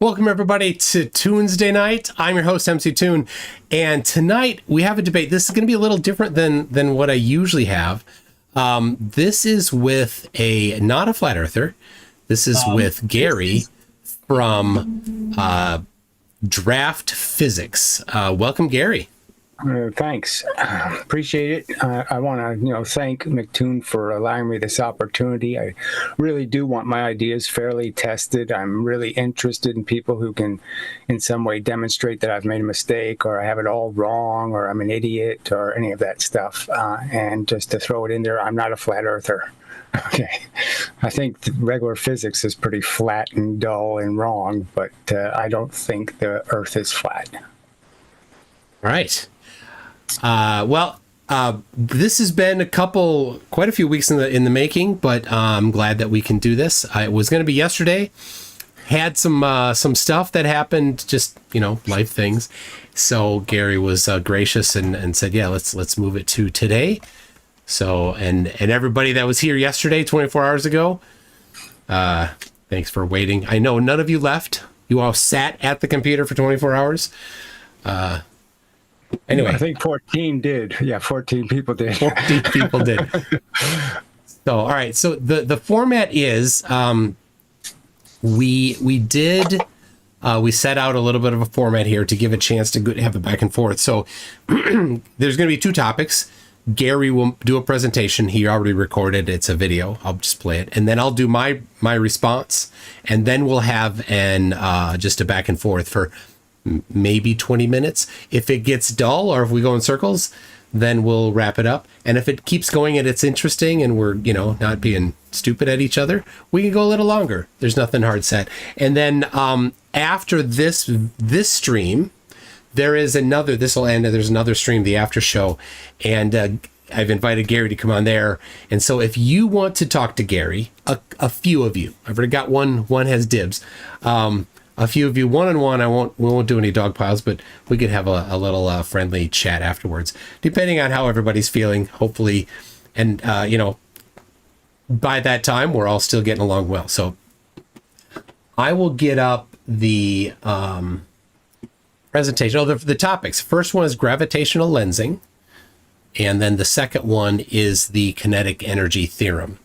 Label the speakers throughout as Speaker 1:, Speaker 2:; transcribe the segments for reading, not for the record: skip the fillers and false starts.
Speaker 1: Welcome everybody to Tuesday night. I'm your host MC Toon, and tonight we have a debate. This is going to be a little different than what I usually have. This is with not a flat earther. This is with Gary from Draft Physics. Welcome, Gary.
Speaker 2: Thanks. Appreciate it. I want to, thank McToon for allowing me this opportunity. I really do want my ideas fairly tested. I'm really interested in people who can, in some way, demonstrate that I've made a mistake, or I have it all wrong, or I'm an idiot, or any of that stuff. And just to throw it in there, I'm not a flat earther. Okay. I think the regular physics is pretty flat and dull and wrong, but I don't think the Earth is flat.
Speaker 1: All right. This has been quite a few weeks in the making, but I'm glad that we can do this. It was going to be yesterday. Had some stuff that happened, just life things. So Gary was gracious and said, "Yeah, let's move it to today." So and everybody that was here yesterday, 24 hours ago, thanks for waiting. I know none of you left. You all sat at the computer for 24 hours. Anyway,
Speaker 2: I think 14 did. Yeah, 14 people did.
Speaker 1: 14 people did. So, all right. So the format is we set out a little bit of a format here to give a chance to have it back and forth. So there's going to be two topics. Gary will do a presentation. He already recorded. It's a video. I'll just play it, and then I'll do my response, and then we'll have just a back and forth for maybe 20 minutes. If it gets dull or if we go in circles, then we'll wrap it up. And if it keeps going and it's interesting and we're, not being stupid at each other, we can go a little longer. There's nothing hard set. And then after this stream, there's another stream, the after show. And I've invited Gary to come on there. And so if you want to talk to Gary, a few of you, I've already got one has dibs. A few of you one-on-one, we won't do any dog piles, but we could have a little friendly chat afterwards, depending on how everybody's feeling, hopefully. And, by that time, we're all still getting along well. So I will get up the presentation. The topics. First one is gravitational lensing. And then the second one is the kinetic energy theorem.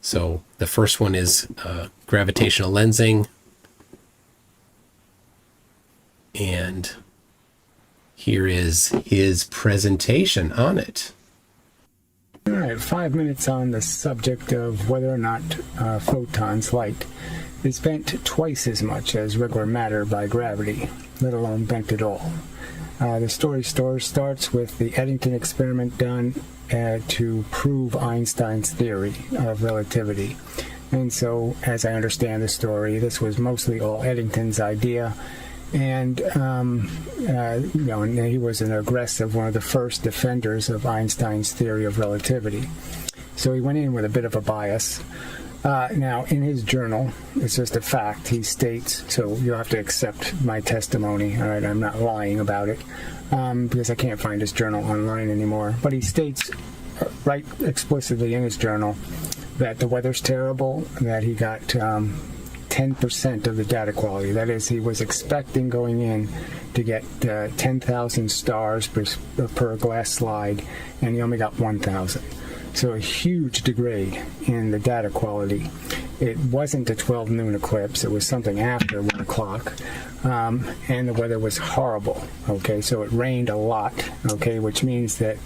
Speaker 1: So the first one is gravitational lensing. And here is his presentation on it.
Speaker 2: All right, 5 minutes on the subject of whether or not photons, light, is bent twice as much as regular matter by gravity, let alone bent at all. The story starts with the Eddington experiment done to prove Einstein's theory of relativity. And so, as I understand the story, this was mostly all Eddington's idea. And, and he was one of the first defenders of Einstein's theory of relativity. So he went in with a bit of a bias. Now, in his journal, it's just a fact, he states, so you'll have to accept my testimony, all right, I'm not lying about it, because I can't find his journal online anymore. But he states right explicitly in his journal that the weather's terrible, that he got 10% of the data quality. That is, he was expecting going in to get 10,000 stars per glass slide, and he only got 1,000. So a huge degrade in the data quality. It wasn't a 12 noon eclipse. It was something after 1 o'clock. And the weather was horrible. Okay, so it rained a lot. Okay, which means that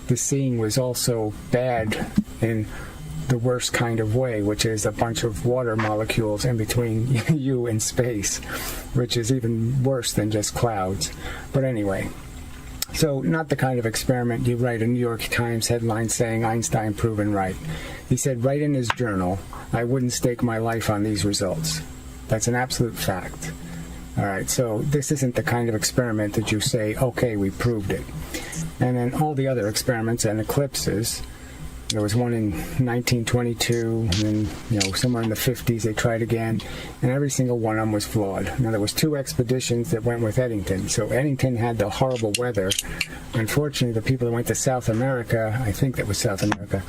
Speaker 2: the seeing was also bad in the worst kind of way, which is a bunch of water molecules in between you and space, which is even worse than just clouds. But anyway, so not the kind of experiment you write a New York Times headline saying Einstein proven right. He said right in his journal, I wouldn't stake my life on these results. That's an absolute fact. All right, so this isn't the kind of experiment that you say, okay, we proved it. And then all the other experiments and eclipses There was one in 1922, and then, somewhere in the 50s they tried again, and every single one of them was flawed. Now, there was 2 expeditions that went with Eddington. So Eddington had the horrible weather. Unfortunately, the people that went to South America, I think that was South America,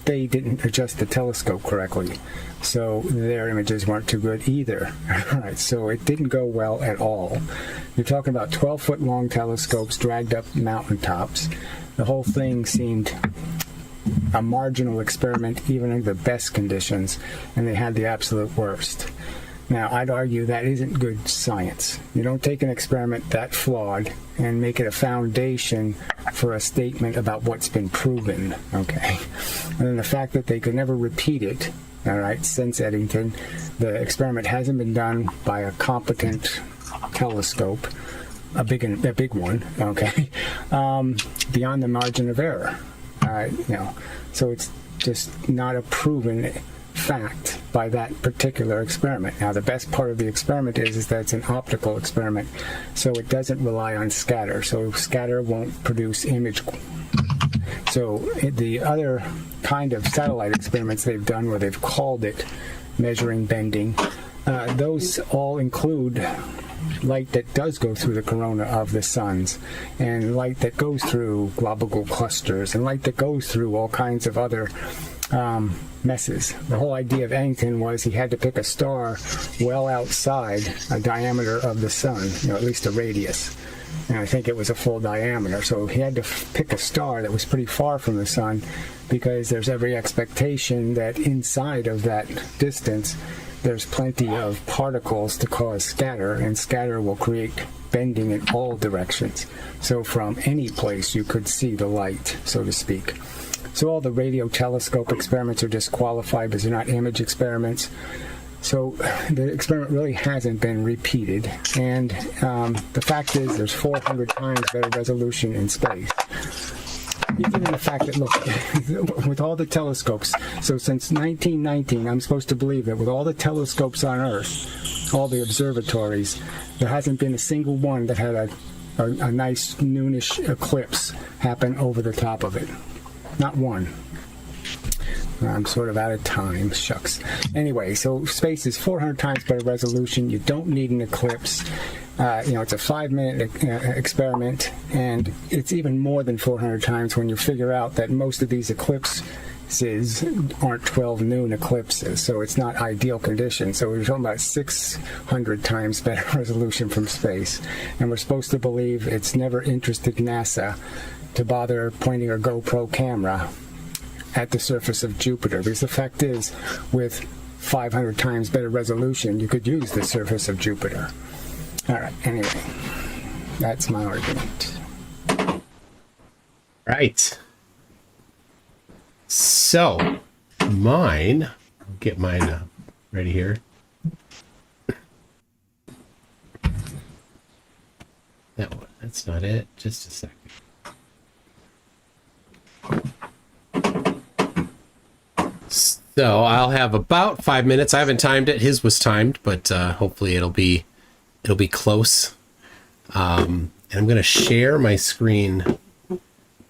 Speaker 2: they didn't adjust the telescope correctly. So their images weren't too good either. All right, so it didn't go well at all. You're talking about 12-foot long telescopes dragged up mountaintops. The whole thing seemed a marginal experiment, even under the best conditions, and they had the absolute worst. Now, I'd argue that isn't good science. You don't take an experiment that flawed and make it a foundation for a statement about what's been proven, okay? And then the fact that they could never repeat it, all right, since Eddington, the experiment hasn't been done by a competent telescope, a big one, okay, beyond the margin of error. All right, so it's just not a proven fact by that particular experiment. Now, the best part of the experiment is that it's an optical experiment, so it doesn't rely on scatter. So scatter won't produce image. So the other kind of satellite experiments they've done, where they've called it measuring bending, those all include light that does go through the corona of the suns, and light that goes through globular clusters, and light that goes through all kinds of other messes. The whole idea of Eddington was he had to pick a star well outside a diameter of the sun, at least a radius. And I think it was a full diameter. So he had to pick a star that was pretty far from the sun, because there's every expectation that inside of that distance there's plenty of particles to cause scatter, and scatter will create bending in all directions. So from any place you could see the light, so to speak. So all the radio telescope experiments are disqualified because they're not image experiments. So the experiment really hasn't been repeated. And the fact is there's 400 times better resolution in space. Even in the fact that, look, with all the telescopes, so since 1919, I'm supposed to believe that with all the telescopes on Earth, all the observatories, there hasn't been a single one that had a nice noonish eclipse happen over the top of it. Not one. I'm sort of out of time. Shucks. Anyway, so space is 400 times better resolution. You don't need an eclipse. It's a 5-minute experiment, and it's even more than 400 times when you figure out that most of these eclipses aren't 12 noon eclipses, so it's not ideal conditions. So we're talking about 600 times better resolution from space, and we're supposed to believe it's never interested NASA to bother pointing a GoPro camera at the surface of Jupiter, because the fact is, with 500 times better resolution, you could use the surface of Jupiter. All right, anyway, that's my argument.
Speaker 1: Right. So, I'll get mine ready here. That's not it. Just a second. So I'll have about 5 minutes. I haven't timed it. His was timed, but hopefully it'll be close. And I'm going to share my screen.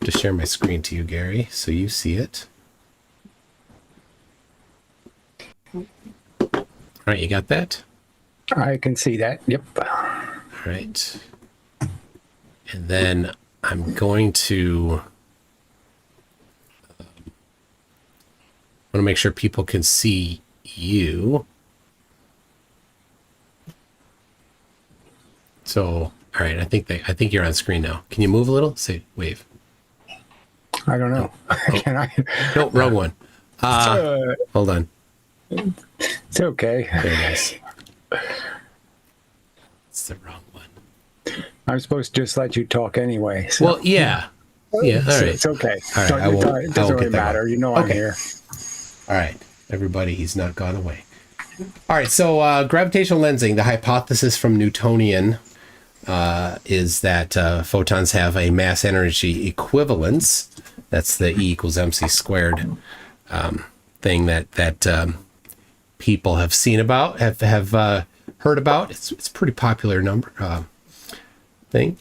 Speaker 1: To share my screen to you, Gary, so you see it. All right, you got that?
Speaker 2: I can see that. Yep.
Speaker 1: All right. And then I'm going to want to make sure people can see you. So, all right, I think you're on screen now. Can you move a little? Say wave.
Speaker 2: I don't know.
Speaker 1: Oh.
Speaker 2: Can I?
Speaker 1: No, wrong one. Hold on.
Speaker 2: It's okay.
Speaker 1: Very nice. It's the wrong one.
Speaker 2: I'm supposed to just let you talk anyway. So.
Speaker 1: Well, yeah. Yeah, all right.
Speaker 2: It's okay.
Speaker 1: All right,
Speaker 2: It doesn't really matter. You know I'm here.
Speaker 1: All right, everybody, he's not gone away. All right, so gravitational lensing, the hypothesis from Newtonian is that photons have a mass energy equivalence. That's the E equals mc squared thing that people have seen about, have heard about. It's a pretty popular number thing.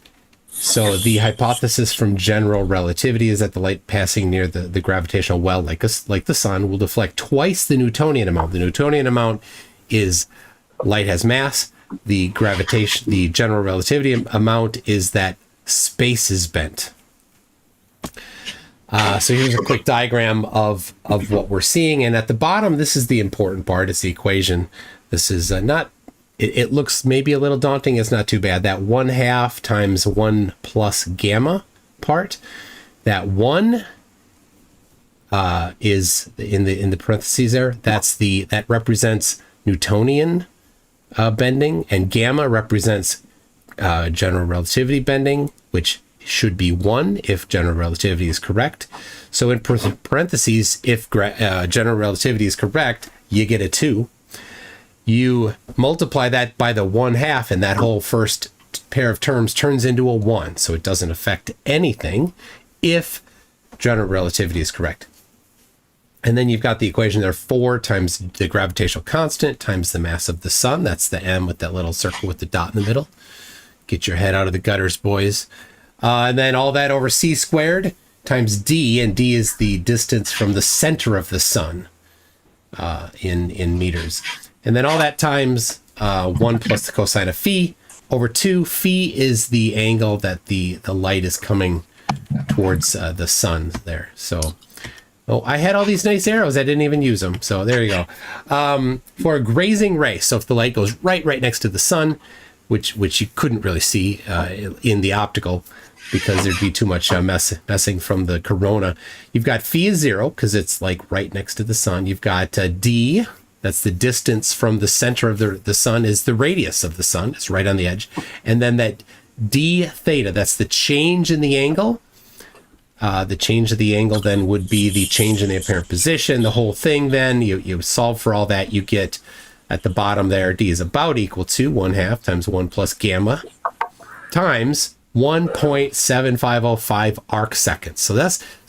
Speaker 1: So the hypothesis from general relativity is that the light passing near the gravitational well, like the sun, will deflect twice the Newtonian amount. The Newtonian amount is light has mass. The general relativity amount is that space is bent. So here's a quick diagram of what we're seeing. And at the bottom, this is the important part. It's the equation. This is not, it looks maybe a little daunting. It's not too bad. That 1/2 times 1 plus gamma part, that 1 is in the parentheses there. That represents Newtonian bending, and gamma represents general relativity bending, which should be 1 if general relativity is correct. So in parentheses, if general relativity is correct, you get a 2. You multiply that by the 1/2, and that whole first pair of terms turns into a 1. So it doesn't affect anything if general relativity is correct. And then you've got the equation there, 4 times the gravitational constant times the mass of the sun. That's the m with that little circle with the dot in the middle. Get your head out of the gutters, boys. And then all that over c squared times d, and d is the distance from the center of the sun in meters. And then all that times 1 plus the cosine of phi over 2. Phi is the angle that the light is coming towards the sun there. So, I had all these nice arrows. I didn't even use them. So there you go. For a grazing ray, so if the light goes right next to the sun, which you couldn't really see in the optical, because there'd be too much messing from the corona. You've got phi is 0 because it's like right next to the sun. You've got d, that's the distance from the center of the sun, is the radius of the sun. It's right on the edge. And then that d theta, that's the change in the angle. The change of the angle then would be the change in the apparent position. The whole thing then, you solve for all that, you get at the bottom there, d is about equal to 1/2 times 1 plus gamma times 1.7505 arc seconds. So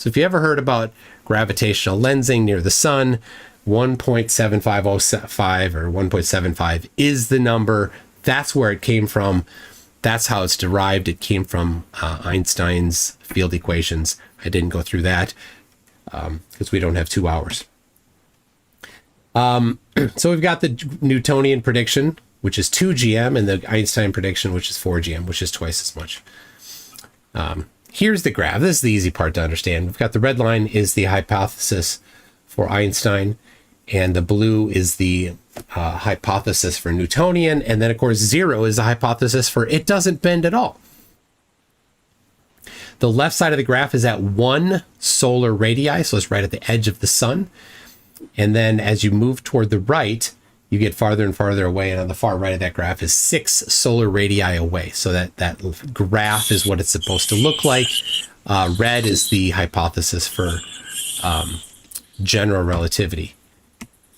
Speaker 1: if you ever heard about gravitational lensing near the sun, 1.7505 or 1.75 is the number. That's where it came from. That's how it's derived. It came from Einstein's field equations. I didn't go through that because we don't have 2 hours. So we've got the Newtonian prediction, which is 2 GM, and the Einstein prediction, which is 4 GM, which is twice as much. Here's the graph. This is the easy part to understand. We've got the red line is the hypothesis for Einstein, and the blue is the hypothesis for Newtonian, and then of course 0 is the hypothesis for it doesn't bend at all. The left side of the graph is at 1 solar radii, so it's right at the edge of the sun. And then as you move toward the right, you get farther and farther away, and on the far right of that graph is 6 solar radii away. So that graph is what it's supposed to look like. Red is the hypothesis for general relativity.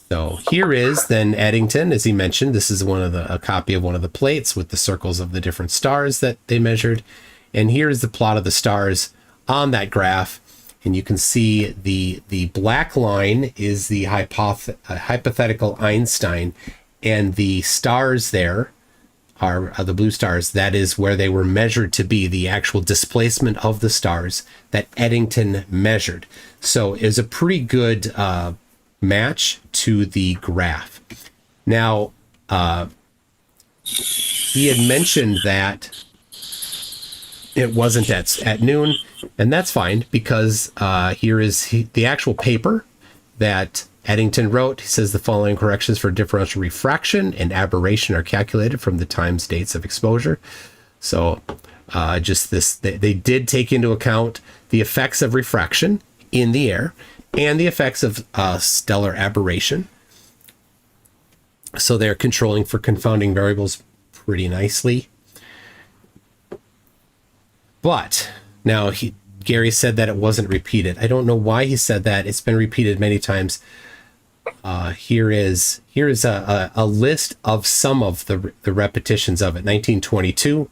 Speaker 1: So here is then Eddington, as he mentioned. This is a copy of one of the plates with the circles of the different stars that they measured. And here is the plot of the stars on that graph. And you can see the black line is the hypothetical Einstein, and the stars there are the blue stars. That is where they were measured to be, the actual displacement of the stars that Eddington measured. So it was a pretty good match to the graph. Now, he had mentioned that it wasn't at noon, and that's fine because here is the actual paper that Eddington wrote. He says the following corrections for differential refraction and aberration are calculated from the times dates of exposure. So they did take into account the effects of refraction in the air and the effects of stellar aberration. So they're controlling for confounding variables pretty nicely. But now Gary said that it wasn't repeated. I don't know why he said that. It's been repeated many times. Here is a list of some of the repetitions of it. 1922,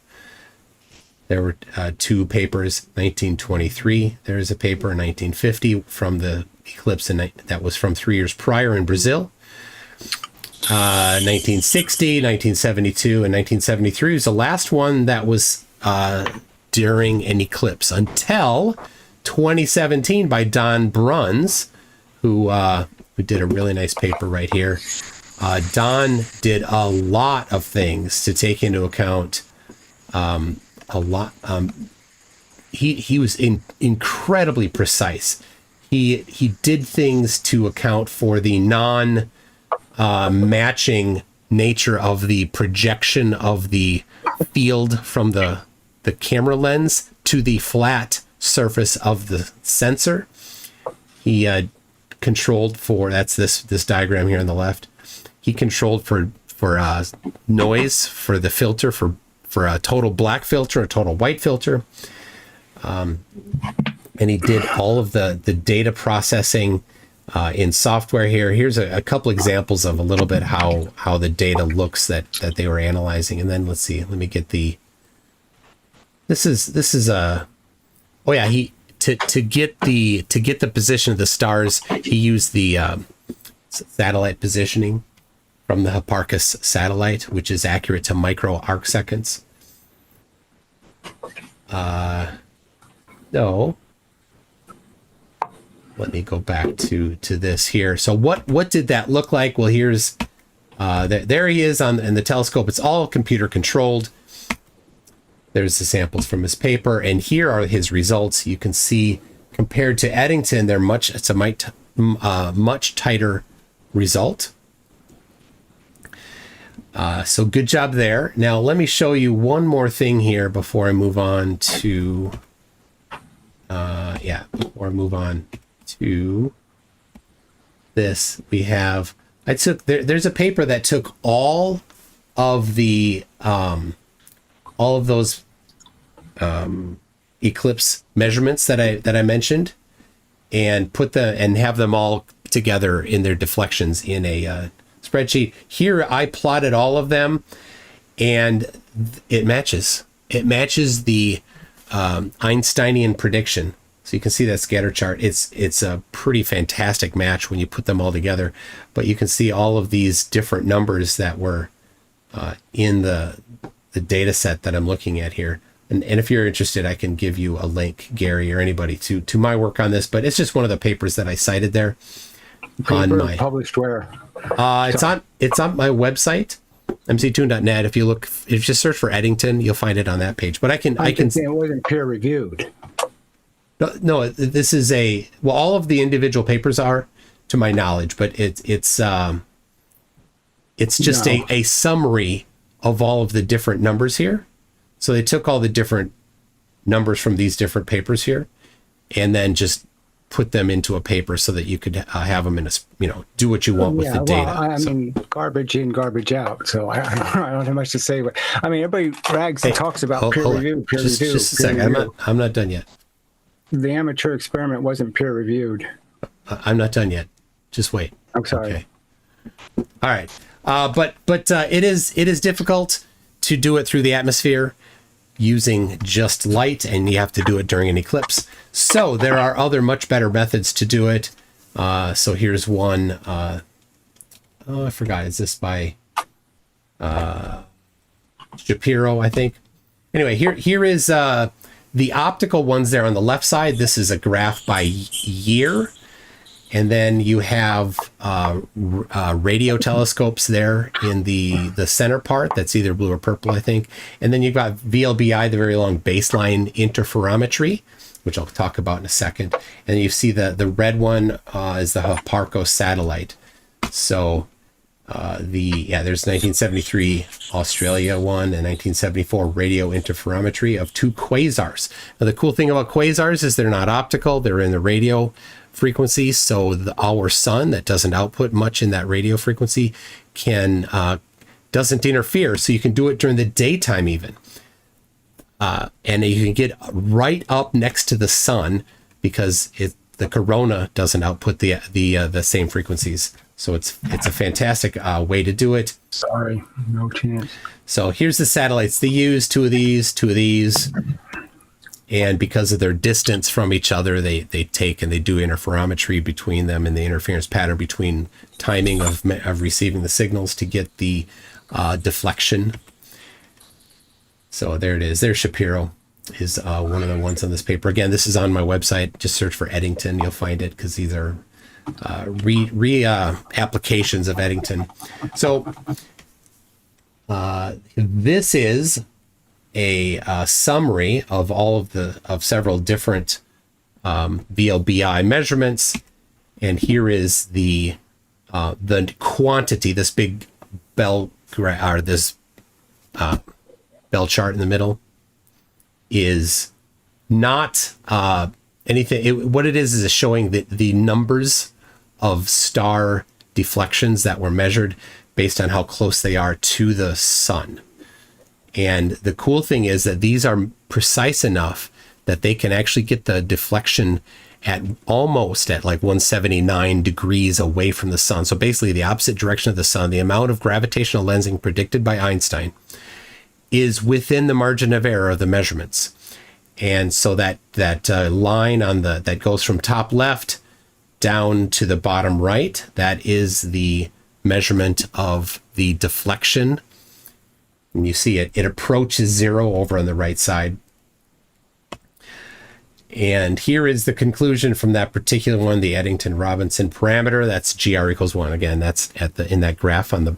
Speaker 1: there were 2 papers. 1923, there is a paper. 1950 from the eclipse that was from 3 years prior in Brazil. 1960, 1972, and 1973 was the last one that was during an eclipse until 2017 by Don Bruns, who did a really nice paper right here. Don did a lot of things to take into account he was incredibly precise. He did things to account for the matching nature of the projection of the field from the camera lens to the flat surface of the sensor. He controlled for, that's this diagram here on the left. He controlled for noise for the filter, for a total black filter, a total white filter. And he did all of the data processing in software here. Here's a couple examples of a little bit how the data looks that they were analyzing. And then let's see, let me get this is a, oh yeah, to get the position of the stars, he used the satellite positioning from the Hipparchus satellite, which is accurate to micro arc seconds. No. Let me go back to this here. So what did that look like? Well, here's there he is in the telescope. It's all computer controlled. There's the samples from his paper, and here are his results. You can see compared to Eddington, it's a much tighter result. So good job there. Now let me show you one more thing here before I move on to this. We have, there's a paper that took all of those eclipse measurements that I mentioned and have them all together in their deflections in a spreadsheet. Here I plotted all of them, and it matches the Einsteinian prediction. So you can see that scatter chart. It's a pretty fantastic match when you put them all together, but you can see all of these different numbers that were in the data set that I'm looking at here. And if you're interested, I can give you a link, Gary, or anybody to my work on this, but it's just one of the papers that I cited there.
Speaker 2: Paper published where?
Speaker 1: It's on my website, mctoon.net. If you just search for Eddington, you'll find it on that page. But I can
Speaker 2: it wasn't peer reviewed.
Speaker 1: No, this is all of the individual papers are, to my knowledge, but it's just a summary of all of the different numbers here. So they took all the different numbers from these different papers here, and then just put them into a paper so that you could have them in do what you want with the data.
Speaker 2: I mean, garbage in, garbage out. So I don't have much to say. But I mean, everybody rags and talks about peer review.
Speaker 1: Just a second. I'm not done yet.
Speaker 2: The amateur experiment wasn't peer reviewed.
Speaker 1: I'm not done yet. Just wait.
Speaker 2: I'm sorry.
Speaker 1: Okay. All right. But it is difficult to do it through the atmosphere using just light, and you have to do it during an eclipse. So there are other much better methods to do it. So here's one. I forgot. Is this by Shapiro, I think? Anyway, here is the optical ones there on the left side. This is a graph by year. And then you have radio telescopes there in the center part. That's either blue or purple, I think. And then you've got VLBI, the very long baseline interferometry, which I'll talk about in a second. And you see the red one is the Hipparchus satellite. So there's 1973 Australia one and 1974 radio interferometry of two quasars. Now the cool thing about quasars is they're not optical; they're in the radio frequency. So our sun that doesn't output much in that radio frequency doesn't interfere. So you can do it during the daytime even, and you can get right up next to the sun because the corona doesn't output the same frequencies. So it's a fantastic way to do it.
Speaker 2: Sorry, no chance.
Speaker 1: So here's the satellites they use, two of these. And because of their distance from each other, they take and they do interferometry between them and the interference pattern between timing of receiving the signals to get the deflection. So there it is. There's Shapiro. is one of the ones on this paper. Again, this is on my website. Just search for Eddington. You'll find it because these are applications of Eddington. So this is a summary of all of several different VLBI measurements, and here is the quantity. This big bell bell chart in the middle is not anything. What it is showing the numbers of star deflections that were measured based on how close they are to the sun. And the cool thing is that these are precise enough that they can actually get the deflection at almost at like 179 degrees away from the sun. So basically the opposite direction of the sun. The amount of gravitational lensing predicted by Einstein is within the margin of error of the measurements. And so that line on that goes from top left down to the bottom right, that is the measurement of the deflection. And you see it approaches zero over on the right side. And here is the conclusion from that particular one, the Eddington-Robinson parameter. That's GR equals 1. Again, that's in that graph on the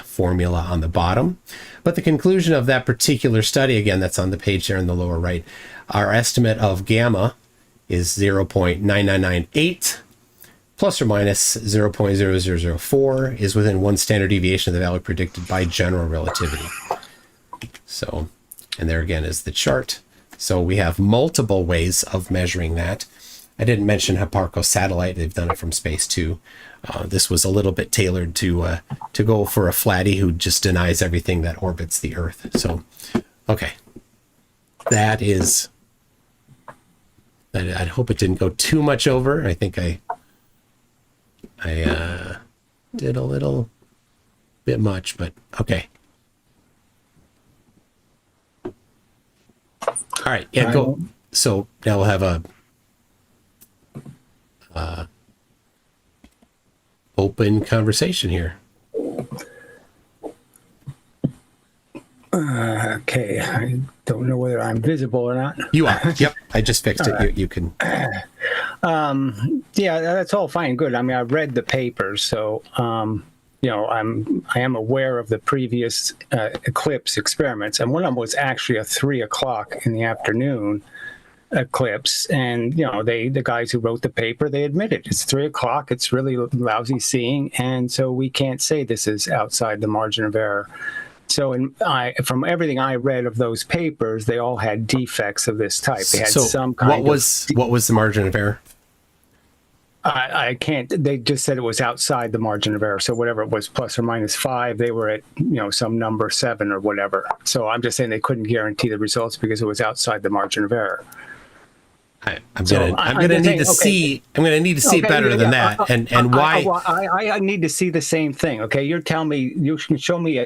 Speaker 1: formula on the bottom. But the conclusion of that particular study, again, that's on the page there in the lower right, our estimate of gamma is 0.9998 plus or minus 0.0004 is within 1 standard deviation of the value predicted by general relativity. So, and there again is the chart. So we have multiple ways of measuring that. I didn't mention Hipparcos satellite. They've done it from space too. This was a little bit tailored to go for a flatty who just denies everything that orbits the Earth. So, okay, that is. I hope it didn't go too much over. I think I did a little bit much, but okay. All right, yeah, go. So now we'll have a open conversation here.
Speaker 2: Okay, I don't know whether I'm visible or not.
Speaker 1: You are. Yep, I just fixed it. Right. You can.
Speaker 2: Yeah, that's all fine and good. I mean, I read the papers, so I am aware of the previous eclipse experiments, and one of them was actually a 3:00 in the afternoon eclipse. And the guys who wrote the paper, they admitted it's 3:00. It's really lousy seeing, and so we can't say this is outside the margin of error. So from everything I read of those papers, they all had defects of this type. They had some kind
Speaker 1: what was the margin of error?
Speaker 2: I can't. They just said it was outside the margin of error. So whatever it was, plus or minus 5, they were at some number 7 or whatever. So I'm just saying they couldn't guarantee the results because it was outside the margin of error.
Speaker 1: I'm gonna need to see better than that, and why.
Speaker 2: I need to see the same thing. Okay, you're telling me you can show me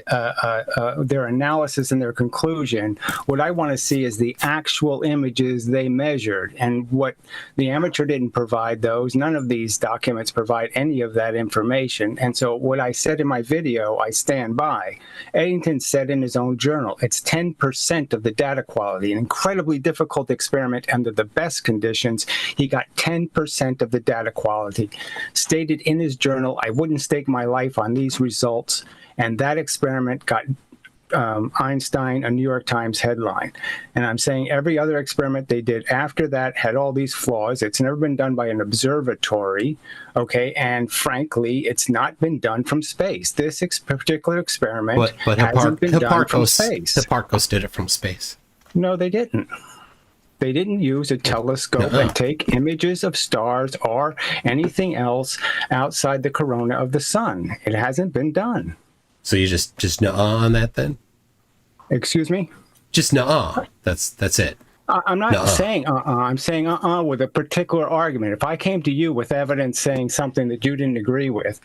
Speaker 2: their analysis and their conclusion. What I want to see is the actual images they measured, and what the amateur didn't provide those. None of these documents provide any of that information. And so what I said in my video, I stand by. Eddington said in his own journal, it's 10% of the data quality, an incredibly difficult experiment under the best conditions. He got 10% of the data quality. Stated in his journal, I wouldn't stake my life on these results. And that experiment got Einstein a New York Times headline. And I'm saying every other experiment they did after that had all these flaws. It's never been done by an observatory, okay? And frankly, it's not been done from space. This particular experiment hasn't been done from space.
Speaker 1: Hipparcos did it from space.
Speaker 2: No, they didn't. They didn't use a telescope and take images of stars or anything else outside the corona of the sun. It hasn't been done.
Speaker 1: So you just nuh-uh on that then?
Speaker 2: Excuse me?
Speaker 1: Just nuh-uh. That's it.
Speaker 2: I'm not saying I'm saying with a particular argument. If I came to you with evidence saying something that you didn't agree with,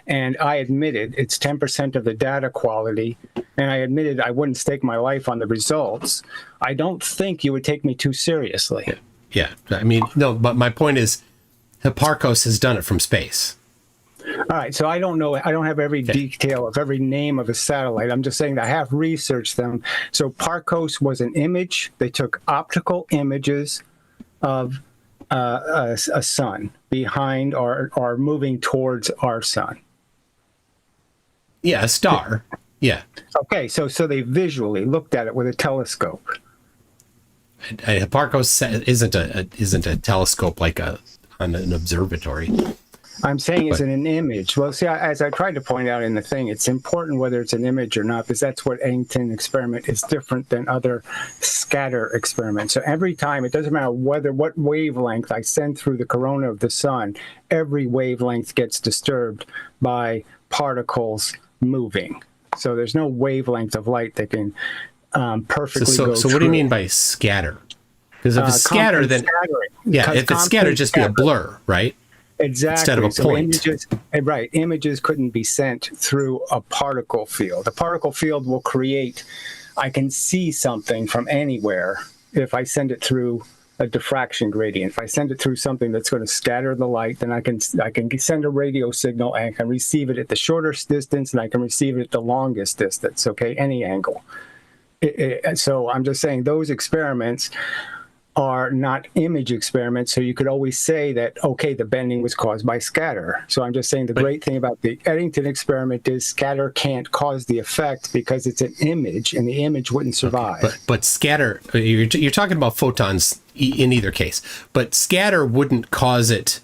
Speaker 2: and I admitted it's 10% of the data quality, and I admitted I wouldn't stake my life on the results, I don't think you would take me too seriously.
Speaker 1: Yeah. I mean, no, but my point is Hipparcos has done it from space.
Speaker 2: All right, so I don't know. I don't have every detail of every name of a satellite. I'm just saying that I have researched them. So Parcos was an image. They took optical images of a sun behind or moving towards our sun.
Speaker 1: Yeah, a star. Yeah.
Speaker 2: Okay, so they visually looked at it with a telescope.
Speaker 1: Parcos isn't a telescope like on an observatory.
Speaker 2: I'm saying it's an image. Well, see, as I tried to point out in the thing, it's important whether it's an image or not, because that's what Eddington experiment is different than other scatter experiments. So every time, it doesn't matter what wavelength I send through the corona of the sun, every wavelength gets disturbed by particles moving. So there's no wavelength of light that can perfectly go
Speaker 1: So what do you mean by scatter? Because if it's scatter, then if it's scatter, just be a blur, right?
Speaker 2: Exactly.
Speaker 1: Instead of a point.
Speaker 2: Images couldn't be sent through a particle field. A particle field will create, I can see something from anywhere if I send it through a diffraction gradient. If I send it through something that's going to scatter the light, then I can send a radio signal and I can receive it at the shortest distance and I can receive it at the longest distance, okay, any angle. So I'm just saying those experiments are not image experiments, so you could always say that, okay, the bending was caused by scatter. So I'm just saying the great thing about the Eddington experiment is scatter can't cause the effect because it's an image, and the image wouldn't survive.
Speaker 1: Okay, but scatter, you're talking about photons in either case, but scatter wouldn't cause it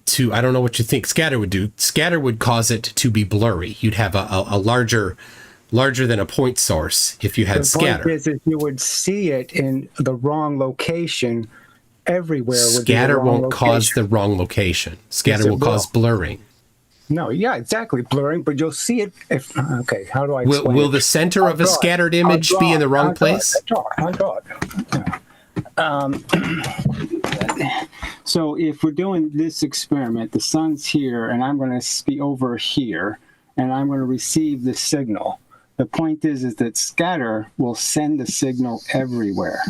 Speaker 1: to, I don't know what you think scatter would do. Scatter would cause it to be blurry. You'd have a larger than a point source if you had scatter.
Speaker 2: The point is you would see it in the wrong location everywhere.
Speaker 1: Scatter won't cause the wrong location. Scatter will cause blurring.
Speaker 2: No, yeah, exactly, blurring, but you'll see it if, okay, how do I explain
Speaker 1: Will the center of a scattered image be in the wrong place?
Speaker 2: I'll draw it. So if we're doing this experiment, the sun's here, and I'm going to be over here, and I'm going to receive the signal. The point is that scatter will send the signal everywhere.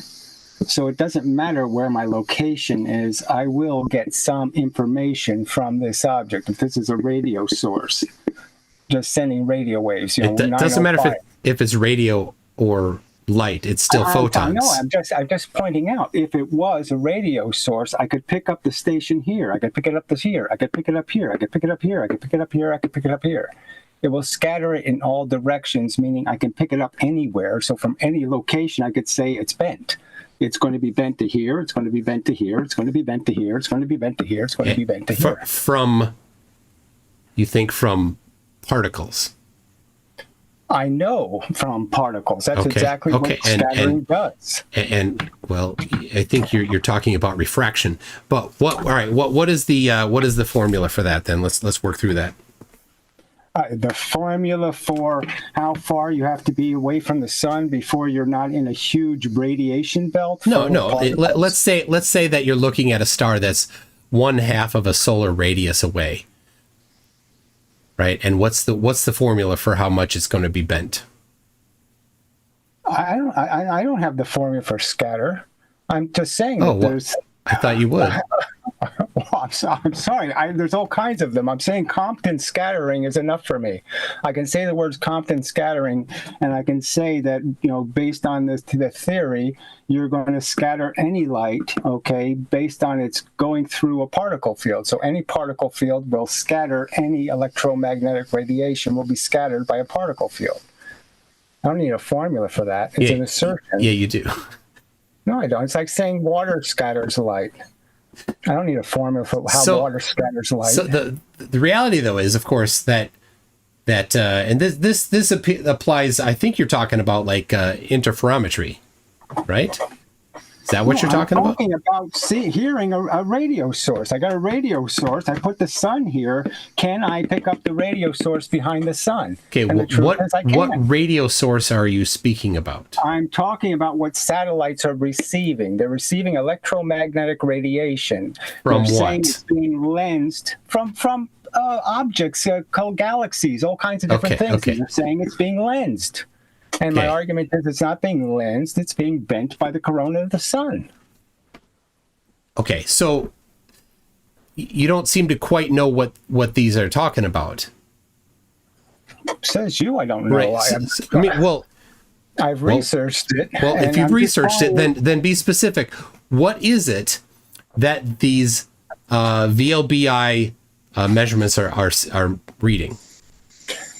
Speaker 2: So it doesn't matter where my location is, I will get some information from this object. If this is a radio source, just sending radio waves.
Speaker 1: It doesn't matter if it's radio or light, it's still photons.
Speaker 2: No, I'm just pointing out, if it was a radio source, I could pick up the station here, I could pick it up here, I could pick it up here, I could pick it up here, I could pick it up here, I could pick it up here. It will scatter it in all directions, meaning I can pick it up anywhere. So from any location, I could say it's bent. It's going to be bent to here. It's going to be bent to here. It's going to be bent to here. It's going to be bent to here. It's going to be bent to here.
Speaker 1: You think from particles?
Speaker 2: I know from particles. That's exactly what scattering does.
Speaker 1: And well, I think you're talking about refraction. But what is the formula for that then? Let's work through that.
Speaker 2: The formula for how far you have to be away from the sun before you're not in a huge radiation belt?
Speaker 1: No. Let's say that you're looking at a star that's 1/2 of a solar radius away, right? And what's the formula for how much it's going to be bent?
Speaker 2: I don't have the formula for scatter. I'm just saying that there's.
Speaker 1: I thought you would.
Speaker 2: Well, I'm sorry. There's all kinds of them. I'm saying Compton scattering is enough for me. I can say the words Compton scattering, and I can say that, based on the theory, you're going to scatter any light, okay, based on it's going through a particle field. So any particle field will scatter any electromagnetic radiation will be scattered by a particle field. I don't need a formula for that. It's an assertion.
Speaker 1: Yeah, you do.
Speaker 2: No, I don't. It's like saying water scatters light. I don't need a formula for how water scatters light.
Speaker 1: So the reality, though, is, of course, that and this applies. I think you're talking about like interferometry, right? Is that what you're talking about?
Speaker 2: I'm talking about hearing a radio source. I got a radio source. I put the sun here. Can I pick up the radio source behind the sun?
Speaker 1: Okay, what radio source are you speaking about?
Speaker 2: I'm talking about what satellites are receiving. They're receiving electromagnetic radiation.
Speaker 1: From
Speaker 2: They're
Speaker 1: what?
Speaker 2: saying it's being lensed from objects called galaxies, all kinds of different things.
Speaker 1: Okay.
Speaker 2: They're saying it's being lensed. And my argument is it's not being lensed, it's being bent by the corona of the sun.
Speaker 1: Okay, so you don't seem to quite know what these are talking about.
Speaker 2: Says you, I don't know.
Speaker 1: Right. I mean, well,
Speaker 2: I've researched it.
Speaker 1: Well, if you've researched it, then be specific. What is it that these VLBI measurements are reading?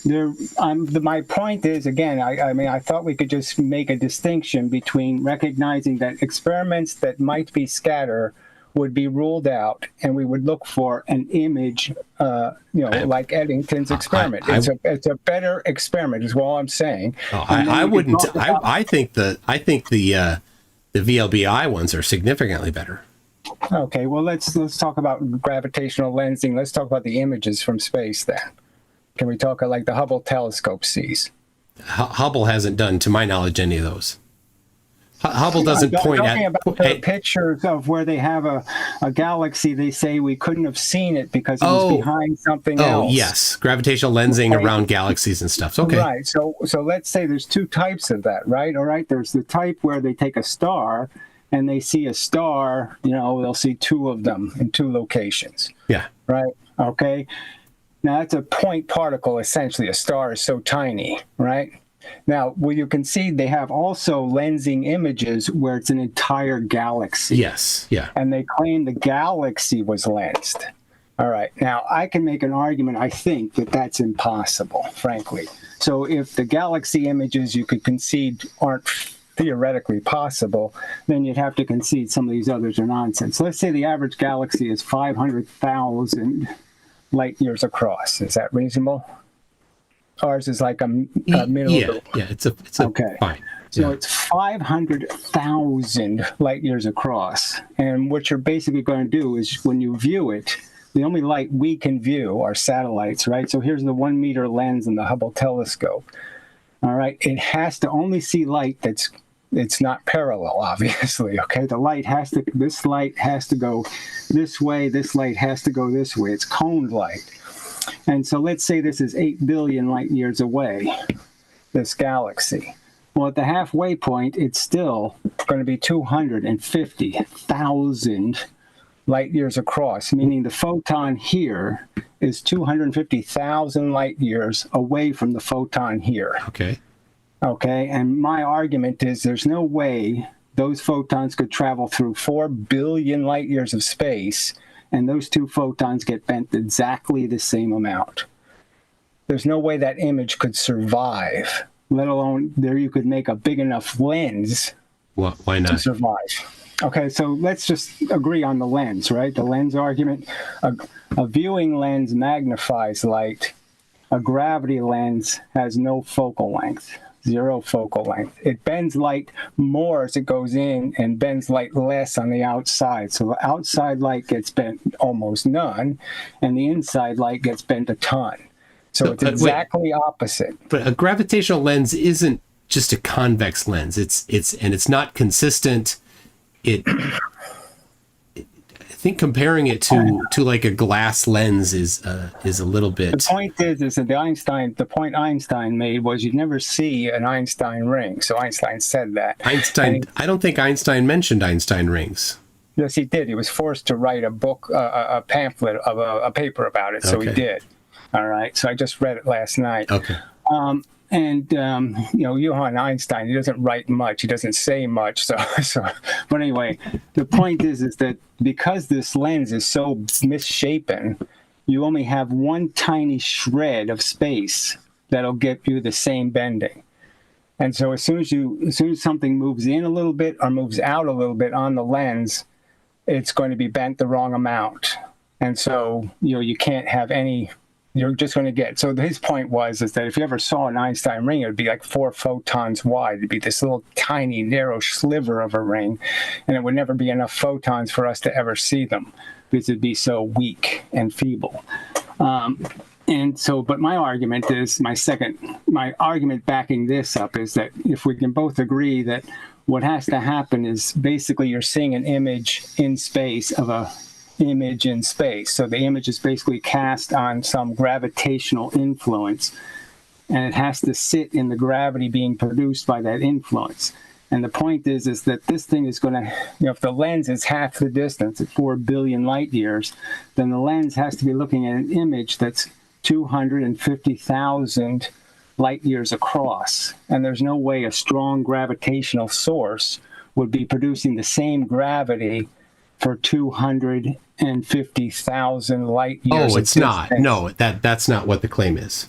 Speaker 2: My point is, again, I mean, I thought we could just make a distinction between recognizing that experiments that might be scatter would be ruled out, and we would look for an image, like Eddington's experiment. It's a better experiment, is all I'm saying.
Speaker 1: I wouldn't. I think the VLBI ones are significantly better.
Speaker 2: Okay, well, let's talk about gravitational lensing. Let's talk about the images from space then. Can we talk like the Hubble telescope sees?
Speaker 1: Hubble hasn't done, to my knowledge, any of those. Hubble doesn't point at
Speaker 2: the pictures of where they have a galaxy. They say we couldn't have seen it because it was behind something else.
Speaker 1: Oh, yes, gravitational lensing around galaxies and stuff. Okay,
Speaker 2: right. So let's say there's two types of that, right? All right. There's the type where they take a star and they see a star. They'll see two of them in two locations.
Speaker 1: Yeah.
Speaker 2: Right. Okay. Now, that's a point particle, essentially. A star is so tiny, right? Now, well, you can see they have also lensing images where it's an entire galaxy.
Speaker 1: Yes, yeah.
Speaker 2: And they claim the galaxy was lensed. All right. Now, I can make an argument, I think, that that's impossible, frankly. So if the galaxy images you could concede aren't theoretically possible, then you'd have to concede some of these others are nonsense. So let's say the average galaxy is 500,000 light years across. Is that reasonable? Ours is like a middle.
Speaker 1: Yeah, it's
Speaker 2: okay.
Speaker 1: Fine.
Speaker 2: So it's 500,000 light years across. And what you're basically going to do is when you view it, the only light we can view are satellites, right? So here's the 1 meter lens in the Hubble telescope. All right. It has to only see light it's not parallel, obviously. Okay. This light has to go this way. This light has to go this way. It's coned light. And so let's say this is 8 billion light years away, this galaxy. Well, at the halfway point, it's still going to be 250,000 light years across, meaning the photon here is 250,000 light years away from the photon here.
Speaker 1: Okay.
Speaker 2: Okay, and my argument is there's no way those photons could travel through 4 billion light years of space and those two photons get bent exactly the same amount. There's no way that image could survive, let alone there you could make a big enough lens
Speaker 1: why not?
Speaker 2: to survive. Okay, so let's just agree on the lens, right? The lens argument. A viewing lens magnifies light. A gravity lens has no focal length. Zero focal length. It bends light more as it goes in and bends light less on the outside. So the outside light gets bent almost none, and the inside light gets bent a ton. So it's exactly opposite.
Speaker 1: But a gravitational lens isn't just a convex lens. It's not consistent. I think comparing it to like a glass lens is a little bit.
Speaker 2: The point is that the point Einstein made was you'd never see an Einstein ring. So Einstein said that.
Speaker 1: I don't think Einstein mentioned Einstein rings.
Speaker 2: Yes, he did. He was forced to write a book, a pamphlet of a paper about it. So he did. All right. So I just read it last night.
Speaker 1: Okay.
Speaker 2: Johann Einstein, he doesn't write much. He doesn't say much. So, but anyway, the point is that because this lens is so misshapen, you only have one tiny shred of space that'll give you the same bending. And so as soon as something moves in a little bit or moves out a little bit on the lens, it's going to be bent the wrong amount. And so, you can't have any. You're just going to get. So his point is that if you ever saw an Einstein ring, it would be like 4 photons wide. It'd be this little tiny narrow sliver of a ring, and it would never be enough photons for us to ever see them because it'd be so weak and feeble. But my argument is my argument backing this up is that if we can both agree that what has to happen is basically you're seeing an image in space of a image in space. So the image is basically cast on some gravitational influence, and it has to sit in the gravity being produced by that influence. And the point is that this thing is going to, if the lens is half the distance at 4 billion light years, then the lens has to be looking at an image that's 250,000 light years across. And there's no way a strong gravitational source would be producing the same gravity for 250,000 light years.
Speaker 1: Oh, it's not. No, that's not what the claim is.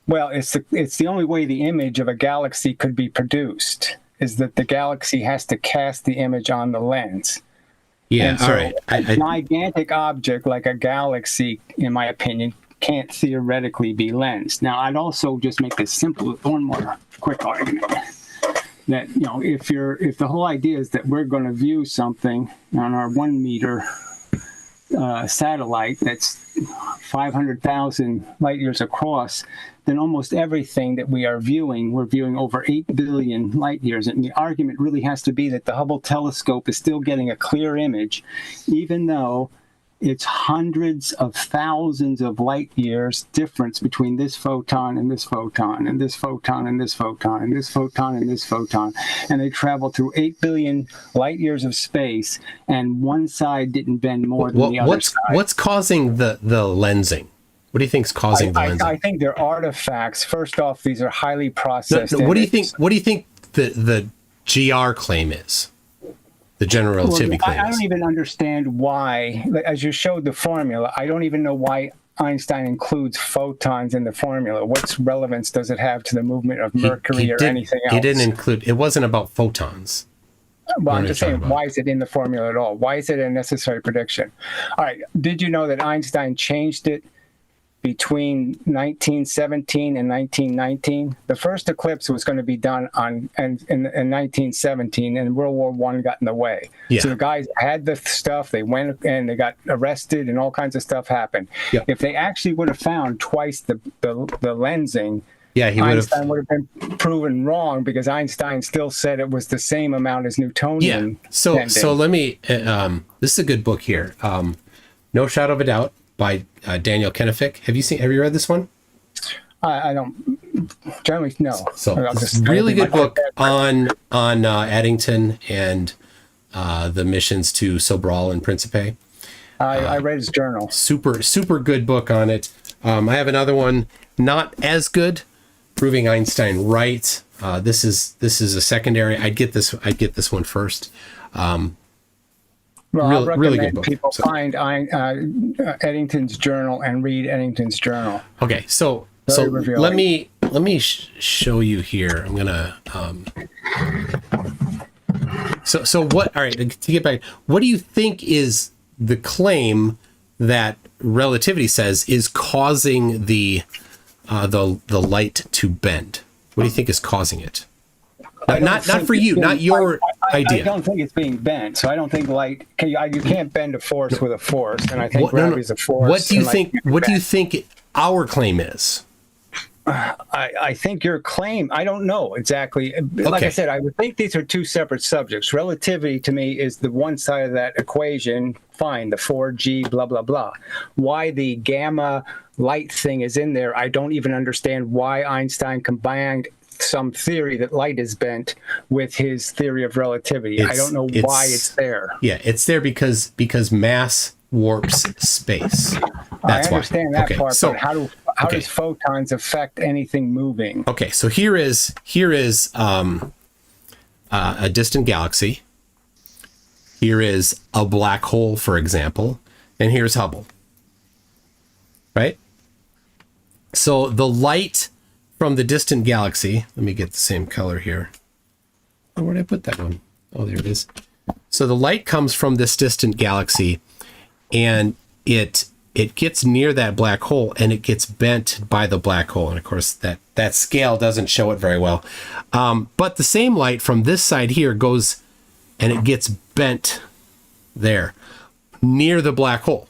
Speaker 2: Well, it's the only way the image of a galaxy could be produced, is that the galaxy has to cast the image on the lens.
Speaker 1: Yeah,
Speaker 2: so
Speaker 1: all right.
Speaker 2: A gigantic object like a galaxy, in my opinion, can't theoretically be lensed. Now, I'd also just make this simple with one more quick argument. That, if the whole idea is that we're going to view something on our 1 meter satellite that's 500,000 light years across, then almost everything that we're viewing over 8 billion light years. And the argument really has to be that the Hubble telescope is still getting a clear image, even though it's hundreds of thousands of light years difference between this photon and this photon and this photon and this photon and this photon and this photon. And they travel through 8 billion light years of space, and one side didn't bend more than the other side.
Speaker 1: What's causing the lensing? What do you think's causing the lensing?
Speaker 2: I think they're artifacts. First off, these are highly processed.
Speaker 1: What do you think the GR claim is? The general relativity claim.
Speaker 2: I don't even understand why, as you showed the formula, I don't even know why Einstein includes photons in the formula. What relevance does it have to the movement of Mercury or anything else?
Speaker 1: He didn't include, it wasn't about photons.
Speaker 2: Well, I'm just saying, why is it in the formula at all? Why is it a necessary prediction? All right, did you know that Einstein changed it between 1917 and 1919? The first eclipse was going to be done in 1917, and World War I got in the way.
Speaker 1: Yeah.
Speaker 2: So the guys had the stuff, they went and they got arrested, and all kinds of stuff happened.
Speaker 1: Yeah.
Speaker 2: If they actually would have found twice the lensing, Einstein would have been proven wrong, because Einstein still said it was the same amount as Newtonian.
Speaker 1: Yeah. So let me. This is a good book here. No Shadow of a Doubt by Daniel Kennefic. Have you read this one?
Speaker 2: I don't generally no.
Speaker 1: So it's a really good book on Eddington and the missions to Sobral and Principe.
Speaker 2: I read his journal.
Speaker 1: Super good book on it. I have another one, not as good, Proving Einstein Right. This is a secondary. I'd get this one first.
Speaker 2: Well, I recommend people find Eddington's journal and read Eddington's journal.
Speaker 1: Okay, so let me show you here. I'm gonna so what? All right, to get back, what do you think is the claim that relativity says is causing the light to bend? What do you think is causing it? Not for you, not your idea.
Speaker 2: I don't think it's being bent, so I don't think light. You can't bend a force with a force, and I think gravity is a force.
Speaker 1: What do you think? What do you think our claim is?
Speaker 2: I think your claim. I don't know exactly. Like I said, I would think these are two separate subjects. Relativity to me is the one side of that equation. Fine, the 4G, blah blah blah. Why the gamma light thing is in there? I don't even understand why Einstein combined some theory that light is bent with his theory of relativity. I don't know why it's there.
Speaker 1: Yeah, it's there because mass warps space. That's
Speaker 2: I understand
Speaker 1: why.
Speaker 2: that part, but how does photons affect anything moving?
Speaker 1: Okay, so here is a distant galaxy. Here is a black hole, for example, and here's Hubble. Right? So the light from the distant galaxy, let me get the same color here. Oh, where did I put that one? Oh, there it is. So the light comes from this distant galaxy, and it gets near that black hole, and it gets bent by the black hole. And of course, that scale doesn't show it very well. But the same light from this side here goes, and it gets bent there near the black hole.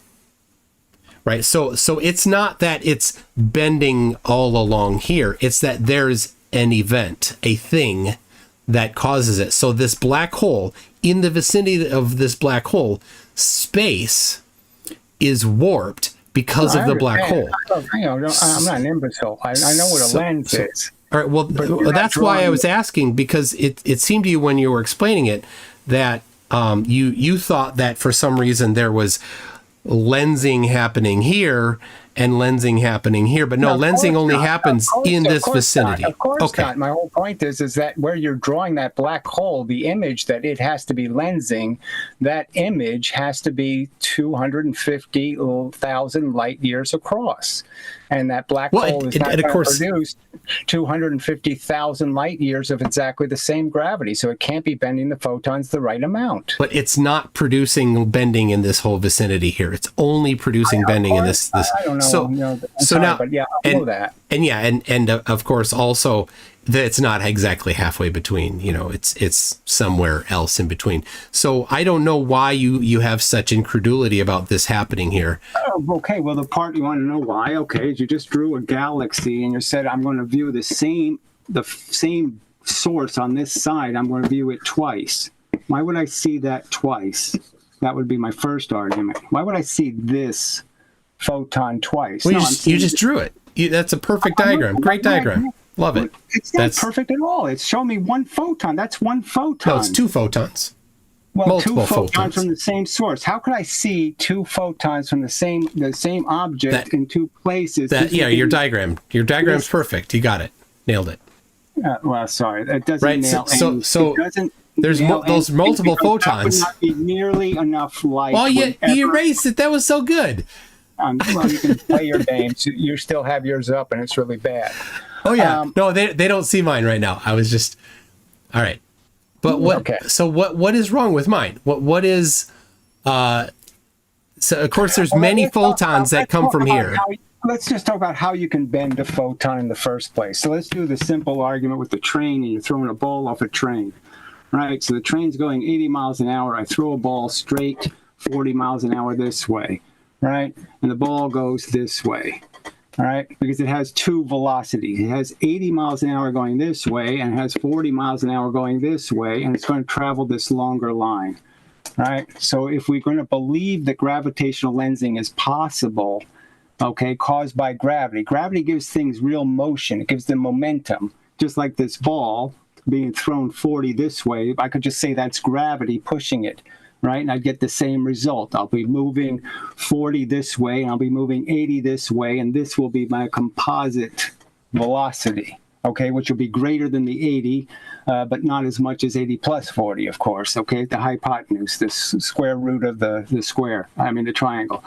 Speaker 1: Right. So it's not that it's bending all along here. It's that there's an event, a thing that causes it. So this black hole, in the vicinity of this black hole, space is warped because of the black hole.
Speaker 2: I'm not an imbecile. I know what a lens is.
Speaker 1: All right. Well, that's why I was asking, because it seemed to you when you were explaining it that you thought that for some reason there was lensing happening here and lensing happening here, but no, lensing only happens in this vicinity.
Speaker 2: Of course not. My whole point is that where you're drawing that black hole, the image that it has to be lensing, that image has to be 250,000 light years across. And that black hole is not going to produce 250,000 light years of exactly the same gravity. So it can't be bending the photons the right amount.
Speaker 1: But it's not producing bending in this whole vicinity here. It's only producing bending in this.
Speaker 2: I don't know.
Speaker 1: So now,
Speaker 2: but yeah, I know that.
Speaker 1: And yeah, and of course also that it's not exactly halfway between. It's somewhere else in between. So I don't know why you have such incredulity about this happening here.
Speaker 2: Oh, okay. Well, the part you want to know why, okay, is you just drew a galaxy and you said, I'm going to view the same source on this side. I'm going to view it twice. Why would I see that twice? That would be my first argument. Why would I see this photon twice?
Speaker 1: Well, you just drew it. That's a perfect diagram. Great diagram. Love it.
Speaker 2: It's not perfect at all. It's showing me one photon. That's one photon.
Speaker 1: No, it's two photons.
Speaker 2: Well,
Speaker 1: multiple
Speaker 2: two photons from the same source. How could I see two photons from the same object in two places?
Speaker 1: Your diagram's perfect. You got it. Nailed it.
Speaker 2: Well, sorry, it doesn't
Speaker 1: right.
Speaker 2: nail.
Speaker 1: So there's those multiple photons.
Speaker 2: That would not be nearly enough light.
Speaker 1: Oh, you erased it. That was so good.
Speaker 2: Well, you can play your games. You still have yours up, and it's really bad.
Speaker 1: Oh yeah. No, they don't see mine right now. I was just all right. But what? Okay. So what is wrong with mine? What is? So of course, there's many photons that come from here.
Speaker 2: Let's just talk about how you can bend a photon in the first place. So let's do the simple argument with the train, and you're throwing a ball off a train, right? So the train's going 80 miles an hour. I throw a ball straight 40 miles an hour this way, right? And the ball goes this way. All right, because it has two velocities. It has 80 miles an hour going this way, and it has 40 miles an hour going this way, and it's going to travel this longer line. All right, so if we're going to believe that gravitational lensing is possible, okay, caused by gravity. Gravity gives things real motion. It gives them momentum, just like this ball being thrown 40 this way. I could just say that's gravity pushing it. Right, and I get the same result. I'll be moving 40 this way, and I'll be moving 80 this way, and this will be my composite velocity, okay, which will be greater than the 80, but not as much as 80 plus 40, of course, okay, the hypotenuse, the square root of the triangle.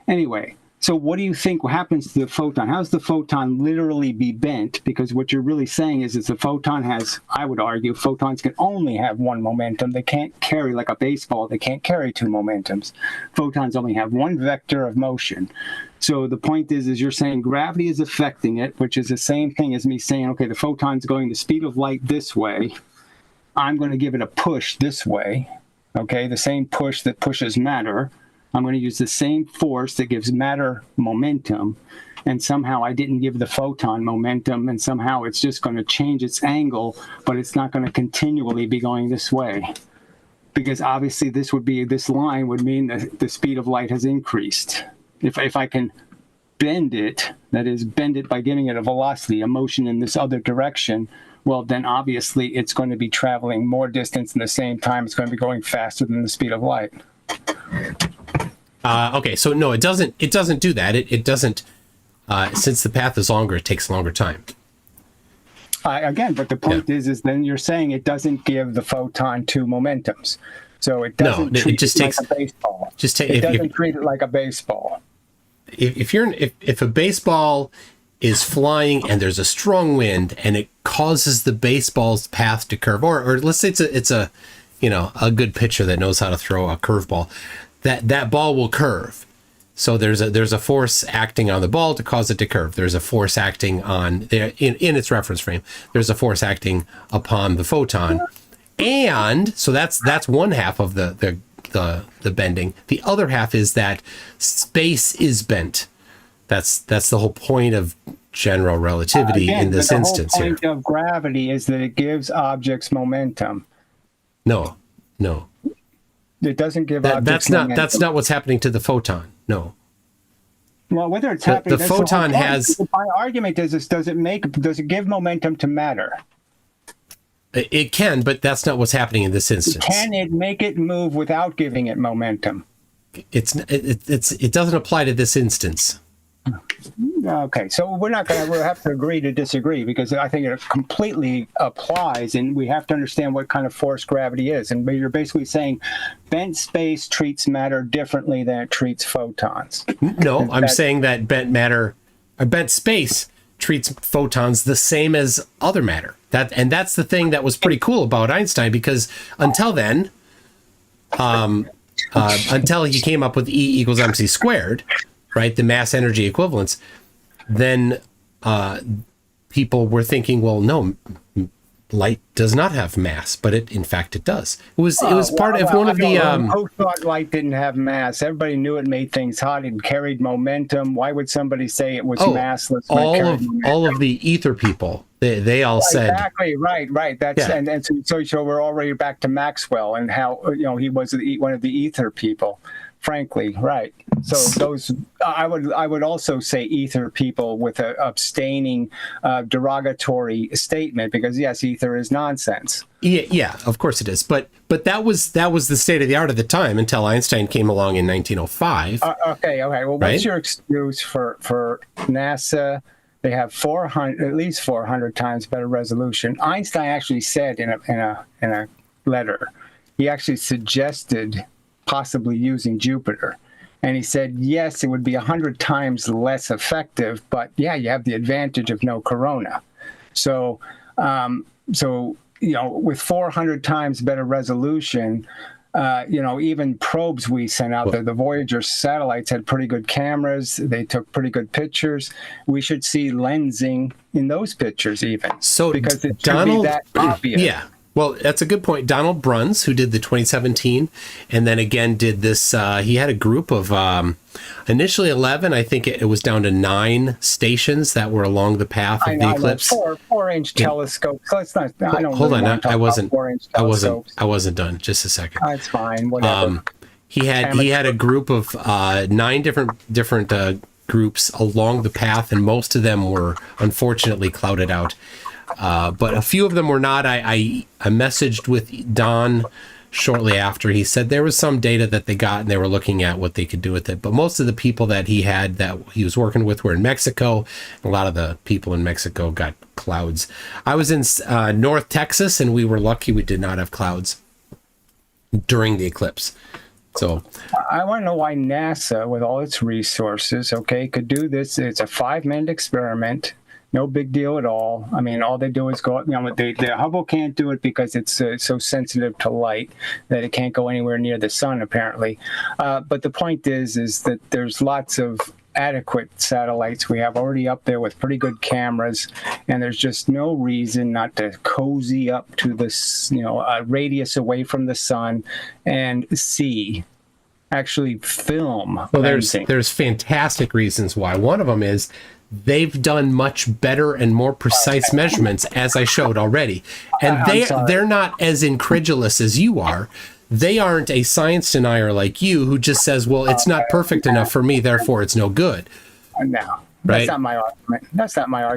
Speaker 2: Anyway, so what do you think happens to the photon? How does the photon literally be bent? Because what you're really saying is the photon has, I would argue, photons can only have one momentum. They can't carry, like a baseball, they can't carry two momentums. Photons only have one vector of motion. So the point is you're saying gravity is affecting it, which is the same thing as me saying, okay, the photon's going the speed of light this way. I'm going to give it a push this way, okay, the same push that pushes matter. I'm going to use the same force that gives matter momentum, and somehow I didn't give the photon momentum, and somehow it's just going to change its angle, but it's not going to continually be going this way. Because obviously this line would mean that the speed of light has increased. If I can bend it, that is, bend it by giving it a velocity, a motion in this other direction, well, then obviously it's going to be traveling more distance in the same time. It's going to be going faster than the speed of light.
Speaker 1: Okay, so no, it doesn't do that. It doesn't, since the path is longer, it takes longer time.
Speaker 2: Again, but the point is then you're saying it doesn't give the photon two momentums. So it doesn't treat it like a baseball. It doesn't treat it like a baseball.
Speaker 1: If a baseball is flying and there's a strong wind and it causes the baseball's path to curve, or let's say it's a good pitcher that knows how to throw a curveball, that ball will curve. So there's a force acting on the ball to cause it to curve. There's a force acting on in its reference frame. There's a force acting upon the photon, and so that's one half of the bending. The other half is that space is bent. That's the whole point of general relativity in this instance here.
Speaker 2: The whole point of gravity is that it gives objects momentum.
Speaker 1: No.
Speaker 2: It doesn't give objects momentum.
Speaker 1: That's not what's happening to the photon. No.
Speaker 2: Well, whether it's happening,
Speaker 1: The
Speaker 2: that's whole
Speaker 1: photon
Speaker 2: point.
Speaker 1: has.
Speaker 2: My argument is: does it give momentum to matter?
Speaker 1: It can, but that's not what's happening in this instance.
Speaker 2: Can it make it move without giving it momentum?
Speaker 1: It doesn't apply to this instance.
Speaker 2: Okay, so we'll have to agree to disagree, because I think it completely applies, and we have to understand what kind of force gravity is. And you're basically saying bent space treats matter differently than it treats photons.
Speaker 1: No, I'm saying that bent space treats photons the same as other matter. That's the thing that was pretty cool about Einstein, because until then, until he came up with E equals mc squared, right, the mass energy equivalence, then people were thinking, well, no, light does not have mass, but in fact it does. It was part of one of the.
Speaker 2: Who thought light didn't have mass? Everybody knew it made things hot and carried momentum. Why would somebody say it was massless?
Speaker 1: All of the ether people, they all said
Speaker 2: exactly right. That's and so we're already back to Maxwell and how he was one of the ether people. Frankly, right. So those, I would also say ether people with a abstaining, derogatory statement, because yes, ether is nonsense.
Speaker 1: Yeah, of course it is. But that was the state of the art at the time until Einstein came along in 1905.
Speaker 2: Okay. Well, what's your excuse for NASA? They have at least 400 times better resolution. Einstein actually said in a letter, he actually suggested possibly using Jupiter. And he said, yes, it would be 100 times less effective, but yeah, you have the advantage of no corona. So, with 400 times better resolution, even probes we sent out, the Voyager satellites had pretty good cameras. They took pretty good pictures. We should see lensing in those pictures even. So because it should be that obvious.
Speaker 1: Yeah. Well, that's a good point. Donald Bruns, who did the 2017, and then again did this, he had a group of initially 11. I think it was down to 9 stations that were along the path of the eclipse.
Speaker 2: 4-inch telescopes. Let's not. I don't.
Speaker 1: Hold
Speaker 2: really
Speaker 1: on, I wasn't done. Just a second.
Speaker 2: That's fine. Whatever.
Speaker 1: He had a group of 9 different groups along the path, and most of them were unfortunately clouded out. But a few of them were not. I messaged with Don shortly after. He said there was some data that they got and they were looking at what they could do with it. But most of the people that he was working with were in Mexico. A lot of the people in Mexico got clouds. I was in North Texas, and we were lucky we did not have clouds during the eclipse. So
Speaker 2: I want to know why NASA, with all its resources, could do this. It's a 5-minute experiment. No big deal at all. I mean, all they do is go, the Hubble can't do it because it's so sensitive to light that it can't go anywhere near the sun, apparently. But the point is that there's lots of adequate satellites we have already up there with pretty good cameras, and there's just no reason not to cozy up to this, a radius away from the sun and actually film.
Speaker 1: Well, there's fantastic reasons why. One of them is they've done much better and more precise measurements, as I showed already. And they're not as incredulous as you are. They aren't a science denier like you who just says, well, it's not perfect enough for me, therefore it's no good.
Speaker 2: No. That's not my argument.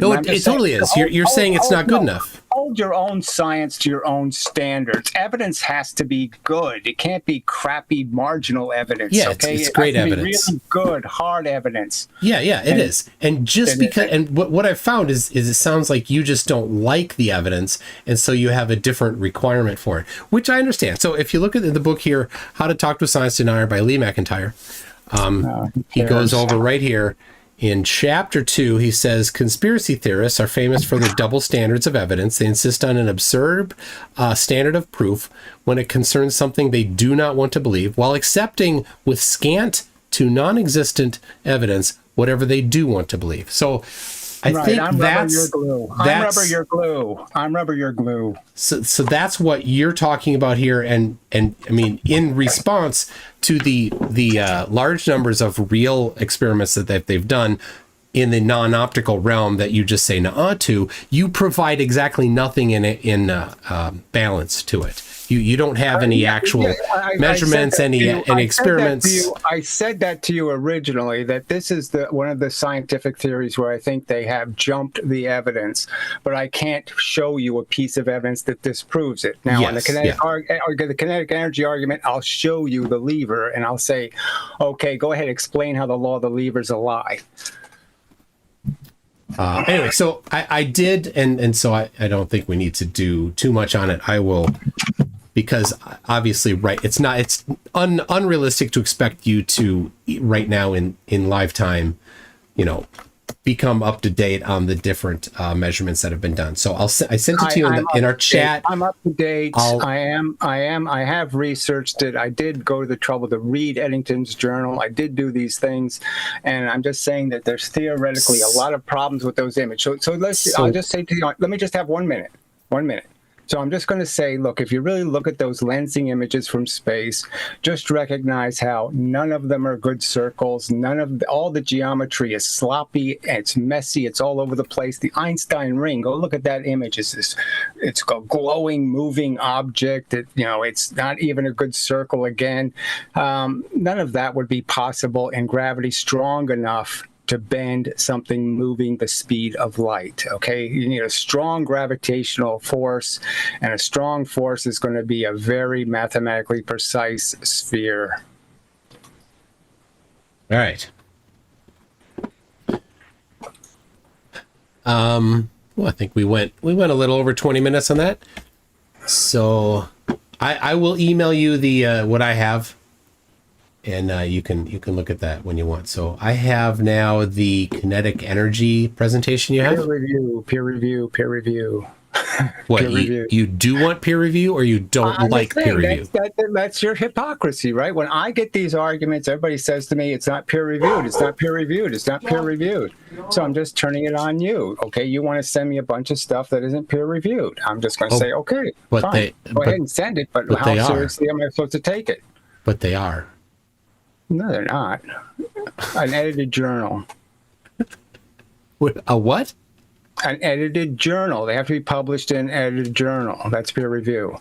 Speaker 1: No, it totally is. You're saying it's not good enough.
Speaker 2: Hold your own science to your own standards. Evidence has to be good. It can't be crappy marginal evidence.
Speaker 1: Yeah, it's great evidence.
Speaker 2: Really good, hard evidence.
Speaker 1: Yeah, it is. And what I've found is it sounds like you just don't like the evidence, and so you have a different requirement for it, which I understand. So if you look at the book here, How to Talk to a Science Denier by Lee McIntyre, he goes over right here. In chapter 2, he says, conspiracy theorists are famous for their double standards of evidence. They insist on an absurd standard of proof when it concerns something they do not want to believe, while accepting with scant to non-existent evidence whatever they do want to believe. So I think
Speaker 2: I'm
Speaker 1: that's...
Speaker 2: I'm rubber, you're glue.
Speaker 1: So that's what you're talking about here. And I mean, in response to the large numbers of real experiments that they've done, in the non-optical realm that you just say nuh-uh to, you provide exactly nothing in balance to it. You don't have any actual measurements, any experiments.
Speaker 2: I said that to you originally, that this is one of the scientific theories where I think they have jumped the evidence, but I can't show you a piece of evidence that disproves it. Now, on the kinetic energy argument, I'll show you the lever, and I'll say, okay, go ahead, explain how the law of the lever is a lie.
Speaker 1: Anyway, so I did, and so I don't think we need to do too much on it. I will, because obviously, right, it's unrealistic to expect you to right now in live time, become up to date on the different measurements that have been done. So I sent it to you in our chat.
Speaker 2: I'm up to date. I have researched it. I did go to the trouble to read Eddington's journal. I did do these things, and I'm just saying that there's theoretically a lot of problems with those images. I'll just say to you, let me just have 1 minute. 1 minute. So I'm just going to say, look, if you really look at those lensing images from space, just recognize how none of them are good circles. All the geometry is sloppy, it's messy, it's all over the place. The Einstein ring, go look at that image. It's a glowing, moving object. It's not even a good circle again. None of that would be possible in gravity strong enough to bend something moving the speed of light. Okay, you need a strong gravitational force, and a strong force is going to be a very mathematically precise sphere.
Speaker 1: All right. Well, I think we went a little over 20 minutes on that. So I will email you the what I have. And you can look at that when you want. So I have now the kinetic energy presentation you have.
Speaker 2: Peer review.
Speaker 1: What, you do want peer review, or you don't like peer review?
Speaker 2: That's your hypocrisy, right? When I get these arguments, everybody says to me, it's not peer reviewed, it's not peer reviewed, it's not peer reviewed. So I'm just turning it on you. Okay, you want to send me a bunch of stuff that isn't peer reviewed. I'm just going to say, okay, fine. Go ahead and send it, but how seriously am I supposed to take it?
Speaker 1: But they are.
Speaker 2: No, they're not. An edited journal.
Speaker 1: A what?
Speaker 2: An edited journal. They have to be published in an edited journal. That's peer review.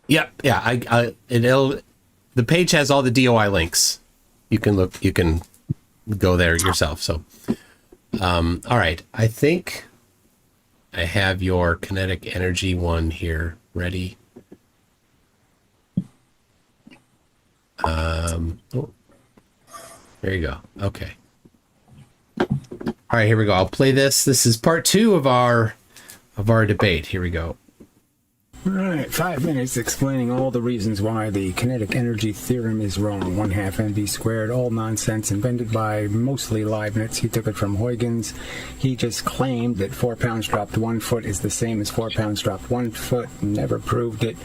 Speaker 1: Yep. Yeah. The page has all the DOI links. You can go there yourself. So, all right. I think I have your kinetic energy one here ready. There you go. Okay. All right, here we go. I'll play this. This is part 2 of our debate. Here we go.
Speaker 2: All right, 5 minutes explaining all the reasons why the kinetic energy theorem is wrong. 1/2 mv squared, all nonsense, invented by mostly Leibniz. He took it from Huygens. He just claimed that 4 pounds dropped 1 foot is the same as 4 pounds dropped 1 foot. Never proved it.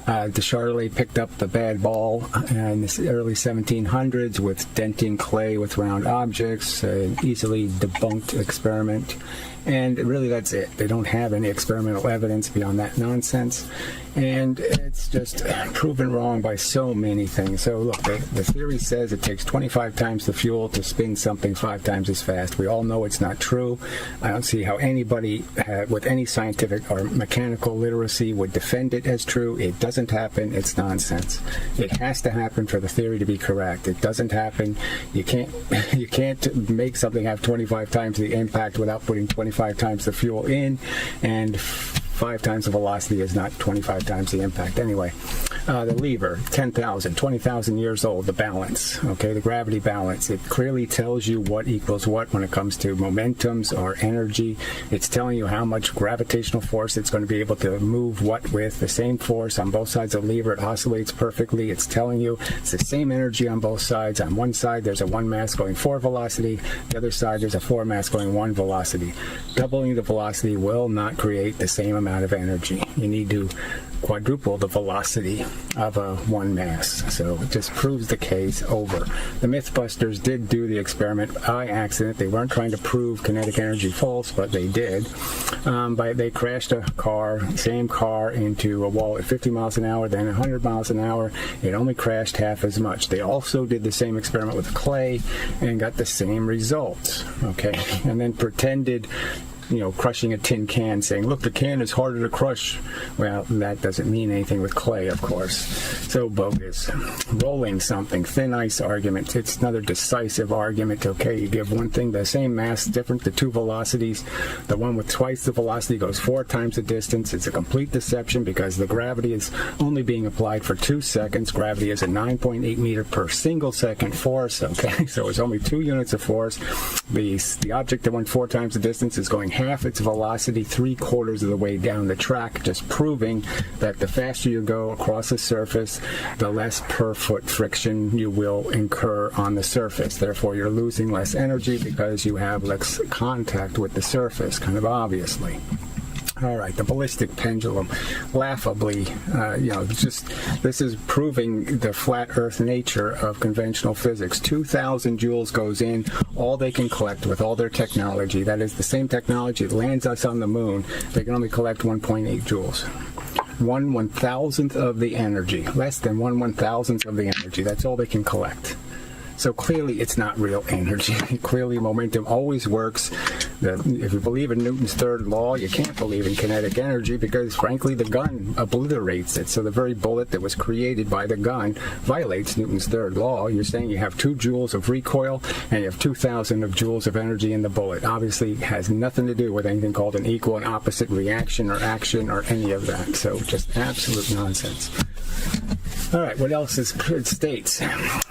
Speaker 2: De Charlie picked up the bad ball in the early 1700s with denting clay with round objects, an easily debunked experiment. And really, that's it. They don't have any experimental evidence beyond that nonsense. And it's just proven wrong by so many things. So look, the theory says it takes 25 times the fuel to spin something 5 times as fast. We all know it's not true. I don't see how anybody with any scientific or mechanical literacy would defend it as true. It doesn't happen. It's nonsense. It has to happen for the theory to be correct. It doesn't happen. You can't make something have 25 times the impact without putting 25 times the fuel in, and 5 times the velocity is not 25 times the impact. Anyway, the lever, 10,000, 20,000 years old, the balance, okay, the gravity balance. It clearly tells you what equals what when it comes to momentums or energy. It's telling you how much gravitational force it's going to be able to move what with. The same force on both sides of the lever. It oscillates perfectly. It's telling you it's the same energy on both sides. On one side, there's a 1 mass going 4 velocity. The other side, there's a 4 mass going 1 velocity. Doubling the velocity will not create the same amount of energy. You need to quadruple the velocity of a one mass. So it just proves the case over. The Mythbusters did do the experiment by accident. They weren't trying to prove kinetic energy false, but they did. They crashed a car, same car, into a wall at 50 miles an hour, then 100 miles an hour. It only crashed half as much. They also did the same experiment with clay and got the same results. Okay, and then pretended, crushing a tin can, saying, look, the can is harder to crush. Well, that doesn't mean anything with clay, of course. So bogus. Rolling something, thin ice argument. It's another decisive argument. Okay, you give one thing the same mass, different, the two velocities. The one with twice the velocity goes 4 times the distance. It's a complete deception because the gravity is only being applied for 2 seconds. Gravity is a 9.8 meter per single second force. Okay, so it's only 2 units of force. The object that went 4 times the distance is going half its velocity 3/4 of the way down the track, just proving that the faster you go across the surface, the less per foot friction you will incur on the surface. Therefore, you're losing less energy because you have less contact with the surface, kind of obviously. All right, the ballistic pendulum, laughably, this is proving the flat Earth nature of conventional physics. 2,000 joules goes in, all they can collect with all their technology. That is the same technology that lands us on the moon. They can only collect 1.8 joules. 1/1000th of the energy, less than 1/1000th of the energy. That's all they can collect. So clearly it's not real energy. Clearly momentum always works. If you believe in Newton's third law, you can't believe in kinetic energy because, frankly, the gun obliterates it. So the very bullet that was created by the gun violates Newton's third law. You're saying you have 2 joules of recoil and you have 2,000 of joules of energy in the bullet. Obviously, it has nothing to do with anything called an equal and opposite reaction or action or any of that. So just absolute nonsense. All right, what else it states?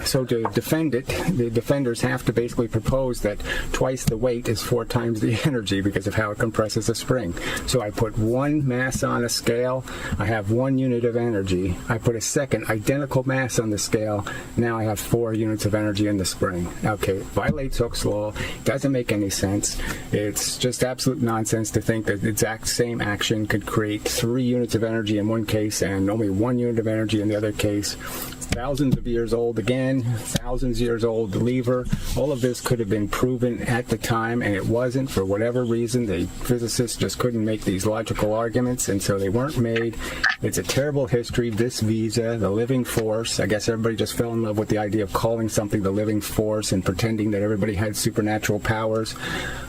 Speaker 2: So to defend it, the defenders have to basically propose that twice the weight is 4 times the energy because of how it compresses a spring. So I put one mass on a scale, I have 1 unit of energy. I put a second identical mass on the scale, now I have 4 units of energy in the spring. Okay, violates Hooke's law, doesn't make any sense. It's just absolute nonsense to think that the exact same action could create 3 units of energy in one case and only 1 unit of energy in the other case. Thousands of years old again, thousands of years old lever. All of this could have been proven at the time, and it wasn't for whatever reason. The physicists just couldn't make these logical arguments, and so they weren't made. It's a terrible history. Vis visa, the living force. I guess everybody just fell in love with the idea of calling something the living force and pretending that everybody had supernatural powers,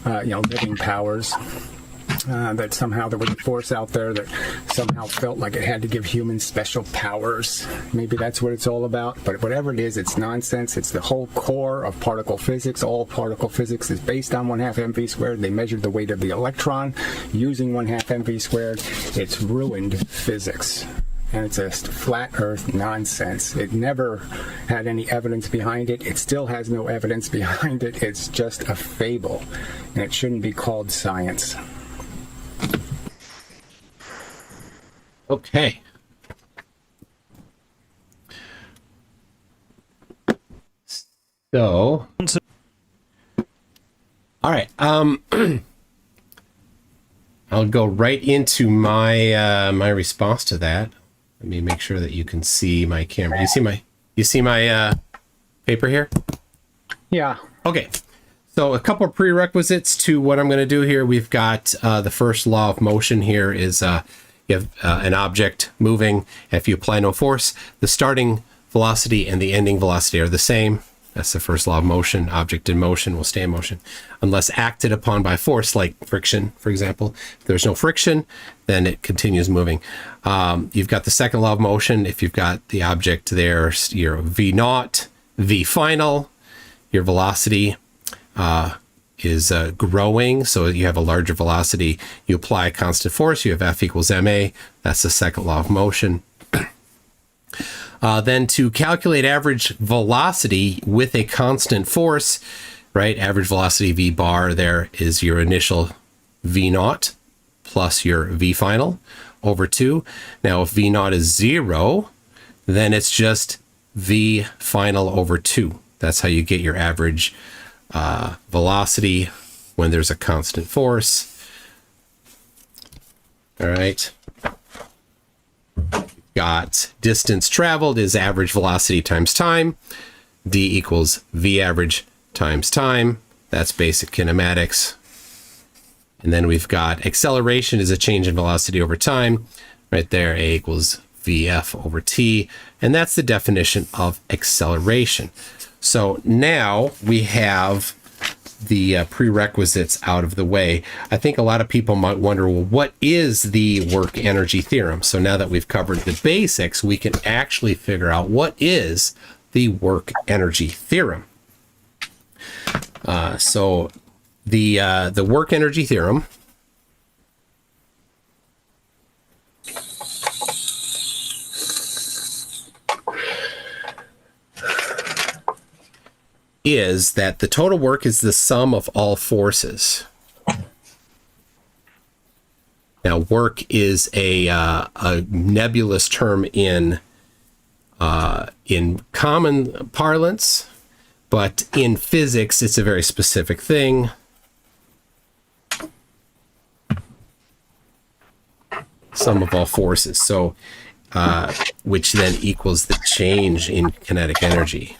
Speaker 2: living powers. That somehow there was a force out there that somehow felt like it had to give humans special powers. Maybe that's what it's all about. But whatever it is, it's nonsense. It's the whole core of particle physics. All particle physics is based on 1/2 mv squared. They measured the weight of the electron using 1/2 mv squared. It's ruined physics. And it's just flat earth nonsense. It never had any evidence behind it. It still has no evidence behind it. It's just a fable. And it shouldn't be called science.
Speaker 1: Okay. So, all right. I'll go right into my my response to that. Let me make sure that you can see my camera. You see my paper here?
Speaker 2: Yeah.
Speaker 1: Okay. So a couple of prerequisites to what I'm going to do here. We've got the first law of motion here is you have an object moving. If you apply no force, the starting velocity and the ending velocity are the same. That's the first law of motion. Object in motion will stay in motion unless acted upon by force, like friction, for example. If there's no friction, then it continues moving. You've got the second law of motion. If you've got the object there, your V naught, V final, your velocity is growing, so you have a larger velocity. You apply a constant force, you have F equals ma. That's the second law of motion. Then to calculate average velocity with a constant force, right? Average velocity V bar there is your initial V naught plus your V final over 2. Now, if V naught is 0, then it's just V final over 2. That's how you get your average velocity when there's a constant force. All right. got distance traveled is average velocity times time. D equals V average times time. That's basic kinematics. And then we've got acceleration is a change in velocity over time. Right there, A equals VF over T. And that's the definition of acceleration. So now we have the prerequisites out of the way. I think a lot of people might wonder, well, what is the work energy theorem? So now that we've covered the basics, we can actually figure out what is the work energy theorem. So the work energy theorem is that the total work is the sum of all forces. Now, work is a nebulous term in common parlance, but in physics, it's a very specific thing. Sum of all forces. So, which then equals the change in kinetic energy.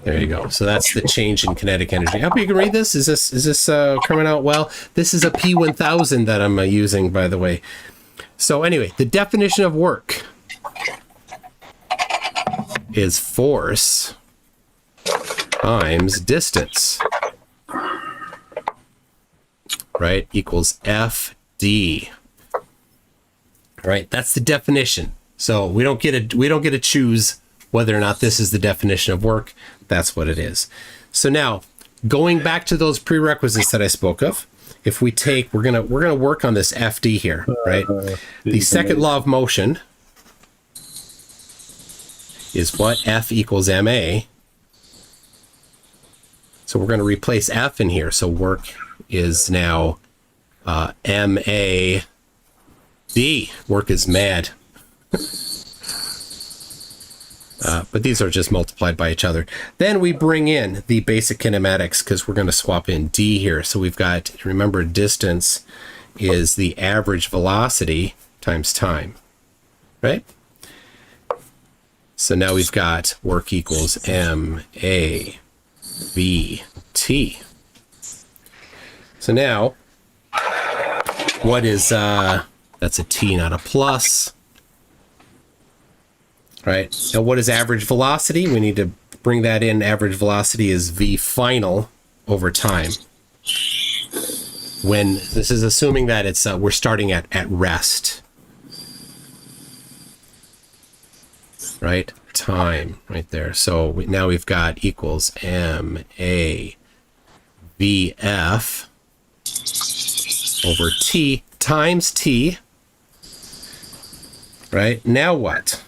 Speaker 1: There you go. So that's the change in kinetic energy. I hope you can read this. Is this coming out well? This is a P1000 that I'm using, by the way. So anyway, the definition of work is force times distance, right? Equals FD. Right? That's the definition. So we don't get to choose whether or not this is the definition of work. That's what it is. So now, going back to those prerequisites that I spoke of, if we take, we're gonna work on this FD here, right? The second law of motion is what? F equals ma. So we're going to replace F in here. So work is now ma d. Work is mad. But these are just multiplied by each other. Then we bring in the basic kinematics because we're going to swap in D here. So we've got, remember, distance is the average velocity times time, right? So now we've got work equals MAVT. So now, what is, that's a T, not a plus. Right. Now, what is average velocity? We need to bring that in. Average velocity is V final over time. When this is assuming that it's we're starting at rest. Right. Time right there. So now we've got equals MAVF over T times T. Right. Now what?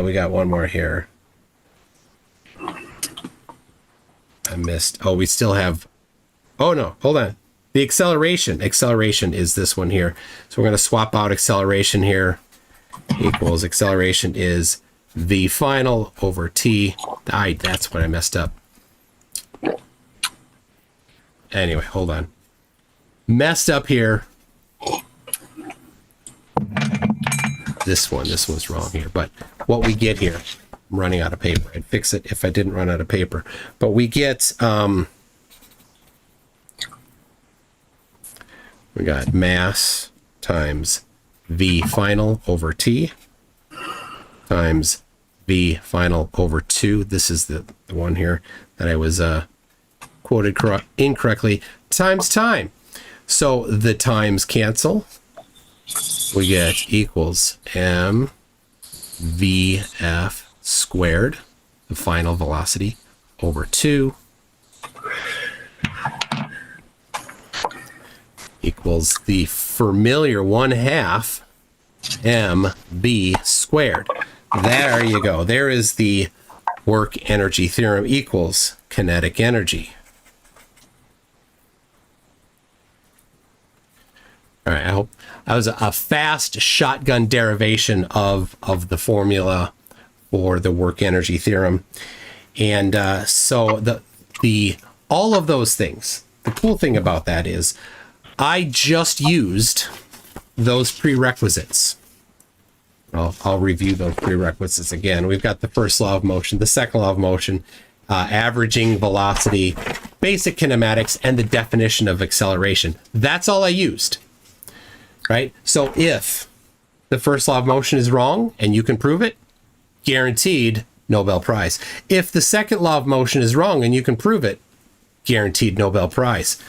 Speaker 1: We got one more here. I missed. Oh, we still have. Oh, no. Hold on. The acceleration. Acceleration is this one here. So we're going to swap out acceleration here. Equals acceleration is V final over T. That's what I messed up. Anyway, hold on. Messed up here. This one's wrong here, but what we get here, I'm running out of paper. I'd fix it if I didn't run out of paper, but we get, we got mass times V final over T times V final over 2. This is the one here that I was quoted incorrectly, times time. So the times cancel. We get equals mvf squared, the final velocity, over 2 equals the familiar 1/2 mv squared. There you go. There is the work energy theorem equals kinetic energy. All right, I hope that was a fast shotgun derivation of the formula for the work energy theorem. And so the all of those things, the cool thing about that is I just used those prerequisites. I'll review those prerequisites again. We've got the first law of motion, the second law of motion, averaging velocity, basic kinematics, and the definition of acceleration. That's all I used, right? So if the first law of motion is wrong and you can prove it, guaranteed Nobel Prize. If the second law of motion is wrong and you can prove it, guaranteed Nobel Prize.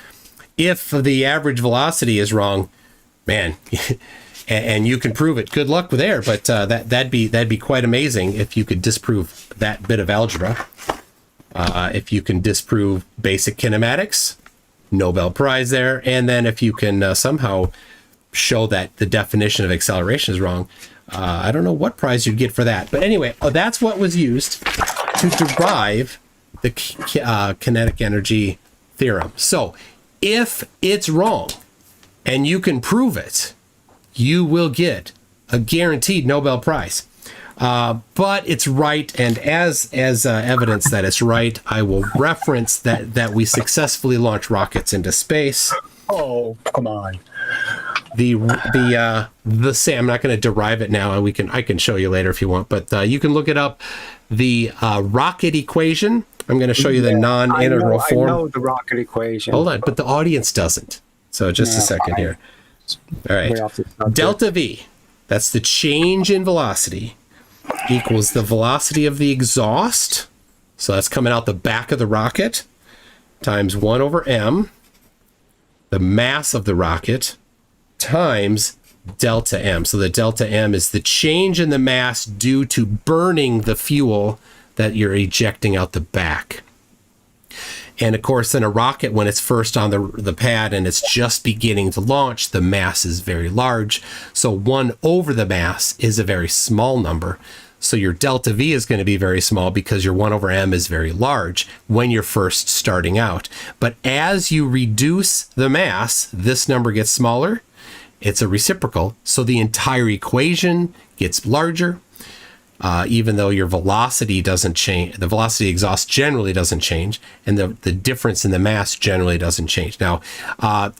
Speaker 1: If the average velocity is wrong, man, and you can prove it, good luck there. But that'd be quite amazing if you could disprove that bit of algebra. If you can disprove basic kinematics, Nobel Prize there. And then if you can somehow show that the definition of acceleration is wrong, I don't know what prize you'd get for that. But anyway, that's what was used to derive the kinetic energy theorem. So if it's wrong and you can prove it, you will get a guaranteed Nobel Prize. But it's right, and as evidence that it's right, I will reference that we successfully launched rockets into space.
Speaker 2: Oh, come on.
Speaker 1: The same. I'm not going to derive it now. I can show you later if you want, but you can look it up. The rocket equation. I'm going to show you the non-integral form.
Speaker 2: I know the rocket equation.
Speaker 1: Hold on, but the audience doesn't. So just a second here. All right. Delta V. That's the change in velocity equals the velocity of the exhaust. So that's coming out the back of the rocket times 1 over m, the mass of the rocket, times delta m. So the delta m is the change in the mass due to burning the fuel that you're ejecting out the back. And of course, in a rocket, when it's first on the pad and it's just beginning to launch, the mass is very large. So 1 over the mass is a very small number. So your delta V is going to be very small because your 1 over m is very large when you're first starting out. But as you reduce the mass, this number gets smaller. It's a reciprocal. So the entire equation gets larger. Even though your velocity doesn't change, the velocity exhaust generally doesn't change, and the difference in the mass generally doesn't change. Now,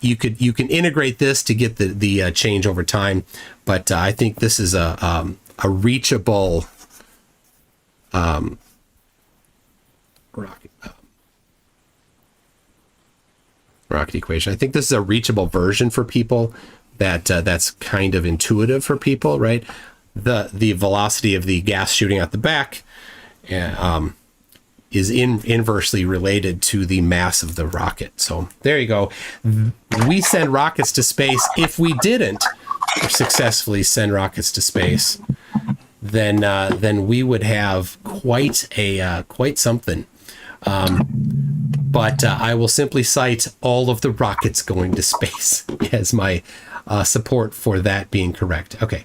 Speaker 1: you can integrate this to get the change over time, but I think this is a reachable rocket equation. I think this is a reachable version for people that's kind of intuitive for people, right? The velocity of the gas shooting out the back is inversely related to the mass of the rocket. So there you go. We send rockets to space. If we didn't successfully send rockets to space, then we would have quite something. But I will simply cite all of the rockets going to space as my support for that being correct. Okay.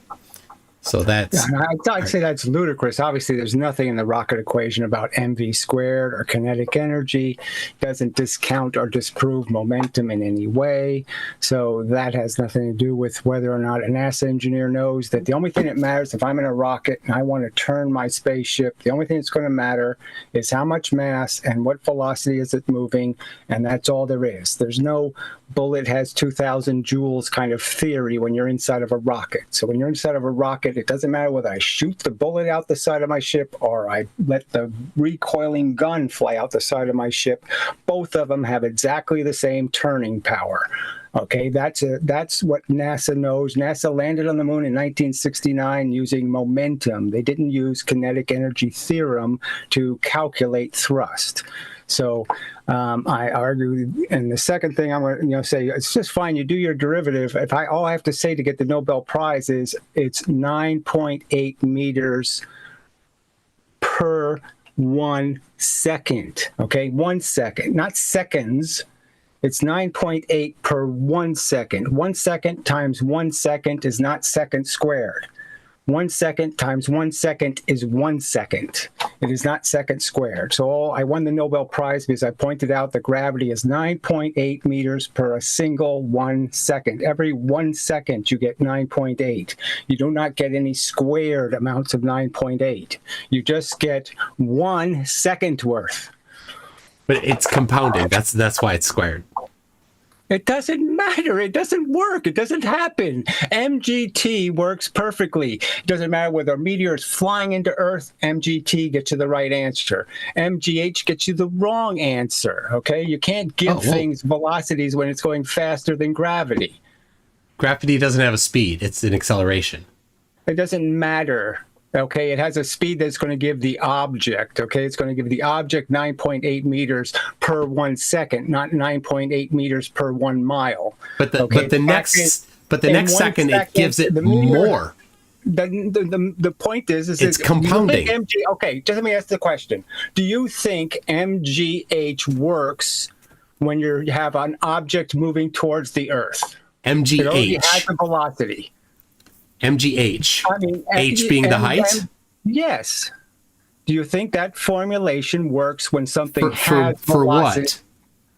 Speaker 1: So that's...
Speaker 2: I'd say that's ludicrous. Obviously, there's nothing in the rocket equation about mv squared or kinetic energy. It doesn't discount or disprove momentum in any way. So that has nothing to do with whether or not a NASA engineer knows that the only thing that matters, if I'm in a rocket and I want to turn my spaceship, the only thing that's going to matter is how much mass and what velocity is it moving, and that's all there is. There's no bullet has 2,000 joules kind of theory when you're inside of a rocket. So when you're inside of a rocket, it doesn't matter whether I shoot the bullet out the side of my ship or I let the recoiling gun fly out the side of my ship. Both of them have exactly the same turning power. Okay, that's what NASA knows. NASA landed on the moon in 1969 using momentum. They didn't use kinetic energy theorem to calculate thrust. So I argue, and the second thing I'm going to say, it's just fine. You do your derivative. All I have to say to get the Nobel Prize is it's 9.8 meters per 1 second. Okay, 1 second, not seconds. It's 9.8 per 1 second. 1 second times 1 second is not second squared. 1 second times 1 second is 1 second. It is not second squared. So I won the Nobel Prize because I pointed out that gravity is 9.8 meters per a single 1 second. Every 1 second you get 9.8. You do not get any squared amounts of 9.8. You just get 1 second worth.
Speaker 1: But it's compounding. That's why it's squared.
Speaker 2: It doesn't matter. It doesn't work. It doesn't happen. MGT works perfectly. It doesn't matter whether a meteor is flying into Earth, MGT gets you the right answer. MGH gets you the wrong answer, okay? You can't give things velocities when it's going faster than gravity.
Speaker 1: Gravity doesn't have a speed. It's an acceleration.
Speaker 2: It doesn't matter. Okay, it has a speed that's going to give the object, okay? It's going to give the object 9.8 meters per 1 second, not 9.8 meters per 1 mile.
Speaker 1: But the next second it gives it more.
Speaker 2: The point is
Speaker 1: it's compounding.
Speaker 2: Okay, just let me ask the question. Do you think MGH works when you have an object moving towards the Earth?
Speaker 1: MGH.
Speaker 2: It already has a velocity.
Speaker 1: MGH. H being the height?
Speaker 2: Yes. Do you think that formulation works when something has velocity?
Speaker 1: For what?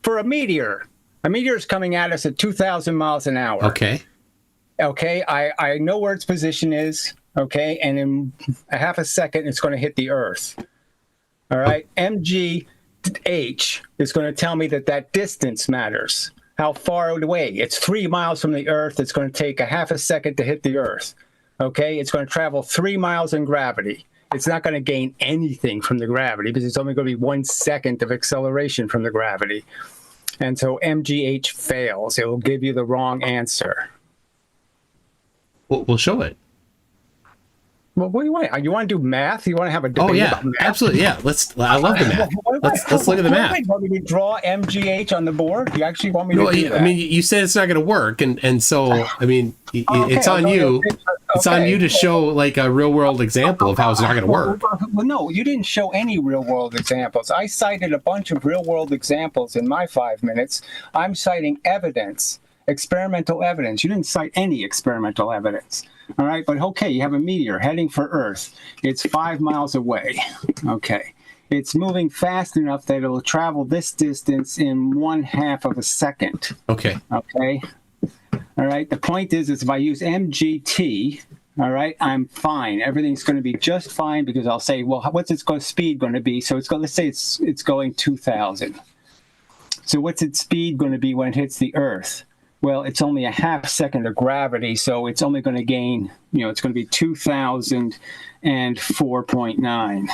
Speaker 2: For a meteor. A meteor is coming at us at 2,000 miles an hour.
Speaker 1: Okay.
Speaker 2: Okay, I know where its position is, okay, and in a half a second, it's going to hit the Earth. All right, MGH is going to tell me that distance matters. How far away? It's 3 miles from the Earth. It's going to take a half a second to hit the Earth. Okay, it's going to travel 3 miles in gravity. It's not going to gain anything from the gravity because it's only going to be 1 second of acceleration from the gravity. And so MGH fails. It will give you the wrong answer.
Speaker 1: We'll show it.
Speaker 2: Well, what do you want? You want to do math? You want to have a debate about math?
Speaker 1: Absolutely. Yeah, I love the math. Let's look at the math.
Speaker 2: You want me to draw MGH on the board? You actually want me to do that?
Speaker 1: I mean, you said it's not going to work, and so I mean, it's on you. It's on you to show like a real world example of how it's not going to work.
Speaker 2: Well, no, you didn't show any real world examples. I cited a bunch of real world examples in my 5 minutes. I'm citing evidence. Experimental evidence. You didn't cite any experimental evidence. All right, but okay, you have a meteor heading for Earth. It's 5 miles away. Okay. It's moving fast enough that it'll travel this distance in 1/2 of a second. Okay. Okay. All right. The point is if I use MGT, all right, I'm fine. Everything's going to be just fine because I'll say, well, what's its speed going to be? So let's say it's going 2,000. So what's its speed going to be when it hits the Earth? Well, it's only a half second of gravity, so it's only going to gain, it's going to be 2,004.9.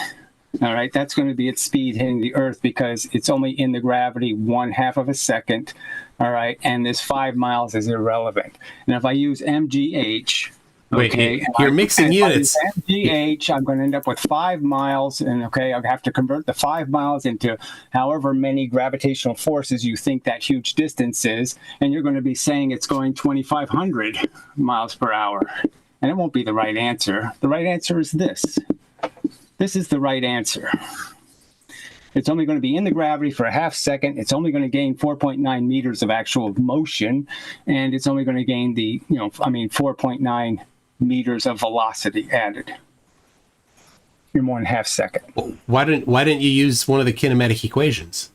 Speaker 2: All right, that's going to be its speed hitting the Earth because it's only in the gravity 1/2 of a second. All right, and this 5 miles is irrelevant. And if I use MGH,
Speaker 1: okay, you're mixing units.
Speaker 2: MGH, I'm going to end up with 5 miles, and okay, I'll have to convert the 5 miles into however many gravitational forces you think that huge distance is, and you're going to be saying it's going 2,500 miles per hour, and it won't be the right answer. The right answer is this. This is the right answer. It's only going to be in the gravity for a half second. It's only going to gain 4.9 meters of actual motion, and it's only going to gain 4.9 meters of velocity added in 1/2 second.
Speaker 1: Why didn't you use one of the kinematic equations?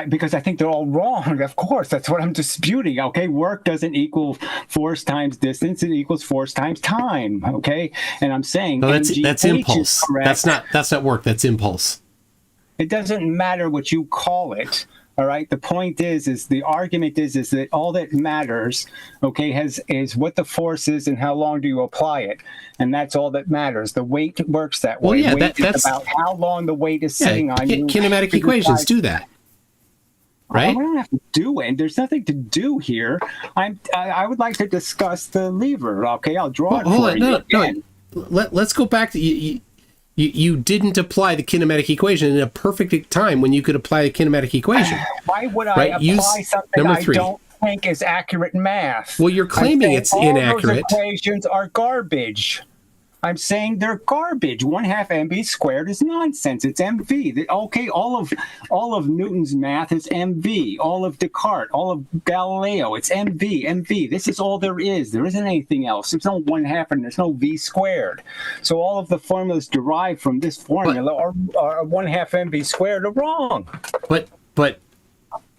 Speaker 2: Because I think they're all wrong. Of course, that's what I'm disputing. Okay, work doesn't equal force times distance; it equals force times time. Okay, and I'm saying
Speaker 1: that's impulse. That's not work. That's impulse.
Speaker 2: It doesn't matter what you call it. All right. The point is the argument is that all that matters, okay, is what the force is and how long do you apply it, and that's all that matters. The weight works that way.
Speaker 1: Well, yeah,
Speaker 2: weight is about how long the weight is sitting on you.
Speaker 1: Kinematic equations do that, right?
Speaker 2: I don't have to do it. There's nothing to do here. I would like to discuss the lever. Okay, I'll draw it for you. No.
Speaker 1: Let's go back to you. You didn't apply the kinematic equation in a perfect time when you could apply the kinematic equation.
Speaker 2: Why would I apply something I don't think is accurate math?
Speaker 1: Well, you're claiming it's inaccurate.
Speaker 2: All those equations are garbage. I'm saying they're garbage. 1/2 mv squared is nonsense. It's mv. Okay, all of Newton's math is mv. All of Descartes, all of Galileo, it's mv. This is all there is. There isn't anything else. There's no 1/2 and there's no v squared. So all of the formulas derived from this formula are 1/2 mv squared are wrong.
Speaker 1: But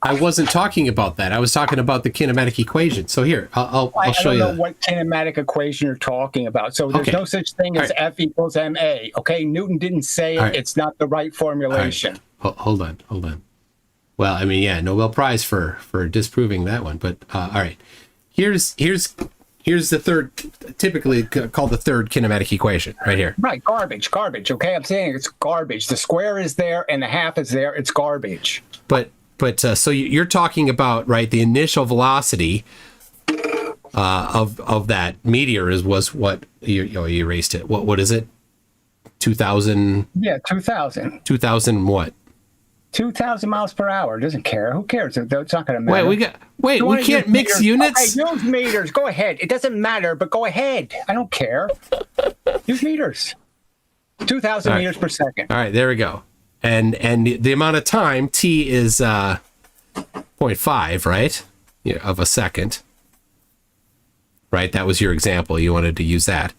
Speaker 1: I wasn't talking about that. I was talking about the kinematic equation. So here, I'll show you.
Speaker 2: I don't know what kinematic equation you're talking about. So there's no such thing as F equals ma. Okay, Newton didn't say it. Right. It's not the right formulation.
Speaker 1: Right. Hold on. Well, I mean, yeah, Nobel Prize for disproving that one. But all right, here's the third, typically called the third kinematic equation, right here.
Speaker 2: Right, garbage. Okay, I'm saying it's garbage. The square is there and the half is there. It's garbage.
Speaker 1: But so you're talking about, right, the initial velocity of that meteor was what you erased it. What is it? 2,000. Yeah,
Speaker 2: 2,000.
Speaker 1: 2,000 what?
Speaker 2: 2,000 miles per hour. Doesn't care. Who cares? It's not going to matter.
Speaker 1: We can't mix units.
Speaker 2: Okay, use meters. Go ahead. It doesn't matter, but go ahead. I don't care. Use meters. 2,000 meters per second.
Speaker 1: All right, there we go. And the amount of time, t is 0.5, right? Yeah, of a second. Right, that was your example. You wanted to use that.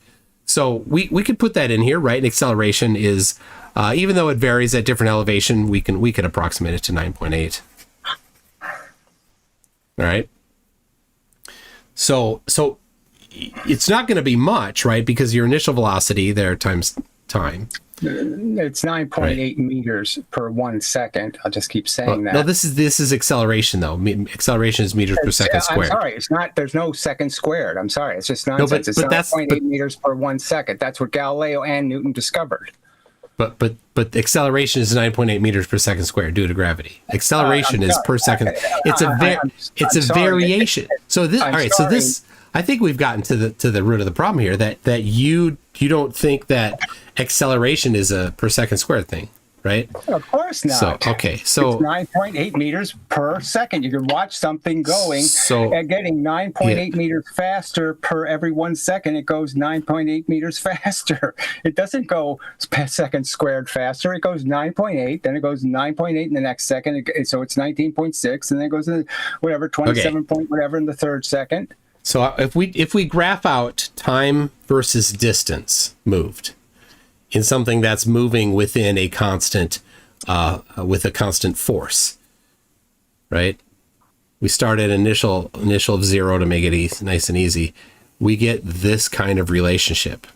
Speaker 1: So we could put that in here, right? And acceleration is, even though it varies at different elevation, we can approximate it to 9.8. All right. So it's not going to be much, right? Because your initial velocity there times time.
Speaker 2: It's 9.8 meters per 1 second. I'll just keep saying that.
Speaker 1: No, this is acceleration though. Acceleration is meters per second squared.
Speaker 2: I'm sorry, it's not. There's no second squared. I'm sorry, it's just nonsense. It's 9.8 meters per 1 second. That's what Galileo and Newton discovered.
Speaker 1: But the acceleration is 9.8 meters per second squared due to gravity. Acceleration is per second. It's a variation. So this, all right. So this, I think we've gotten to the root of the problem here. That you don't think that acceleration is a per second squared thing, right?
Speaker 2: Of course not.
Speaker 1: So it's
Speaker 2: 9.8 meters per second. You can watch something going and getting 9.8 meters faster per every 1 second. It goes 9.8 meters faster. It doesn't go per second squared faster. It goes 9.8, then it goes 9.8 in the next second. So it's 19.6, and then it goes to whatever 27 point whatever in the third second.
Speaker 1: So if we graph out time versus distance moved in something that's moving within a constant, with a constant force, right? We start at initial of 0 to make it nice and easy. We get this kind of relationship,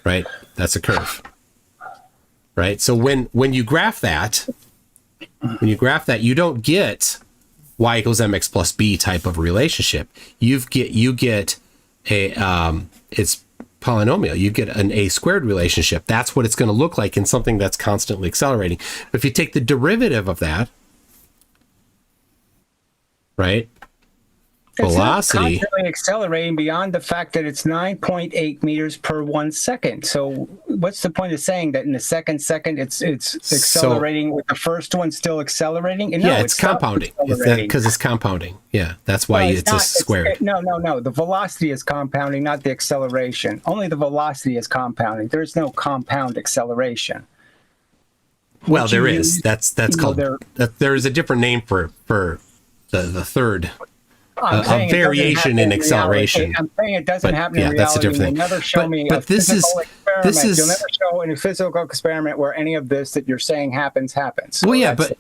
Speaker 1: right? That's a curve, right? So when you graph that, you don't get y equals mx plus b type of relationship. You get a it's polynomial. You get an a squared relationship. That's what it's going to look like in something that's constantly accelerating. If you take the derivative of that, right? Velocity.
Speaker 2: It's not constantly accelerating beyond the fact that it's 9.8 meters per 1 second. So what's the point of saying that in the second it's accelerating with the first one still accelerating? And
Speaker 1: yeah, it's compounding because it's compounding. Yeah, that's why it's a squared.
Speaker 2: No. The velocity is compounding, not the acceleration. Only the velocity is compounding. There's no compound acceleration.
Speaker 1: Well, there is. That's called. There is a different name for the third. A variation in acceleration.
Speaker 2: I'm saying it doesn't happen in reality. That's a different thing. You'll never show me a physical experiment. You'll never show in a physical experiment where any of this that you're saying happens. So
Speaker 1: well, yeah, but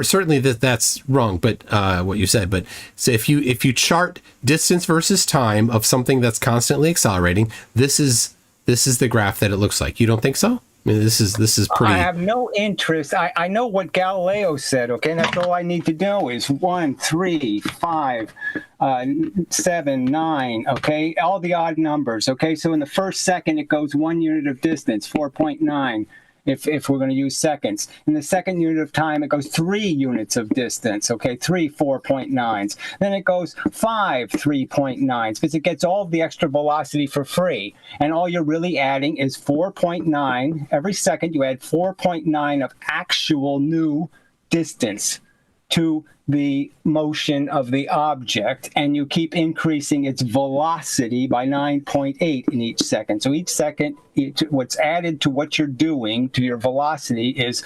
Speaker 1: certainly that's wrong. But what you said. But so if you chart distance versus time of something that's constantly accelerating, this is the graph that it looks like. You don't think so? I mean, this is pretty.
Speaker 2: I have no interest. I know what Galileo said. Okay, and that's all I need to know is 1, 3, 5, 7, 9. Okay, all the odd numbers. Okay, so in the first second it goes 1 unit of distance, 4.9. If we're going to use seconds. In the second unit of time, it goes 3 units of distance, okay, 3 4.9s. Then it goes 5 3.9s, because it gets all of the extra velocity for free. And all you're really adding is 4.9. Every second, you add 4.9 of actual new distance. to the motion of the object, and you keep increasing its velocity by 9.8 in each second. So each second, what's added to what you're doing to your velocity is,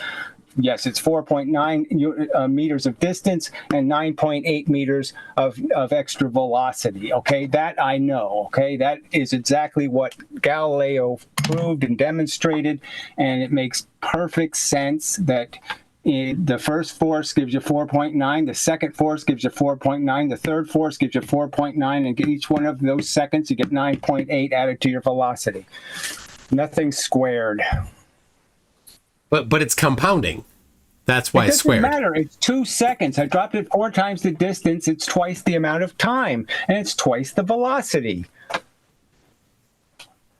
Speaker 2: yes, it's 4.9 meters of distance and 9.8 meters of extra velocity. Okay, that I know. Okay, that is exactly what Galileo proved and demonstrated, and it makes perfect sense that the first force gives you 4.9, the second force gives you 4.9, the third force gives you 4.9, and each one of those seconds you get 9.8 added to your velocity. Nothing squared.
Speaker 1: But it's compounding. That's why it's squared.
Speaker 2: It doesn't matter. It's 2 seconds. I dropped it 4 times the distance. It's twice the amount of time, and it's twice the velocity.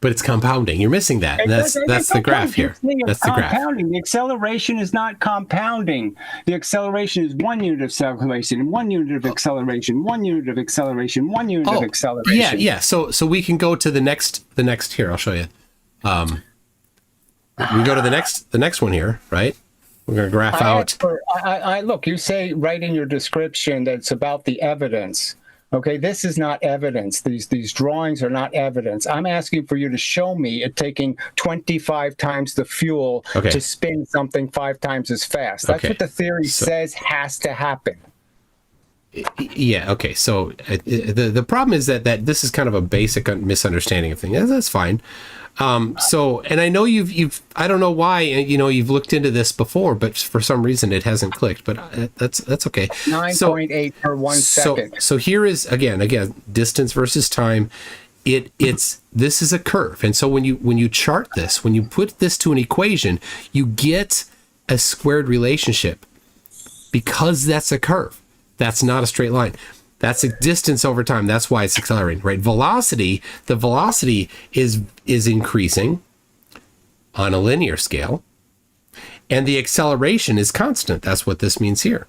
Speaker 1: But it's compounding. You're missing that. That's the graph here. That's the graph.
Speaker 2: The acceleration is not compounding. The acceleration is 1 unit of acceleration, 1 unit of acceleration, 1 unit of acceleration, 1 unit of acceleration.
Speaker 1: Yeah. So we can go to the next here. I'll show you. We go to the next one here, right? We're going to graph out.
Speaker 2: Look, you say right in your description that it's about the evidence. Okay, this is not evidence. These drawings are not evidence. I'm asking for you to show me it taking 25 times the fuel to spin something 5 times as fast. That's what the theory says has to happen.
Speaker 1: Yeah. Okay. So the problem is that this is kind of a basic misunderstanding of things. That's fine. And I know you've I don't know why, you've looked into this before, but for some reason it hasn't clicked, but that's okay.
Speaker 2: 9.8 per 1 second.
Speaker 1: So here is again, distance versus time. This is a curve. And so when you chart this, when you put this to an equation, you get a squared relationship because that's a curve. That's not a straight line. That's a distance over time. That's why it's accelerating, right? Velocity, the velocity is increasing on a linear scale, and the acceleration is constant. That's what this means here.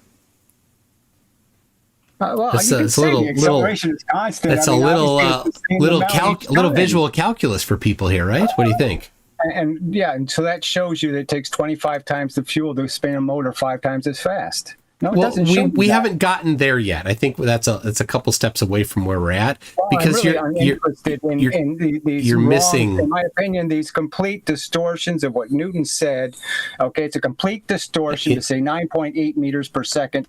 Speaker 2: It's a little acceleration is constant.
Speaker 1: That's a little visual calculus for people here, right? What do you think?
Speaker 2: And so that shows you that it takes 25 times the fuel to spin a motor 5 times as fast. No, it doesn't show
Speaker 1: we haven't gotten there yet. I think that's a couple steps away from where we're at, because
Speaker 2: I'm interested in these
Speaker 1: you're
Speaker 2: wrong,
Speaker 1: missing,
Speaker 2: in my opinion, these complete distortions of what Newton said. Okay, it's a complete distortion to say 9.8 meters per second.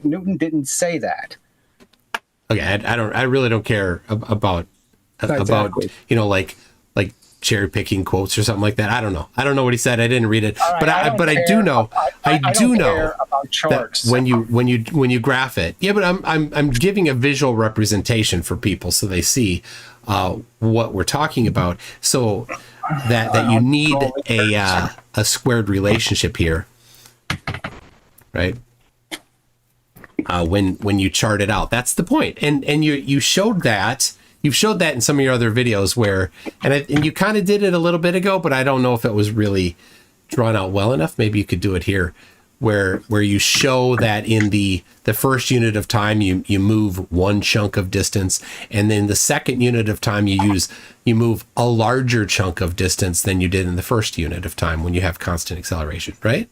Speaker 2: Newton didn't say that.
Speaker 1: Okay, I really don't care about like cherry picking quotes or something like that. I don't know what he said. I didn't read it, but I do know
Speaker 2: about charts.
Speaker 1: That when you graph it, but I'm giving a visual representation for people so they see what we're talking about, so that you need a squared relationship here, right? When you chart it out, that's the point. And you showed that. You've showed that in some of your other videos and you kind of did it a little bit ago, but I don't know if it was really drawn out well enough. Maybe you could do it here, where you show that in the first unit of time, you move one chunk of distance, and then the second unit of time you move a larger chunk of distance than you did in the first unit of time when you have constant acceleration, right?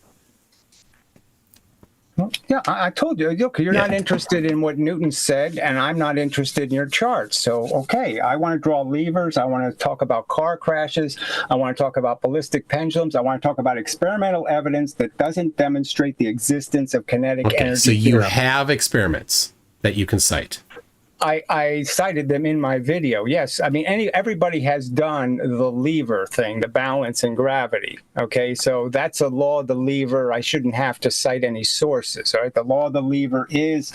Speaker 2: Well, yeah, I told you, look, you're not interested in what Newton said, and I'm not interested in your charts. So, okay, I want to draw levers. I want to talk about car crashes. I want to talk about ballistic pendulums. I want to talk about experimental evidence that doesn't demonstrate the existence of kinetic energy.
Speaker 1: So you have experiments that you can cite.
Speaker 2: I cited them in my video. Yes, I mean everybody has done the lever thing, the balance and gravity. Okay, so that's a law of the lever. I shouldn't have to cite any sources. All right, the law of the lever is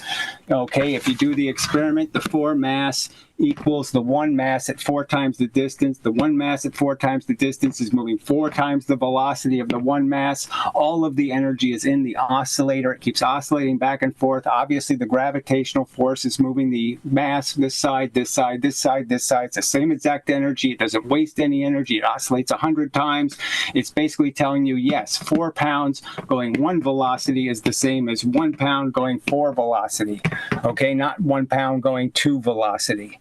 Speaker 2: okay. If you do the experiment, the 4 mass equals the 1 mass at 4 times the distance. The 1 mass at 4 times the distance is moving 4 times the velocity of the 1 mass. All of the energy is in the oscillator. It keeps oscillating back and forth. Obviously, the gravitational force is moving the mass this side, this side, this side, this side. It's the same exact energy. It doesn't waste any energy. It oscillates 100 times. It's basically telling you, yes, 4 pounds going 1 velocity is the same as 1 pound going 4 velocity. Okay, not 1 pound going 2 velocity.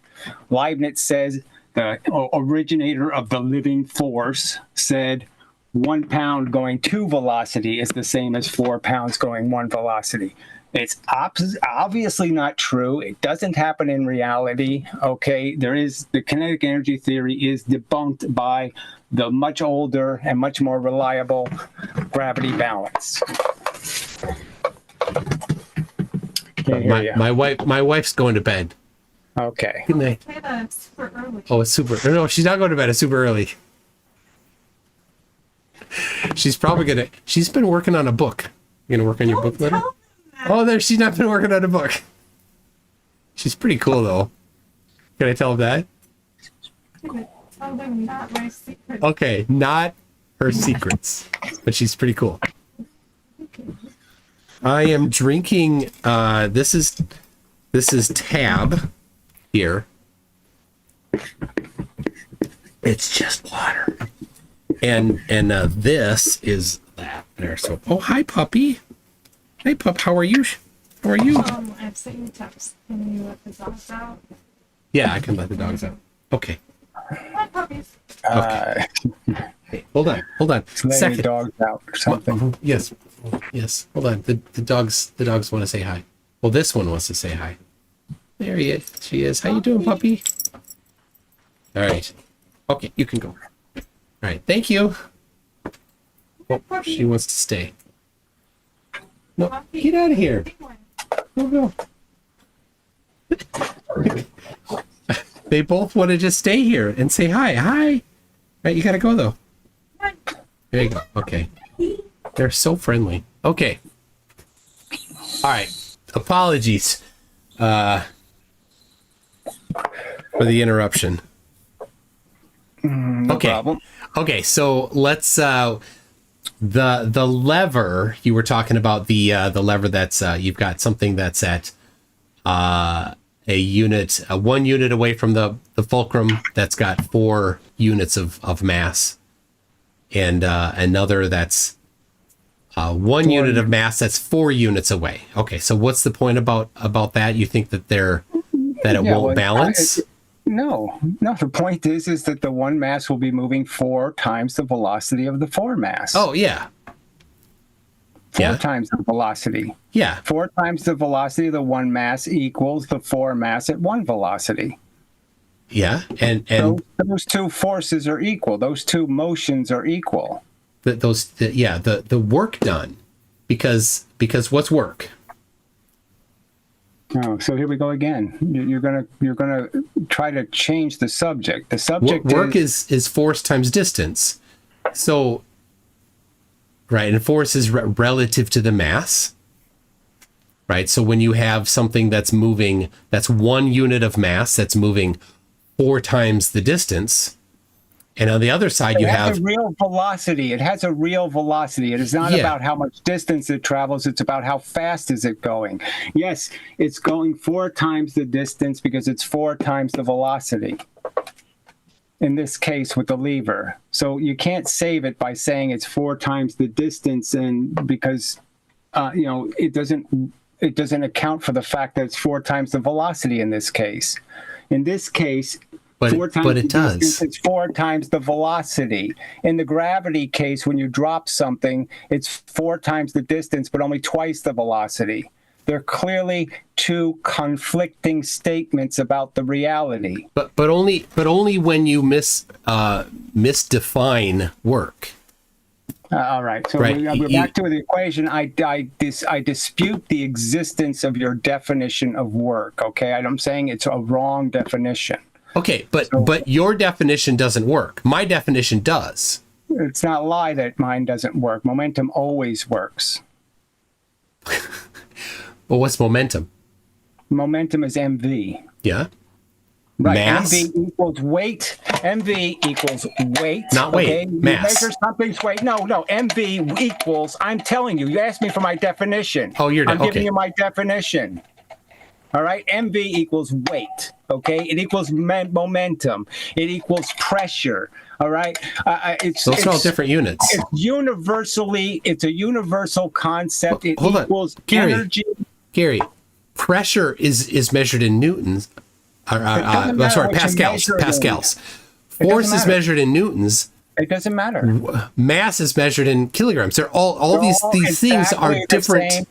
Speaker 2: Leibniz says, the originator of the living force, said 1 pound going 2 velocity is the same as 4 pounds going 1 velocity. It's obviously not true. It doesn't happen in reality. Okay, the kinetic energy theory is debunked by the much older and much more reliable gravity balance. Can't hear you.
Speaker 1: My wife's going to bed.
Speaker 2: Okay.
Speaker 1: Good night.
Speaker 3: That's super early.
Speaker 1: Oh, it's super. No, she's not going to bed. It's super early. She's been working on a book. You gonna work on your book later? Oh, there. She's not been working on a book. She's pretty cool, though. Can I tell that?
Speaker 3: Tell them not my secret.
Speaker 1: Okay, not her secrets, but she's pretty cool. I am drinking. This is Tab here. It's just water, and this is that there. So, oh, hi, puppy. Hey, pup. How are you? How are you?
Speaker 3: I've sent you text. Can you let the dogs out?
Speaker 1: Yeah, I can let the dogs out. Okay.
Speaker 3: Hi, puppies.
Speaker 1: Okay. Hey, hold on.
Speaker 2: Letting
Speaker 1: Second.
Speaker 2: the dogs out or something.
Speaker 1: Yes. Hold on. The dogs want to say hi. Well, this one wants to say hi. There she is. How you doing, puppy? All right. Okay, you can go. All right. Thank you. Oh, she wants to stay. No, get out of here. Go. They both want to just stay here and say hi. Hi. Right, you gotta go though. There you go. Okay. They're so friendly. Okay. All right. Apologies for the interruption.
Speaker 2: No
Speaker 1: Okay.
Speaker 2: problem.
Speaker 1: Okay, so let's the lever you were talking about, the lever that's you've got something that's at a unit, 1 unit away from the fulcrum that's got 4 units of mass, and another that's 1 unit of mass that's 4 units away. Okay, so what's the point about that? You think that it won't balance?
Speaker 2: No. The point is that the one mass will be moving 4 times the velocity of the 4 mass.
Speaker 1: Oh yeah.
Speaker 2: 4 times the velocity.
Speaker 1: Yeah.
Speaker 2: 4 times the velocity of the 1 mass equals the 4 mass at 1 velocity.
Speaker 1: Yeah, and
Speaker 2: those 2 forces are equal. Those 2 motions are equal.
Speaker 1: The work done, because what's work?
Speaker 2: Oh, so here we go again. You're gonna try to change the subject. The subject
Speaker 1: Work is force times distance. So, right, and force is relative to the mass. Right, so when you have something that's moving, that's 1 unit of mass that's moving 4 times the distance, and on the other side you have
Speaker 2: a real velocity. It has a real velocity. It is not about how much distance it travels. It's about how fast is it going. Yes, it's going 4 times the distance because it's 4 times the velocity. In this case with the lever. So you can't save it by saying it's 4 times the distance, and because it doesn't account for the fact that it's 4 times the velocity in this case. In this case,
Speaker 1: but it does.
Speaker 2: Distance, it's 4 times the velocity. In the gravity case, when you drop something, it's 4 times the distance, but only twice the velocity. They're clearly 2 conflicting statements about the reality.
Speaker 1: But only when you misdefine work.
Speaker 2: All right. So
Speaker 1: right.
Speaker 2: we're back to the equation. I dispute the existence of your definition of work. Okay, I'm saying it's a wrong definition.
Speaker 1: Okay, but your definition doesn't work. My definition does.
Speaker 2: It's not a lie that mine doesn't work. Momentum always works.
Speaker 1: Well, what's momentum?
Speaker 2: Momentum is mv.
Speaker 1: Yeah.
Speaker 2: Right.
Speaker 1: Mass?
Speaker 2: mv equals weight. mv equals weight.
Speaker 1: Not weight.
Speaker 2: Okay?
Speaker 1: Mass.
Speaker 2: You measure something's weight. No. mv equals. I'm telling you. You asked me for my definition.
Speaker 1: Oh,
Speaker 2: I'm giving you my definition. All right. mv equals weight. Okay. It equals momentum. It equals pressure. All right.
Speaker 1: Those are all different units.
Speaker 2: It's a universal concept. It
Speaker 1: Hold
Speaker 2: equals
Speaker 1: on.
Speaker 2: energy.
Speaker 1: Gary, pressure is measured in newtons. Pascals. Pascals. Force is measured in newtons.
Speaker 2: It doesn't matter.
Speaker 1: Mass is measured in kilograms. They're all these things are different.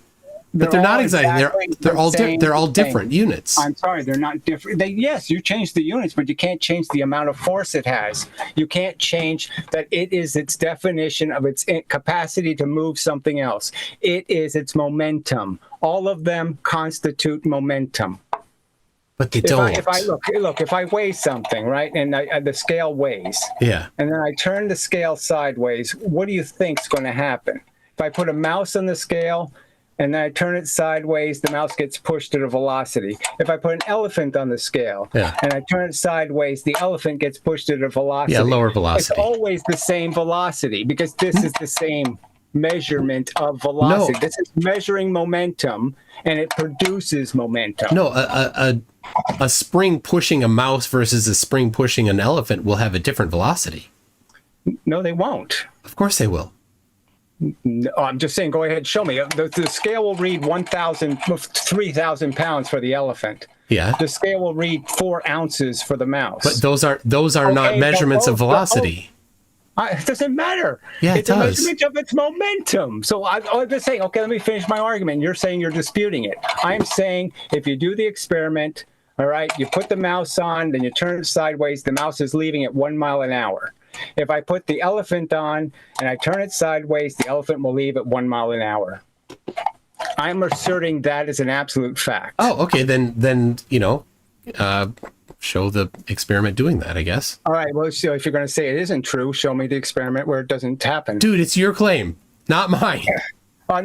Speaker 1: But they're not exactly. They're all they're all
Speaker 2: thing.
Speaker 1: different units.
Speaker 2: I'm sorry, they're not different. Yes, you change the units, but you can't change the amount of force it has. You can't change that it is its definition of its capacity to move something else. It is its momentum. All of them constitute momentum.
Speaker 1: But they don't.
Speaker 2: If I weigh something, right, and the scale weighs,
Speaker 1: yeah,
Speaker 2: and then I turn the scale sideways, what do you think's going to happen? If I put a mouse on the scale and then I turn it sideways, the mouse gets pushed at a velocity. If I put an elephant on the scale and I turn it sideways, the elephant gets pushed at a velocity.
Speaker 1: Yeah, lower velocity.
Speaker 2: It's always the same velocity because this is the same measurement of velocity.
Speaker 1: No.
Speaker 2: This is measuring momentum, and it produces momentum.
Speaker 1: No, a spring pushing a mouse versus a spring pushing an elephant will have a different velocity.
Speaker 2: No, they won't.
Speaker 1: Of course they will.
Speaker 2: No, I'm just saying, go ahead, show me. The scale will read 3,000 pounds for the elephant.
Speaker 1: Yeah.
Speaker 2: The scale will read 4 ounces for the mouse.
Speaker 1: But those are not measurements of velocity.
Speaker 2: It doesn't matter.
Speaker 1: Yeah,
Speaker 2: it's a measurement of its momentum. So I'm just saying, okay, let me finish my argument. You're saying you're disputing it. I'm saying if you do the experiment, all right, you put the mouse on, then you turn it sideways, the mouse is leaving at 1 mile an hour. If I put the elephant on and I turn it sideways, the elephant will leave at 1 mile an hour. I'm asserting that as an absolute fact.
Speaker 1: Oh, okay. Then show the experiment doing that, I guess.
Speaker 2: All right. Well, so if you're going to say it isn't true, show me the experiment where it doesn't happen.
Speaker 1: Dude, it's your claim, not mine.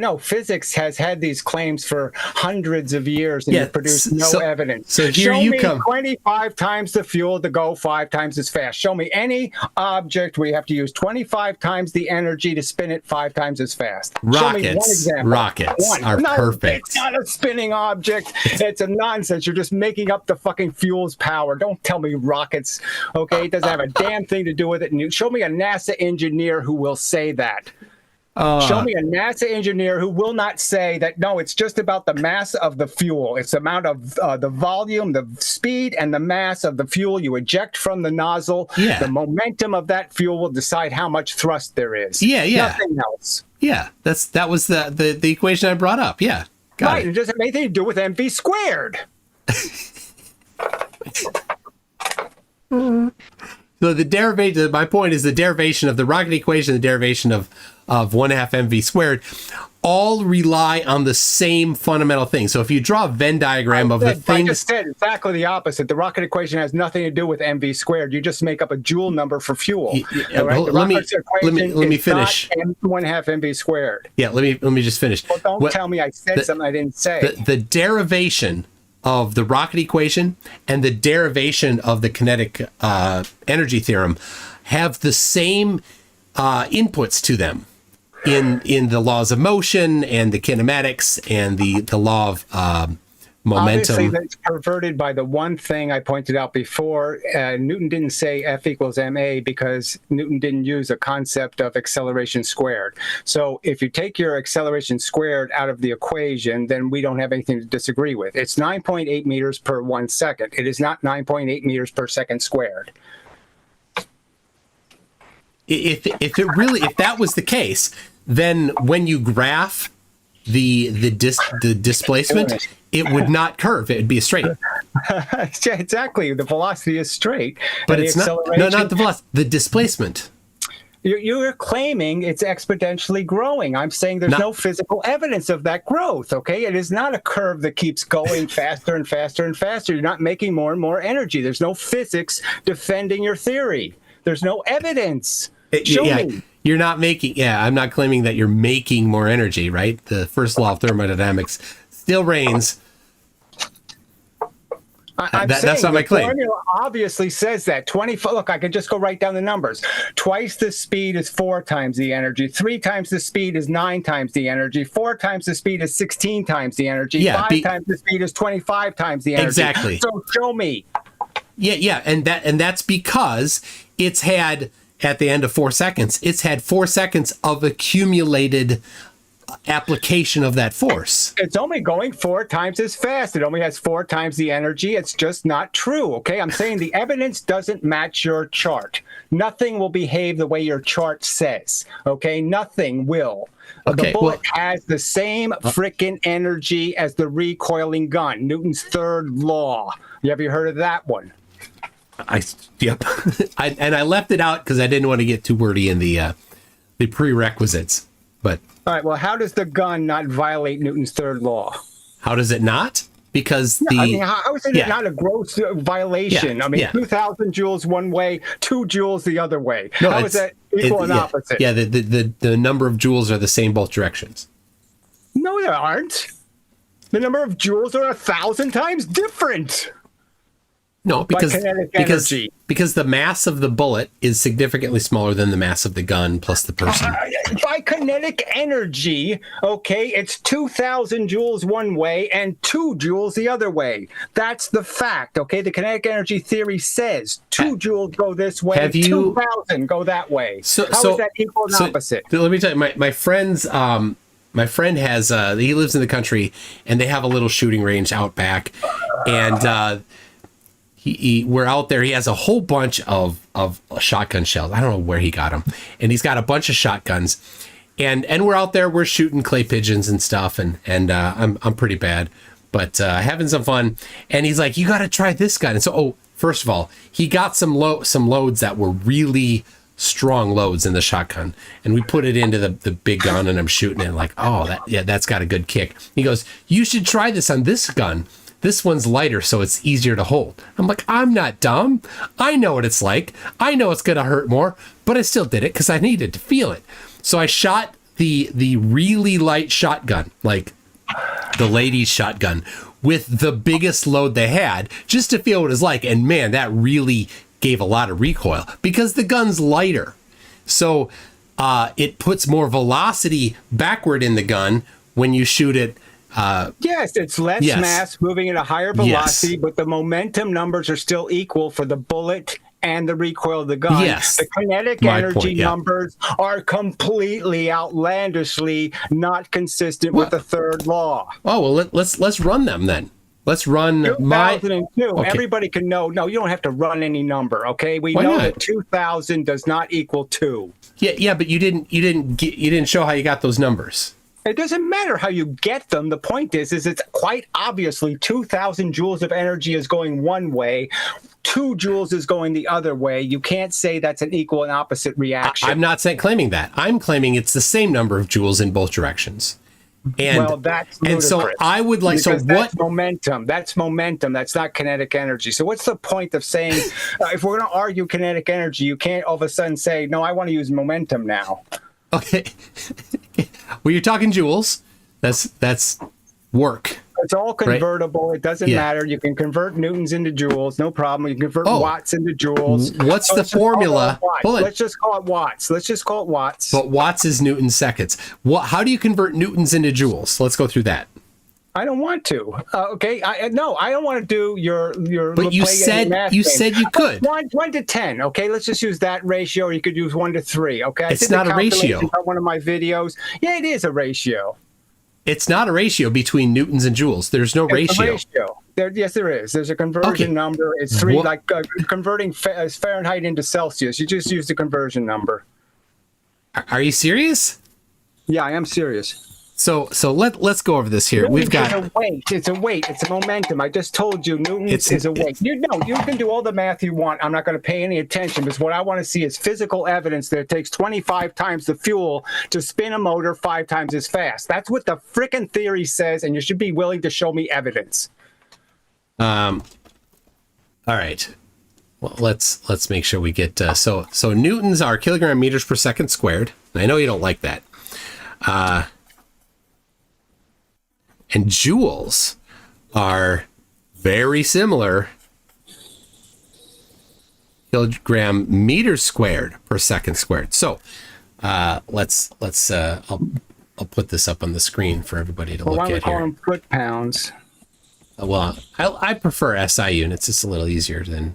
Speaker 2: No, physics has had these claims for hundreds of years and you produce no evidence.
Speaker 1: So here
Speaker 2: show
Speaker 1: you
Speaker 2: me
Speaker 1: come.
Speaker 2: 25 times the fuel to go 5 times as fast. Show me any object where you have to use 25 times the energy to spin it 5 times as fast. Show me one example.
Speaker 1: Rockets are perfect.
Speaker 2: It's not a spinning object. It's a nonsense. You're just making up the fucking fuel's power. Don't tell me rockets. Okay, it doesn't have a damn thing to do with it. And show me a NASA engineer who will say that. Show me a NASA engineer who will not say that, no, it's just about the mass of the fuel. It's the amount of the volume, the speed, and the mass of the fuel you eject from the nozzle.
Speaker 1: Yeah.
Speaker 2: The momentum of that fuel will decide how much thrust there is.
Speaker 1: Yeah.
Speaker 2: Nothing else.
Speaker 1: Yeah, that was the equation I brought up. Yeah, got it.
Speaker 2: It doesn't have anything to do with mv squared.
Speaker 1: So the derivation, my point is the derivation of the rocket equation, the derivation of 1/2 mv squared, all rely on the same fundamental thing. So if you draw a Venn diagram of the things...
Speaker 2: I just said exactly the opposite. The rocket equation has nothing to do with mv squared. You just make up a joule number for fuel.
Speaker 1: Right? Let me finish.
Speaker 2: 1/2 mv squared.
Speaker 1: Yeah, let me just finish.
Speaker 2: Well, don't tell me I said something I didn't say.
Speaker 1: The derivation of the rocket equation and the derivation of the kinetic energy theorem have the same inputs to them in the laws of motion and the kinematics and the law of momentum.
Speaker 2: Obviously, that's perverted by the one thing I pointed out before. Newton didn't say F equals ma because Newton didn't use a concept of acceleration squared. So if you take your acceleration squared out of the equation, then we don't have anything to disagree with. It's 9.8 meters per 1 second. It is not 9.8 meters per second squared.
Speaker 1: If that was the case, then when you graph the displacement, it would not curve. It would be a straight.
Speaker 2: Exactly. The velocity is straight.
Speaker 1: But it's not. No, not the velocity. The displacement.
Speaker 2: You're claiming it's exponentially growing. I'm saying there's no physical evidence of that growth, okay? It is not a curve that keeps going faster and faster and faster. You're not making more and more energy. There's no physics defending your theory. There's no evidence. Show me.
Speaker 1: You're not making, I'm not claiming that you're making more energy, right? The first law of thermodynamics still reigns. That's not my claim.
Speaker 2: The formula obviously says that. Look, I could just go write down the numbers. Twice the speed is 4 times the energy. 3 times the speed is 9 times the energy. 4 times the speed is 16 times the energy. 5 times the speed is 25 times the energy.
Speaker 1: Exactly.
Speaker 2: So show me.
Speaker 1: Yeah, and that's because it's had, at the end of 4 seconds, it's had 4 seconds of accumulated application of that force.
Speaker 2: It's only going 4 times as fast. It only has 4 times the energy. It's just not true, okay? I'm saying the evidence doesn't match your chart. Nothing will behave the way your chart says, okay? Nothing will.
Speaker 1: Okay,
Speaker 2: the bullet has the same frickin' energy as the recoiling gun, Newton's third law. Have you heard of that one?
Speaker 1: Yep. I left it out because I didn't want to get too wordy in the prerequisites. But
Speaker 2: all right, well, how does the gun not violate Newton's third law?
Speaker 1: how does it not? Because
Speaker 2: how is it not a gross violation?
Speaker 1: Yeah,
Speaker 2: I mean,
Speaker 1: yeah.
Speaker 2: 2,000 joules one way, 2 joules the other way.
Speaker 1: No,
Speaker 2: How is that equal and opposite?
Speaker 1: Yeah, the number of joules are the same both directions.
Speaker 2: No, they aren't. The number of joules are 1,000 times different.
Speaker 1: No, because
Speaker 2: kinetic energy.
Speaker 1: because the mass of the bullet is significantly smaller than the mass of the gun plus the person.
Speaker 2: By kinetic energy, okay, it's 2,000 joules one way and 2 joules the other way. That's the fact, okay? The kinetic energy theory says 2 joules go this way, 2,000 go that way. How is that equal and opposite?
Speaker 1: Let me tell you, my friend's my friend has he lives in the country and they have a little shooting range out back, and we're out there. He has a whole bunch of shotgun shells. I don't know where he got them, and he's got a bunch of shotguns, and we're out there. We're shooting clay pigeons and stuff, and I'm pretty bad, but having some fun. And he's like, "You got to try this gun." And so, first of all, he got some loads that were really strong loads in the shotgun, and we put it into the big gun, and I'm shooting it like, that's got a good kick. He goes, "You should try this on this gun. This one's lighter, so it's easier to hold." I'm like, I'm not dumb. I know what it's like. I know it's going to hurt more, but I still did it because I needed to feel it. So I shot the really light shotgun, like the ladies' shotgun, with the biggest load they had, just to feel what it's like. And man, that really gave a lot of recoil because the gun's lighter. So it puts more velocity backward in the gun when you shoot it.
Speaker 2: Yes, it's less mass moving at a higher velocity, but the momentum numbers are still equal for the bullet and the recoil of the gun.
Speaker 1: Yes.
Speaker 2: The kinetic energy numbers are completely outlandishly not consistent with the third law.
Speaker 1: Oh, well, let's run them then. Let's run
Speaker 2: 2002.
Speaker 1: Okay.
Speaker 2: Everybody can know. No, you don't have to run any number, okay? We know that 2,000 does not equal 2.
Speaker 1: Yeah, but you didn't show how you got those numbers.
Speaker 2: It doesn't matter how you get them. The point is it's quite obviously 2,000 joules of energy is going one way, 2 joules is going the other way. You can't say that's an equal and opposite reaction.
Speaker 1: I'm not claiming that. I'm claiming it's the same number of joules in both directions. And,
Speaker 2: well, that's ludicrous.
Speaker 1: And so I would like,
Speaker 2: because that's momentum. That's momentum. That's not kinetic energy. So what's the point of saying, if we're going to argue kinetic energy, you can't all of a sudden say, no, I want to use momentum now.
Speaker 1: Okay. Well, you're talking joules. That's work.
Speaker 2: It's all convertible. Right? It doesn't matter. You can convert newtons into joules. No problem. You can convert watts into joules.
Speaker 1: What's the formula?
Speaker 2: Let's just call it watts.
Speaker 1: But watts is newton seconds. How do you convert newtons into joules? Let's go through that.
Speaker 2: I don't want to. Okay. I don't want to do your.
Speaker 1: But you said you could.
Speaker 2: 1 to 10. Okay. Let's just use that ratio. Or you could use 1 to 3. Okay.
Speaker 1: It's not a ratio.
Speaker 2: On one of my videos. Yeah, it is a ratio.
Speaker 1: It's not a ratio between newtons and joules. There's no ratio.
Speaker 2: Yes, there is. There's a conversion number. It's 3, converting Fahrenheit into Celsius. You just use the conversion number.
Speaker 1: Are you serious?
Speaker 2: Yeah, I am serious.
Speaker 1: So let's go over this here. We've got
Speaker 2: a weight. It's a weight. It's a momentum. I just told you newtons is a weight. You can do all the math you want. I'm not going to pay any attention because what I want to see is physical evidence that it takes 25 times the fuel to spin a motor 5 times as fast. That's what the frickin' theory says, and you should be willing to show me evidence.
Speaker 1: All right. Well, let's make sure we get so newtons are kilogram meters per second squared. And I know you don't like that. And joules are very similar. Kilogram meters squared per second squared. So let's I'll put this up on the screen for everybody to look at here.
Speaker 2: Why don't we call them foot pounds?
Speaker 1: Well, I prefer SI units. It's a little easier than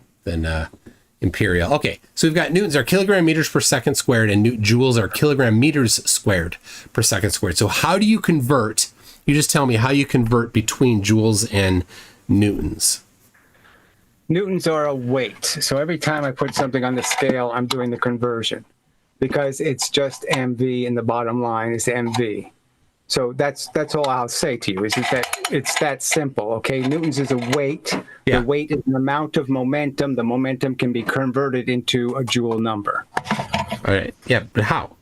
Speaker 1: imperial. Okay, so we've got newtons are kilogram meters per second squared, and joules are kilogram meters squared per second squared. So how do you convert? You just tell me how you convert between joules and newtons.
Speaker 2: Newtons are a weight. So every time I put something on the scale, I'm doing the conversion because it's just MV and the bottom line is MV. So that's all I'll say to you is that it's that simple. Okay, newtons is a weight.
Speaker 1: Yeah.
Speaker 2: The weight is an amount of momentum. The momentum can be converted into a joule number.
Speaker 1: All right. Yeah, but how?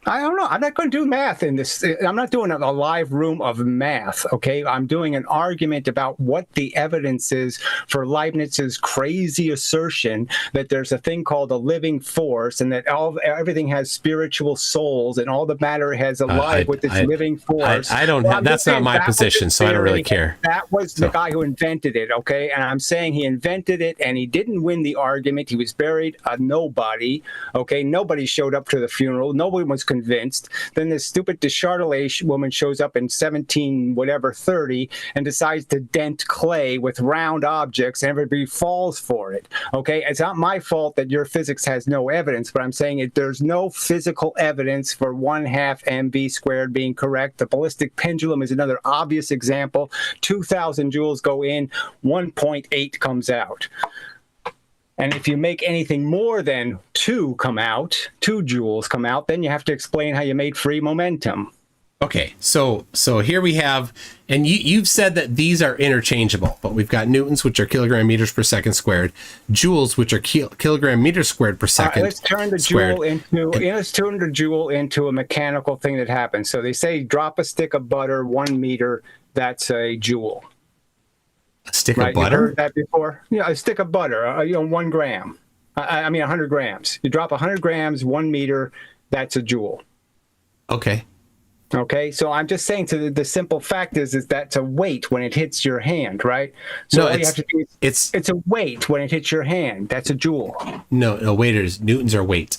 Speaker 2: I don't know. I'm not going to do math in this. I'm not doing a live room of math, okay? I'm doing an argument about what the evidence is for Leibniz's crazy assertion that there's a thing called a living force and that everything has spiritual souls and all the matter has alive with this living force.
Speaker 1: I don't have, that's not my position, so I don't really care.
Speaker 2: That was the guy who invented it, okay? And I'm saying he invented it and he didn't win the argument. He was buried a nobody, okay? Nobody showed up to the funeral. Nobody was convinced. Then this stupid Deschardelet woman shows up in 30 and decides to dent clay with round objects and everybody falls for it. Okay, it's not my fault that your physics has no evidence, but I'm saying there's no physical evidence for 1/2 mv squared being correct. The ballistic pendulum is another obvious example. 2,000 joules go in, 1.8 comes out. And if you make anything more than 2 joules come out, then you have to explain how you made free momentum.
Speaker 1: Okay, so here we have, and you've said that these are interchangeable, but we've got newtons, which are kilogram meters per second squared, joules, which are kilogram meters squared per second.
Speaker 2: Let's turn the joule into a mechanical thing that happens. So they say drop a stick of butter 1 meter, that's a joule.
Speaker 1: A stick of butter?
Speaker 2: You heard that before? Yeah, a stick of butter, 1 gram. 100 grams. You drop 100 grams, 1 meter, that's a joule.
Speaker 1: Okay.
Speaker 2: Okay, so I'm just saying to the simple fact is that's a weight when it hits your hand, right? So all you have to do is, it's a weight when it hits your hand. That's a joule.
Speaker 1: No, newtons are weight.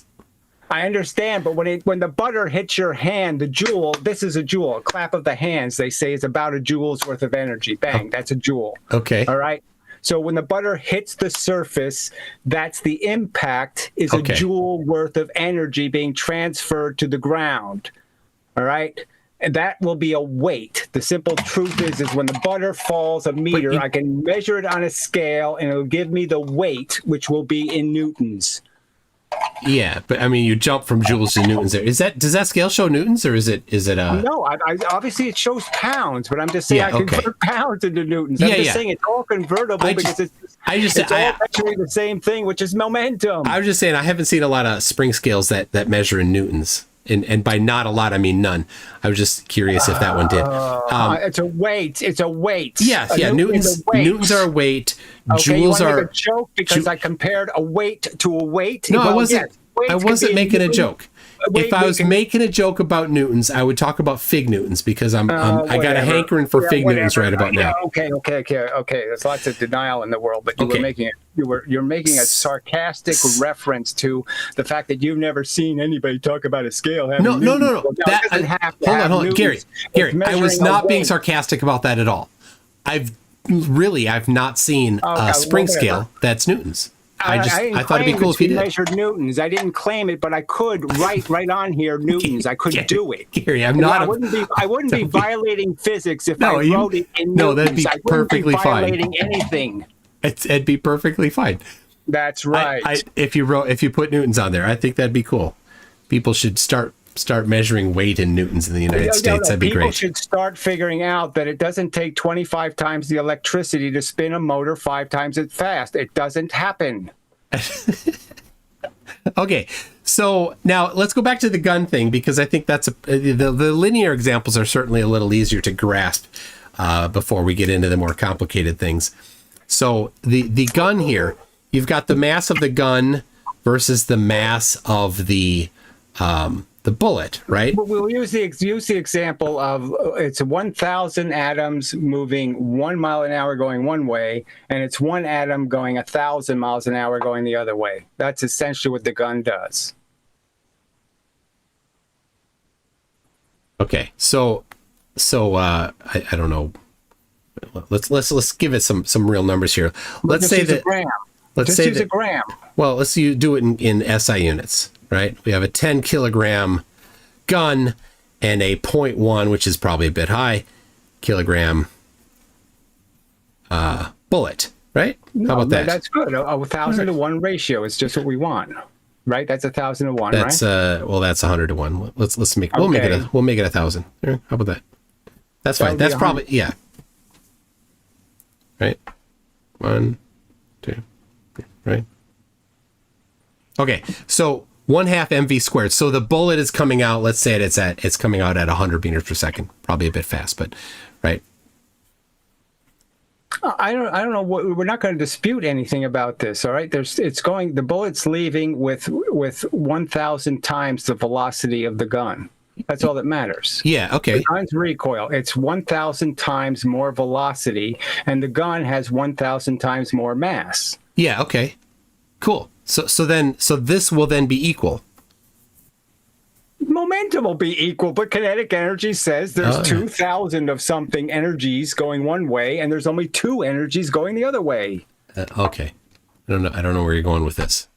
Speaker 2: I understand, but when the butter hits your hand, the joule, this is a joule. A clap of the hands, they say, is about a joule's worth of energy. Bang, that's a joule.
Speaker 1: Okay.
Speaker 2: All right? So when the butter hits the surface, that's the impact is a joule worth of energy being transferred to the ground. All right? And that will be a weight. The simple truth is when the butter falls a meter, I can measure it on a scale, and it'll give me the weight, which will be in newtons.
Speaker 1: Yeah, but I mean, you jump from joules to newtons there. Does that scale show newtons, or is it
Speaker 2: No, I obviously it shows pounds, but I'm just saying I convert pounds into newtons. I'm just saying it's all convertible because it's all actually the same thing, which is momentum.
Speaker 1: I was just saying I haven't seen a lot of spring scales that measure in newtons. And by not a lot, I mean none. I was just curious if that one did.
Speaker 2: It's a weight. It's a weight.
Speaker 1: Yes, Newtons are a weight. Joules are
Speaker 2: a joke because I compared a weight to a weight.
Speaker 1: No, I wasn't. I wasn't making a joke. If I was making a joke about newtons, I would talk about fig newtons because I got a hankering for fig newtons right about now.
Speaker 2: Okay. There's lots of denial in the world, but you're making a sarcastic reference to the fact that you've never seen anybody talk about a scale having
Speaker 1: No. Hold on,
Speaker 2: Gary.
Speaker 1: I was not being sarcastic about that at all. I've not seen a spring scale that's newtons. I thought it'd be cool if you did.
Speaker 2: Measured newtons. I didn't claim it, but I could write right on here newtons. I could do it.
Speaker 1: Gary, I
Speaker 2: wouldn't be violating physics if I wrote it in newtons.
Speaker 1: No, that'd be perfectly fine.
Speaker 2: Violating anything.
Speaker 1: It'd be perfectly fine.
Speaker 2: That's right.
Speaker 1: If you put newtons on there, I think that'd be cool. People should start measuring weight in newtons in the United States. That'd be great.
Speaker 2: People should start figuring out that it doesn't take 25 times the electricity to spin a motor 5 times as fast. It doesn't happen.
Speaker 1: Okay, so now let's go back to the gun thing because I think that's the linear examples are certainly a little easier to grasp before we get into the more complicated things. So the gun here, you've got the mass of the gun versus the mass of the bullet, right?
Speaker 2: We'll use the example of it's 1,000 atoms moving 1 mile an hour going one way, and it's 1 atom going 1,000 miles an hour going the other way. That's essentially what the gun does.
Speaker 1: Okay, so I don't know. Let's give it some real numbers here. Let's say that let's
Speaker 2: Just
Speaker 1: say
Speaker 2: use a gram.
Speaker 1: well, let's do it in SI units, right? We have a 10 kilogram gun and a 0.1, which is probably a bit high, kilogram bullet, right? How about that?
Speaker 2: That's good. A 1,000 to 1 ratio is just what we want, right? That's 1,000 to 1,
Speaker 1: That's
Speaker 2: right?
Speaker 1: well, that's 100 to 1. Let's make we'll make it 1,000. How about that? That's fine. That's probably right. 1, 2, right. Okay, so 1/2 mv squared. So the bullet is coming out. Let's say it's coming out at 100 meters per second. Probably a bit fast, but right.
Speaker 2: I don't know. We're not going to dispute anything about this. All right. The bullet's leaving with 1,000 times the velocity of the gun. That's all that matters.
Speaker 1: Yeah. Okay.
Speaker 2: The gun's recoil. It's 1,000 times more velocity, and the gun has 1,000 times more mass.
Speaker 1: Yeah. Okay. Cool. So this will then be equal.
Speaker 2: Momentum will be equal, but kinetic energy says there's 2,000 of something energies going one way, and there's only 2 energies going the other way.
Speaker 1: Okay. I don't know where you're going with this.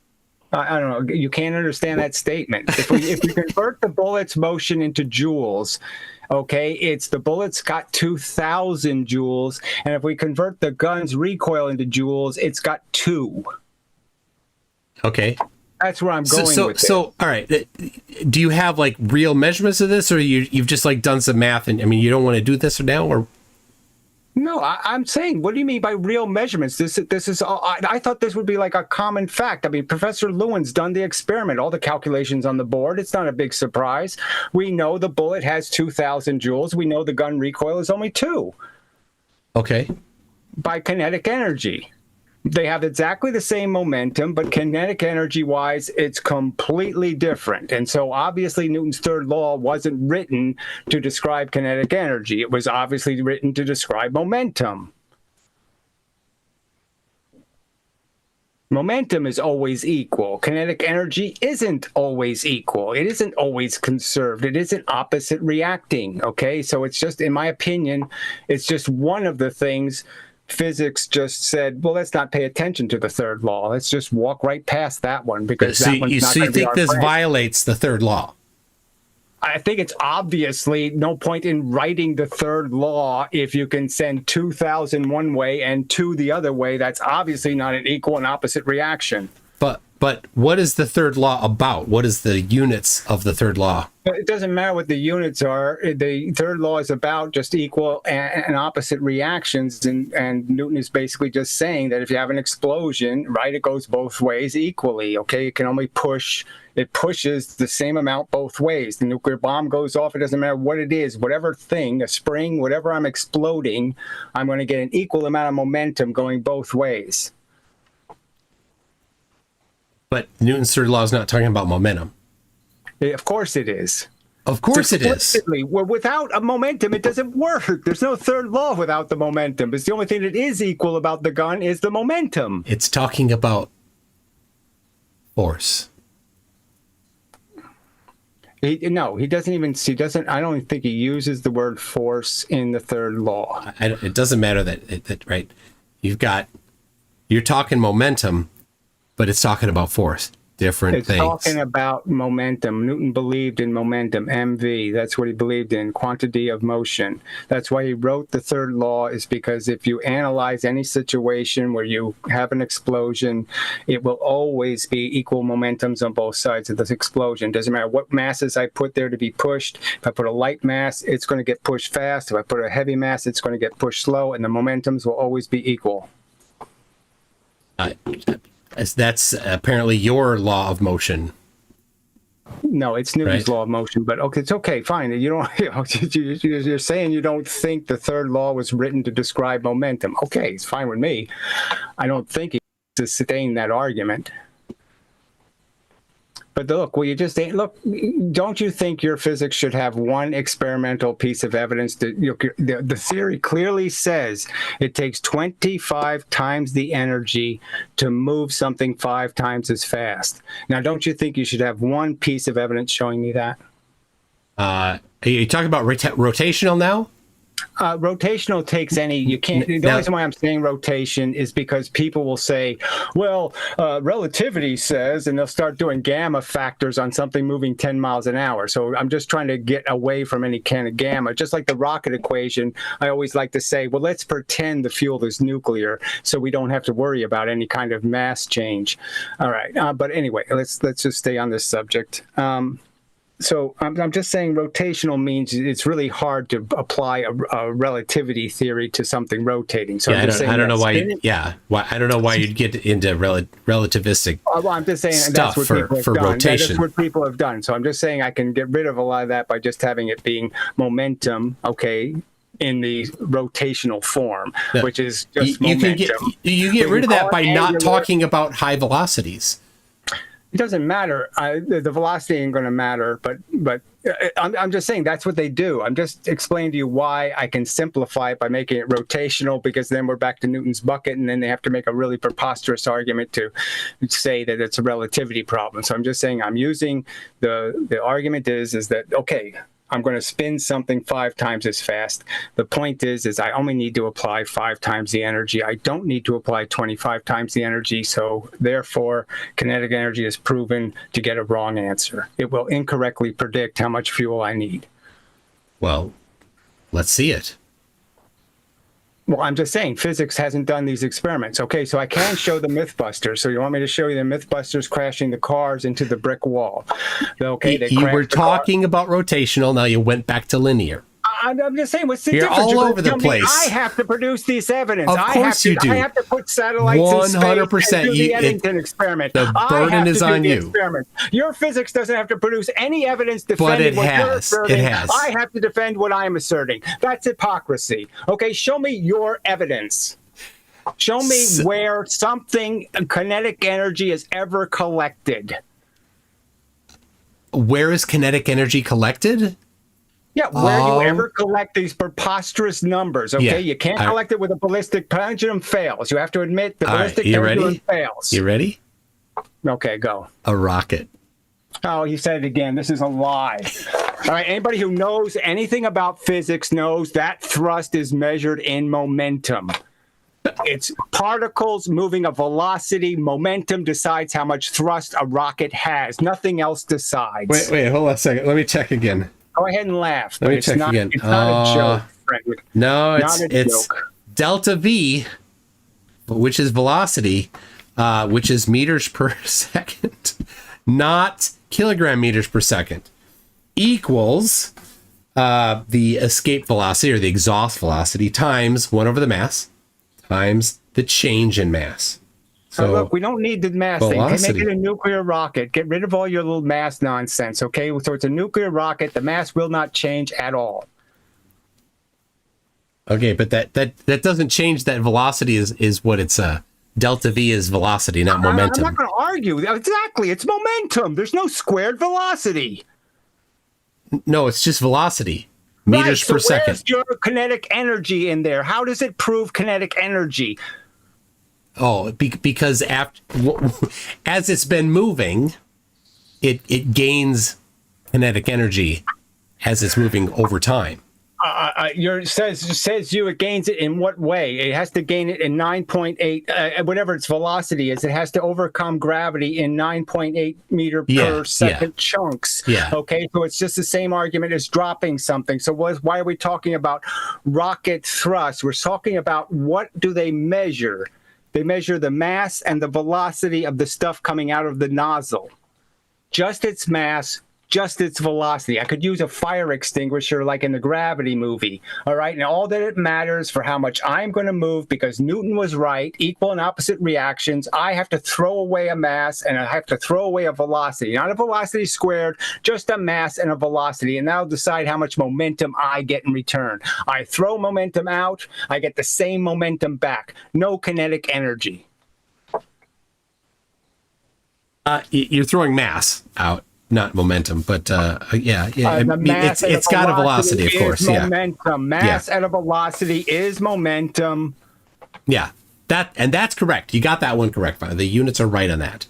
Speaker 2: I don't know. You can't understand that statement. If we convert the bullet's motion into joules, okay, it's the bullet's got 2,000 joules, and if we convert the gun's recoil into joules, it's got 2.
Speaker 1: Okay.
Speaker 2: That's where I'm going with it.
Speaker 1: So, all right. Do you have like real measurements of this, or you've just like done some math? And I mean, you don't want to do this now, or?
Speaker 2: No, I'm saying, what do you mean by real measurements? This is. I thought this would be like a common fact. I mean, Professor Lewin's done the experiment, all the calculations on the board. It's not a big surprise. We know the bullet has 2,000 joules. We know the gun recoil is only 2.
Speaker 1: Okay.
Speaker 2: By kinetic energy. They have exactly the same momentum, but kinetic energy-wise, it's completely different. And so obviously Newton's third law wasn't written to describe kinetic energy. It was obviously written to describe momentum. Momentum is always equal. Kinetic energy isn't always equal. It isn't always conserved. It isn't opposite reacting, okay? So it's just, in my opinion, it's just one of the things physics just said, well, let's not pay attention to the third law. Let's just walk right past that one because that one's not going to be
Speaker 1: think
Speaker 2: our
Speaker 1: this
Speaker 2: friend.
Speaker 1: violates the third law?
Speaker 2: I think it's obviously no point in writing the third law if you can send 2,000 one way and 2 the other way. That's obviously not an equal and opposite reaction.
Speaker 1: But what is the third law about? What is the units of the third law?
Speaker 2: It doesn't matter what the units are. The third law is about just equal and opposite reactions. And Newton is basically just saying that if you have an explosion, right, it goes both ways equally. Okay, it can only push. It pushes the same amount both ways. The nuclear bomb goes off. It doesn't matter what it is, whatever thing, a spring, whatever I'm exploding, I'm going to get an equal amount of momentum going both ways.
Speaker 1: But Newton's third law is not talking about momentum.
Speaker 2: Of course it is.
Speaker 1: Of course it is.
Speaker 2: Well, without a momentum, it doesn't work. There's no third law without the momentum. It's the only thing that is equal about the gun is the momentum.
Speaker 1: It's talking about force.
Speaker 2: He doesn't. I don't think he uses the word force in the third law.
Speaker 1: It doesn't matter that right. You're talking momentum, but it's talking about force. Different things.
Speaker 2: It's talking about momentum. Newton believed in momentum, MV. That's what he believed in, quantity of motion. That's why he wrote the third law, is because if you analyze any situation where you have an explosion, it will always be equal momentums on both sides of this explosion. Doesn't matter what masses I put there to be pushed. If I put a light mass, it's going to get pushed fast. If I put a heavy mass, it's going to get pushed slow, and the momentums will always be equal.
Speaker 1: That's apparently your law of motion.
Speaker 2: No, it's Newton's law of motion, but okay, it's okay, fine. You don't. You're saying you don't think the third law was written to describe momentum. Okay, it's fine with me. I don't think he sustained that argument. But look, don't you think your physics should have one experimental piece of evidence that the theory clearly says it takes 25 times the energy to move something 5 times as fast? Now, don't you think you should have one piece of evidence showing me that?
Speaker 1: Are you talking about rotational now?
Speaker 2: Rotational takes any, you can't, the
Speaker 1: Now-
Speaker 2: reason why I'm saying rotation is because people will say, well, relativity says, and they'll start doing gamma factors on something moving 10 miles an hour. So I'm just trying to get away from any kind of gamma. Just like the rocket equation, I always like to say, well, let's pretend the fuel is nuclear so we don't have to worry about any kind of mass change. All right. But anyway, let's just stay on this subject. So I'm just saying rotational means it's really hard to apply a relativity theory to something rotating. So
Speaker 1: Yeah,
Speaker 2: I'm just saying
Speaker 1: I don't know why. I don't know why you'd get into relativistic
Speaker 2: well, I'm just saying
Speaker 1: stuff
Speaker 2: that's what people have
Speaker 1: for
Speaker 2: done.
Speaker 1: rotation.
Speaker 2: That's what people have done. So I'm just saying I can get rid of a lot of that by just having it being momentum, okay, in the rotational form, which is just momentum.
Speaker 1: You get rid of that by not talking about high velocities.
Speaker 2: It doesn't matter. The velocity ain't going to matter, but I'm just saying that's what they do. I'm just explaining to you why I can simplify it by making it rotational, because then we're back to Newton's bucket, and then they have to make a really preposterous argument to say that it's a relativity problem. So I'm just saying I'm using the argument is that, okay, I'm going to spin something 5 times as fast. The point is I only need to apply 5 times the energy. I don't need to apply 25 times the energy. So therefore, kinetic energy is proven to get a wrong answer. It will incorrectly predict how much fuel I need.
Speaker 1: Well, let's see it.
Speaker 2: Well, I'm just saying physics hasn't done these experiments. Okay, so I can show the Mythbusters. So you want me to show you the Mythbusters crashing the cars into the brick wall? Okay,
Speaker 1: you were talking about rotational. Now you went back to linear.
Speaker 2: I'm just saying, what's the
Speaker 1: You're
Speaker 2: difference?
Speaker 1: all over the place.
Speaker 2: I have to produce this evidence.
Speaker 1: Of course you do.
Speaker 2: I have to put satellites
Speaker 1: 100%.
Speaker 2: in space and do the Eddington experiment.
Speaker 1: The burden is on you.
Speaker 2: Experiment. Your physics doesn't have to produce any evidence defending what you're asserting.
Speaker 1: It has.
Speaker 2: I have to defend what I'm asserting. That's hypocrisy. Okay, show me your evidence. Show me where something kinetic energy is ever collected.
Speaker 1: Where is kinetic energy collected?
Speaker 2: Yeah, where you ever collect these preposterous numbers, okay?
Speaker 1: Yeah,
Speaker 2: You can't collect it with a ballistic pendulum fails. You have to admit the ballistic pendulum fails.
Speaker 1: You ready?
Speaker 2: Okay, go.
Speaker 1: A rocket.
Speaker 2: Oh, you said it again. This is a lie. All right, anybody who knows anything about physics knows that thrust is measured in momentum. It's particles moving a velocity. Momentum decides how much thrust a rocket has. Nothing else decides.
Speaker 1: Wait, hold on a second. Let me check again.
Speaker 2: Go ahead and laugh.
Speaker 1: Let me check again.
Speaker 2: It's not a joke, friend.
Speaker 1: No, it's delta V, which is velocity, which is meters per second, not kilogram meters per second, equals the escape velocity or the exhaust velocity times 1 over the mass times the change in mass.
Speaker 2: So look, we don't need the mass
Speaker 1: velocity.
Speaker 2: thing. Make it a nuclear rocket. Get rid of all your little mass nonsense, okay? So it's a nuclear rocket. The mass will not change at all.
Speaker 1: Okay, but that doesn't change that velocity is what it's delta V is velocity, not momentum.
Speaker 2: I'm not going to argue. Exactly. It's momentum. There's no squared velocity.
Speaker 1: No, it's just velocity. Meters per second.
Speaker 2: Where's your kinetic energy in there? How does it prove kinetic energy?
Speaker 1: Oh, because as it's been moving, it gains kinetic energy as it's moving over time.
Speaker 2: Says you it gains it in what way? It has to gain it in 9.8, whatever its velocity is. It has to overcome gravity in 9.8 meter per second chunks.
Speaker 1: Yeah.
Speaker 2: Okay, so it's just the same argument as dropping something. So why are we talking about rocket thrust? We're talking about what do they measure? They measure the mass and the velocity of the stuff coming out of the nozzle. Just its mass, just its velocity. I could use a fire extinguisher like in the Gravity movie. All right. And all that it matters for how much I'm going to move, because Newton was right, equal and opposite reactions. I have to throw away a mass and I have to throw away a velocity. Not a velocity squared, just a mass and a velocity. And that'll decide how much momentum I get in return. I throw momentum out, I get the same momentum back. No kinetic energy.
Speaker 1: You're throwing mass out. Not momentum, but it's got a velocity, of course.
Speaker 2: Momentum. Mass at a velocity is momentum.
Speaker 1: Yeah, that's correct. You got that one correct. The units are right on that.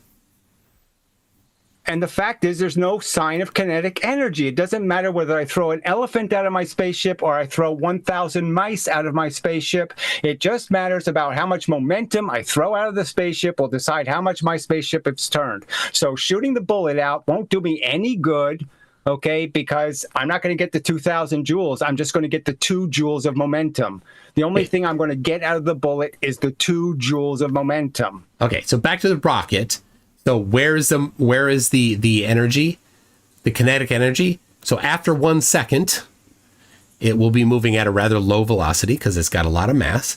Speaker 2: And the fact is, there's no sign of kinetic energy. It doesn't matter whether I throw an elephant out of my spaceship or I throw 1,000 mice out of my spaceship. It just matters about how much momentum I throw out of the spaceship will decide how much my spaceship is turned. So shooting the bullet out won't do me any good, okay, because I'm not going to get the 2,000 joules. I'm just going to get the 2 joules of momentum. The only thing I'm going to get out of the bullet is the 2 joules of momentum.
Speaker 1: Okay, so back to the rocket. So where is the energy, the kinetic energy? So after 1 second, it will be moving at a rather low velocity because it's got a lot of mass.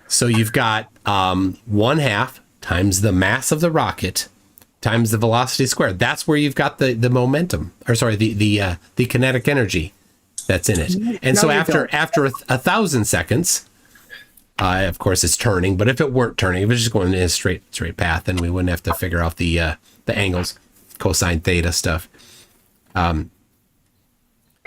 Speaker 1: So you've got 1/2 times the mass of the rocket times the velocity squared. That's where you've got the momentum, or sorry, the kinetic energy that's in it. And
Speaker 2: No,
Speaker 1: so
Speaker 2: you
Speaker 1: after
Speaker 2: don't.
Speaker 1: 1,000 seconds, of course it's turning. But if it weren't turning, if it was just going in a straight path, then we wouldn't have to figure out the angles, cosine theta stuff.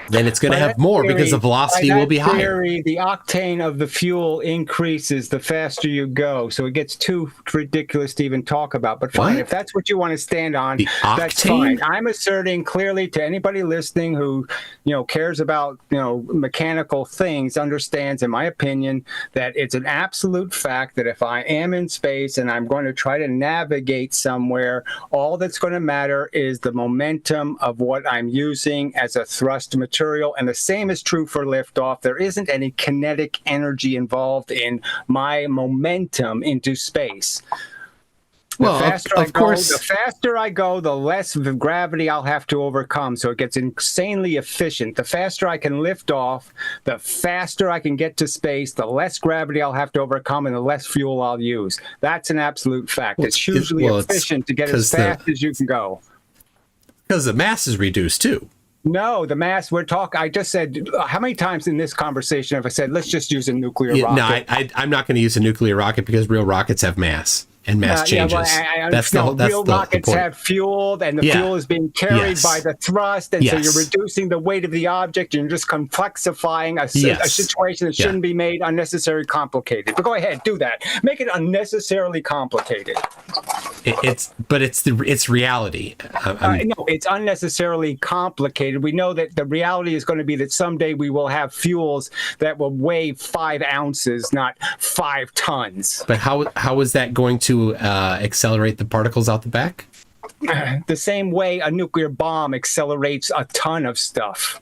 Speaker 1: Then it's going to have more because the velocity will be higher.
Speaker 2: The octane of the fuel increases the faster you go. So it gets too ridiculous to even talk about. But fine,
Speaker 1: What?
Speaker 2: if that's what you want to stand on,
Speaker 1: The
Speaker 2: that's
Speaker 1: octane?
Speaker 2: fine. I'm asserting clearly to anybody listening who, cares about, mechanical things, understands, in my opinion, that it's an absolute fact that if I am in space and I'm going to try to navigate somewhere, all that's going to matter is the momentum of what I'm using as a thrust material, and the same is true for liftoff. There isn't any kinetic energy involved in my momentum into space.
Speaker 1: Well,
Speaker 2: The faster I go, the less of gravity I'll have to overcome. So it gets insanely efficient. The faster I can lift off, the faster I can get to space, the less gravity I'll have to overcome, and the less fuel I'll use. That's an absolute fact. It's hugely efficient to get as fast as you can go.
Speaker 1: Because the mass is reduced too.
Speaker 2: No, the mass I just said, how many times in this conversation have I said, let's just use a nuclear rocket?
Speaker 1: No, I'm not going to use a nuclear rocket because real rockets have mass and mass changes. That's the
Speaker 2: real rockets
Speaker 1: point.
Speaker 2: have fuel, and the fuel is being carried by the thrust, and so you're reducing the weight of the object, and you're just complexifying a situation that shouldn't be made unnecessarily complicated. But go ahead, do that. Make it unnecessarily complicated.
Speaker 1: It's reality.
Speaker 2: No, it's unnecessarily complicated. We know that the reality is going to be that someday we will have fuels that will weigh 5 ounces, not 5 tons.
Speaker 1: But how is that going to accelerate the particles out the back?
Speaker 2: The same way a nuclear bomb accelerates a ton of stuff.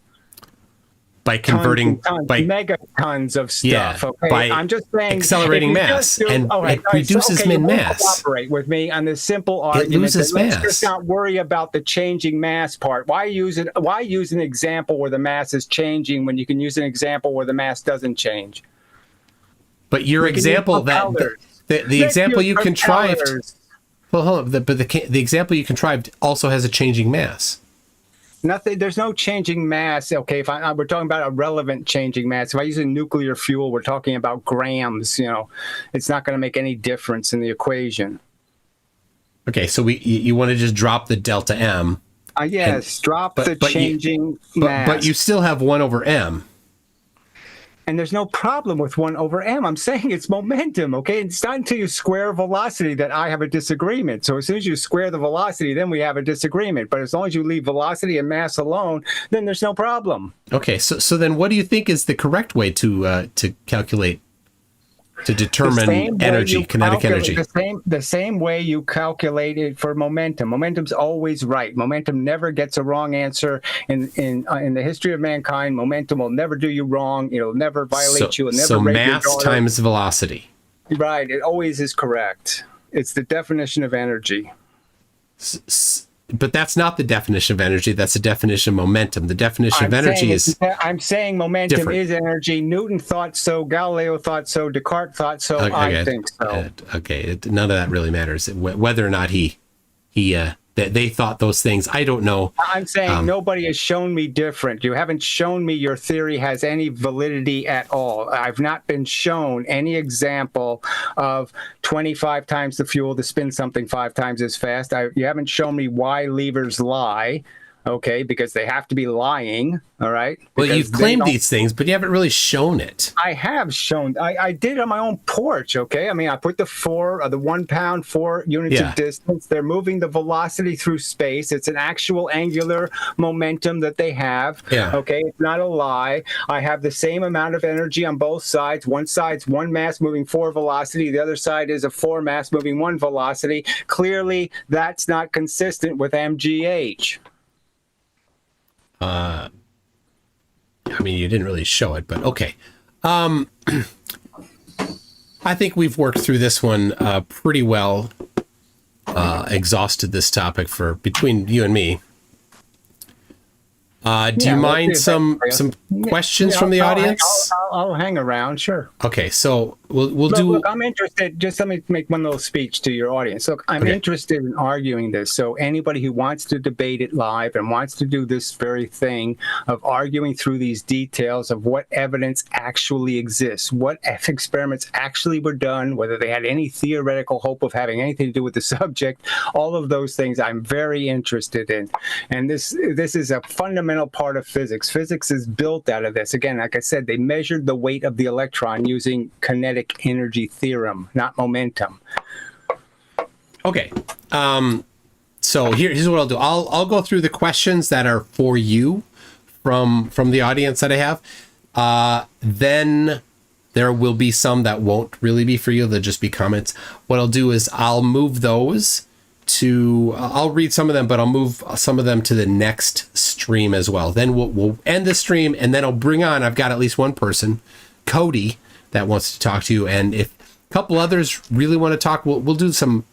Speaker 1: By converting by
Speaker 2: megatons of stuff.
Speaker 1: By
Speaker 2: I'm just saying
Speaker 1: accelerating mass, it reduces mass.
Speaker 2: Cooperate with me on this simple argument.
Speaker 1: It loses mass.
Speaker 2: Let's just not worry about the changing mass part. Why use an example where the mass is changing when you can use an example where the mass doesn't change?
Speaker 1: But your example the example you contrived. Well, hold on. But the example you contrived also has a changing mass.
Speaker 2: Nothing. There's no changing mass. Okay, if we're talking about a relevant changing mass. If I use a nuclear fuel, we're talking about grams. It's not going to make any difference in the equation. Okay,
Speaker 1: so you want to just drop the delta M?
Speaker 2: Yes, drop the changing mass.
Speaker 1: But you still have 1/m.
Speaker 2: And there's no problem with 1/m. I'm saying it's momentum, okay? It's not until you square velocity that I have a disagreement. So as soon as you square the velocity, then we have a disagreement. But as long as you leave velocity and mass alone, then there's no problem.
Speaker 1: Okay, so then what do you think is the correct way to calculate, to determine energy, kinetic energy?
Speaker 2: The same way you calculate it for momentum. Momentum's always right. Momentum never gets a wrong answer. In the history of mankind, momentum will never do you wrong. It'll never violate you. It'll never rape
Speaker 1: mass
Speaker 2: your daughter.
Speaker 1: times velocity.
Speaker 2: Right. It always is correct. It's the definition of energy.
Speaker 1: But that's not the definition of energy. That's the definition of momentum. The definition of energy is...
Speaker 2: I'm saying momentum
Speaker 1: different.
Speaker 2: is energy. Newton thought so. Galileo thought so. Descartes thought so. I think so.
Speaker 1: Okay. None of that really matters. Whether or not they thought those things, I don't know.
Speaker 2: I'm saying nobody has shown me different. You haven't shown me your theory has any validity at all. I've not been shown any example of 25 times the fuel to spin something 5 times as fast. You haven't shown me why levers lie. okay, because they have to be lying, all right?
Speaker 1: Well,
Speaker 2: Because
Speaker 1: you've
Speaker 2: they
Speaker 1: claimed
Speaker 2: don't-
Speaker 1: these things, but you haven't really shown it.
Speaker 2: I have shown. I did it on my own porch. Okay, I mean, I put the 1 pound, 4 units
Speaker 1: Yeah.
Speaker 2: of distance. They're moving the velocity through space. It's an actual angular momentum that they have.
Speaker 1: Yeah.
Speaker 2: Okay, it's not a lie. I have the same amount of energy on both sides. One side's 1 mass moving 4 velocity. The other side is a 4 mass moving 1 velocity. Clearly, that's not consistent with MGH.
Speaker 1: I mean, you didn't really show it, but okay. I think we've worked through this one pretty well. Exhausted this topic for between you and me. Do
Speaker 2: Yeah,
Speaker 1: you
Speaker 2: we'll
Speaker 1: mind
Speaker 2: see if I-
Speaker 1: some questions
Speaker 2: Yeah,
Speaker 1: from the
Speaker 2: I'll-
Speaker 1: audience?
Speaker 2: I'll hang around, sure.
Speaker 1: Okay, so we'll
Speaker 2: Look, I'm interested. Just let me make one little speech to your audience. Look, I'm
Speaker 1: Okay.
Speaker 2: interested in arguing this. So anybody who wants to debate it live and wants to do this very thing of arguing through these details of what evidence actually exists, what experiments actually were done, whether they had any theoretical hope of having anything to do with the subject, all of those things I'm very interested in. And this is a fundamental part of physics. Physics is built out of this. Again, like I said, they measured the weight of the electron using kinetic energy theorem, not momentum.
Speaker 1: Okay. So here's what I'll do. I'll go through the questions that are for you from the audience that I have. Then there will be some that won't really be for you. They'll just be comments. What I'll do is I'll move those to. I'll read some of them, but I'll move some of them to the next stream as well. Then we'll end the stream, and then I'll bring on. I've got at least one person, Cody, that wants to talk to you, and if a couple others really want to talk, we'll do some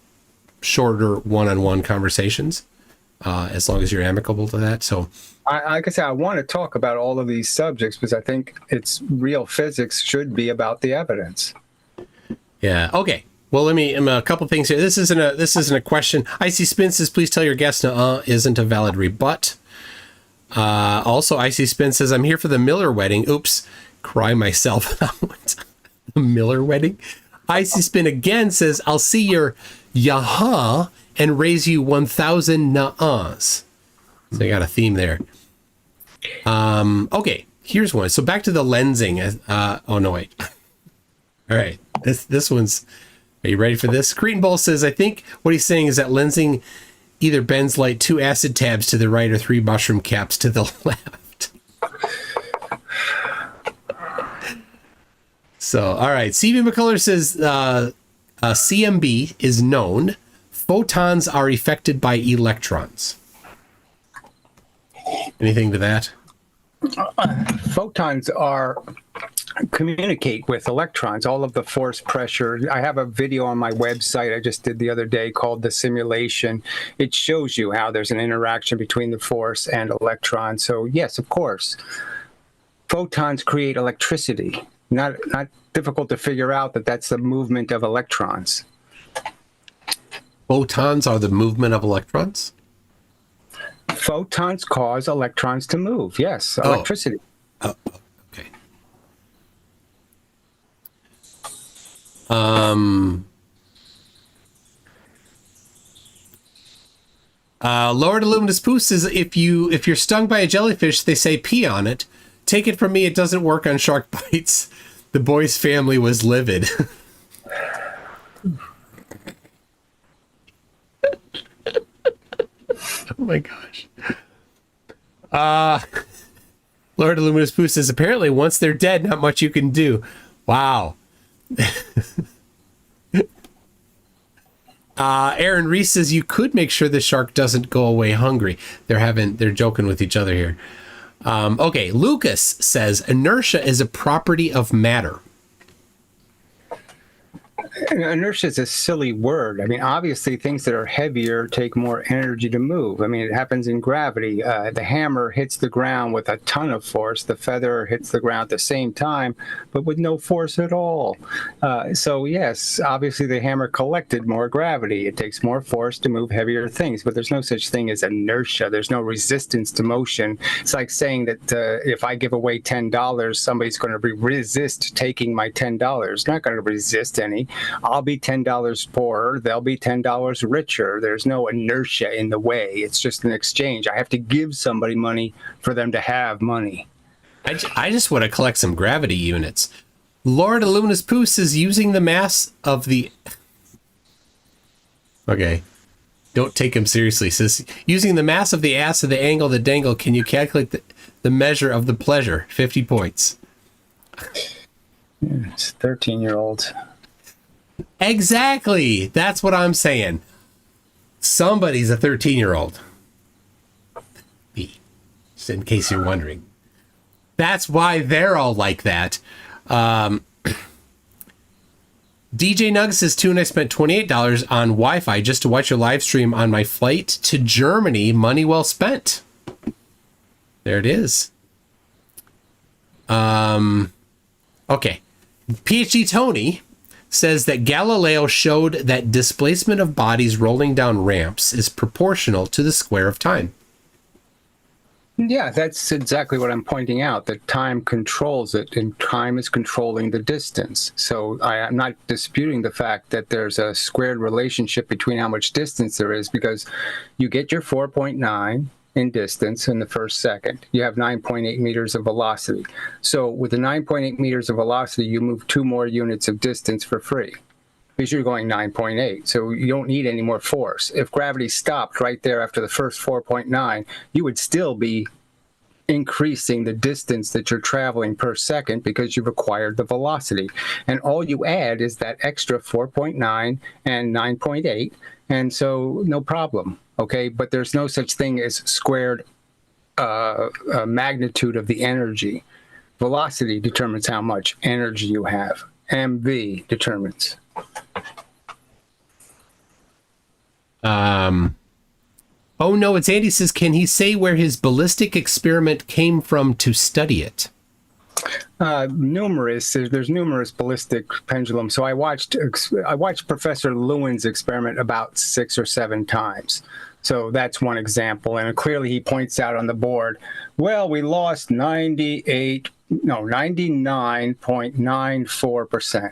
Speaker 1: shorter one-on-one conversations, as long as you're amicable to that. So,
Speaker 2: Like I said, I want to talk about all of these subjects because I think it's real physics should be about the evidence.
Speaker 1: yeah, okay. Well, let me a couple things here. This isn't a question. Icy Spin says, please tell your guest isn't a valid rebut. Also, Icy Spin says, I'm here for the Miller wedding. Oops, cry myself. The Miller wedding. Icy Spin again says, I'll see your yaha and raise you 1,000 na-ahs. So you got a theme there. Okay, here's one. So back to the lensing. Oh no, wait. All right, this one's. Are you ready for this? Cretan Bull says, I think what he's saying is that lensing either bends light 2 acid tabs to the right or 3 mushroom caps to the left. So, all right. CB McCullers says CMB is known. Photons are affected by electrons. Anything to that?
Speaker 2: Photons communicate with electrons, all of the force pressure. I have a video on my website I just did the other day called The Simulation. It shows you how there's an interaction between the force and electrons. So yes, of course, photons create electricity. Not difficult to figure out that that's the movement of electrons.
Speaker 1: Photons are the movement of electrons?
Speaker 2: Photons cause electrons to move. Yes, electricity.
Speaker 1: Oh, okay. Lord Illuminous Pooh says, if you're stung by a jellyfish, they say pee on it. Take it from me, it doesn't work on shark bites. The boy's family was livid. Oh my gosh. Lord Illuminous Pooh says, apparently once they're dead, not much you can do. Wow. Aaron Reese says, you could make sure the shark doesn't go away hungry. They're joking with each other here. Okay, Lucas says, inertia is a property of matter.
Speaker 2: Inertia is a silly word. I mean, obviously, things that are heavier take more energy to move. I mean, it happens in gravity. The hammer hits the ground with a ton of force. The feather hits the ground at the same time, but with no force at all. So, yes, obviously, the hammer collected more gravity. It takes more force to move heavier things, but there's no such thing as inertia. There's no resistance to motion. It's like saying that if I give away $10, somebody's going to resist taking my $10. Not going to resist any. I'll be $10 poorer, they'll be $10 richer. There's no inertia in the way. It's just an exchange. I have to give somebody money for them to have money.
Speaker 1: I just want to collect some gravity units. Lord Illuminous Poos is using the mass of the... Okay. Don't take him seriously. Says, using the mass of the ass of the angle, the dangle, can you calculate the measure of the pleasure? 50 points.
Speaker 2: It's 13-year-olds.
Speaker 1: Exactly. That's what I'm saying. Somebody's a 13-year-old. Just in case you're wondering. That's why they're all like that. DJ Nug says, Tune, I spent $28 on Wi-Fi just to watch your live stream on my flight to Germany. Money well spent. There it is. Okay. PhD Tony says that Galileo showed that displacement of bodies rolling down ramps is proportional to the square of time.
Speaker 2: Yeah, that's exactly what I'm pointing out, that time controls it, and time is controlling the distance. So I'm not disputing the fact that there's a squared relationship between how much distance there is, because you get your 4.9 in distance in the first second. You have 9.8 meters of velocity. So with the 9.8 meters of velocity, you move 2 more units of distance for free, because you're going 9.8. So you don't need any more force. If gravity stopped right there after the first 4.9, you would still be increasing the distance that you're traveling per second because you've acquired the velocity. And all you add is that extra 4.9 and 9.8. And so no problem. Okay. But there's no such thing as squared magnitude of the energy. Velocity determines how much energy you have. MV determines.
Speaker 1: Oh no, it's Andy says, can he say where his ballistic experiment came from to study it?
Speaker 2: Numerous. There's numerous ballistic pendulums. So I watched Professor Lewin's experiment about 6 or 7 times. So that's one example. And clearly he points out on the board, well, we lost 99.94%.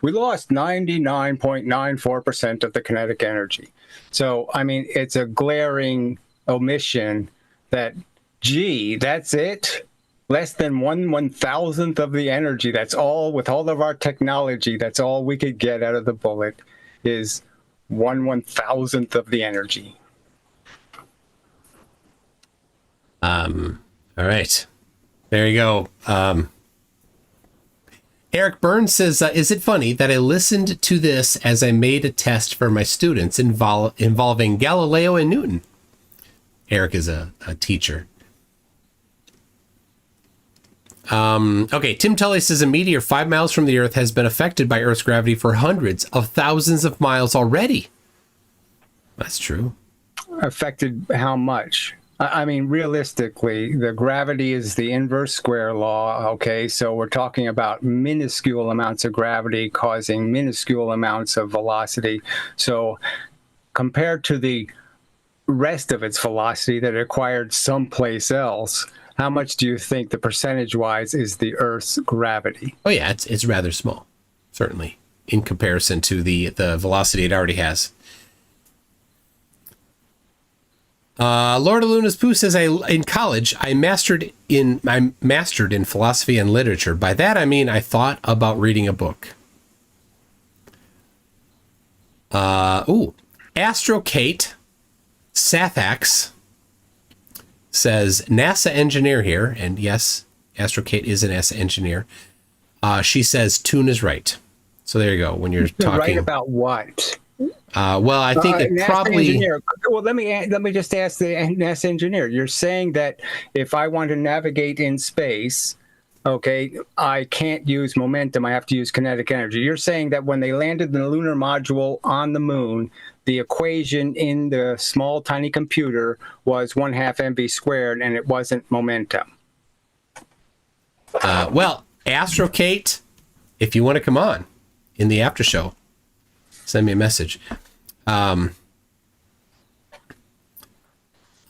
Speaker 2: We lost 99.94% of the kinetic energy. So, I mean, it's a glaring omission that, gee, that's it? Less than 1/1000th of the energy. That's all, with all of our technology, that's all we could get out of the bullet is 1/1000th of the energy.
Speaker 1: All right. There you go. Eric Burns says, is it funny that I listened to this as I made a test for my students involving Galileo and Newton? Eric is a teacher. Okay, Tim Tully says, a meteor 5 miles from the Earth has been affected by Earth's gravity for hundreds of thousands of miles already. That's true.
Speaker 2: Affected how much? I mean, realistically, the gravity is the inverse square law, okay? So we're talking about minuscule amounts of gravity causing minuscule amounts of velocity. So compared to the rest of its velocity that it acquired someplace else, how much do you think the percentage-wise is the Earth's gravity?
Speaker 1: Oh, yeah, it's rather small, certainly, in comparison to the velocity it already has. Lord Luna's Pooh says, in college, I mastered in philosophy and literature. By that, I mean, I thought about reading a book. Astro Kate Sathax says, NASA engineer here. And yes, Astro Kate is a NASA engineer. She says, Tune is right. So there you go. When you're talking.
Speaker 2: Right about what?
Speaker 1: Well, I think it
Speaker 2: NASA
Speaker 1: probably.
Speaker 2: Engineer. Well, let me just ask the NASA engineer. You're saying that if I want to navigate in space, okay, I can't use momentum. I have to use kinetic energy. You're saying that when they landed the lunar module on the moon, the equation in the small, tiny computer was 1/2 mv squared, and it wasn't momentum.
Speaker 1: Well, Astro Kate, if you want to come on in the after show, send me a message.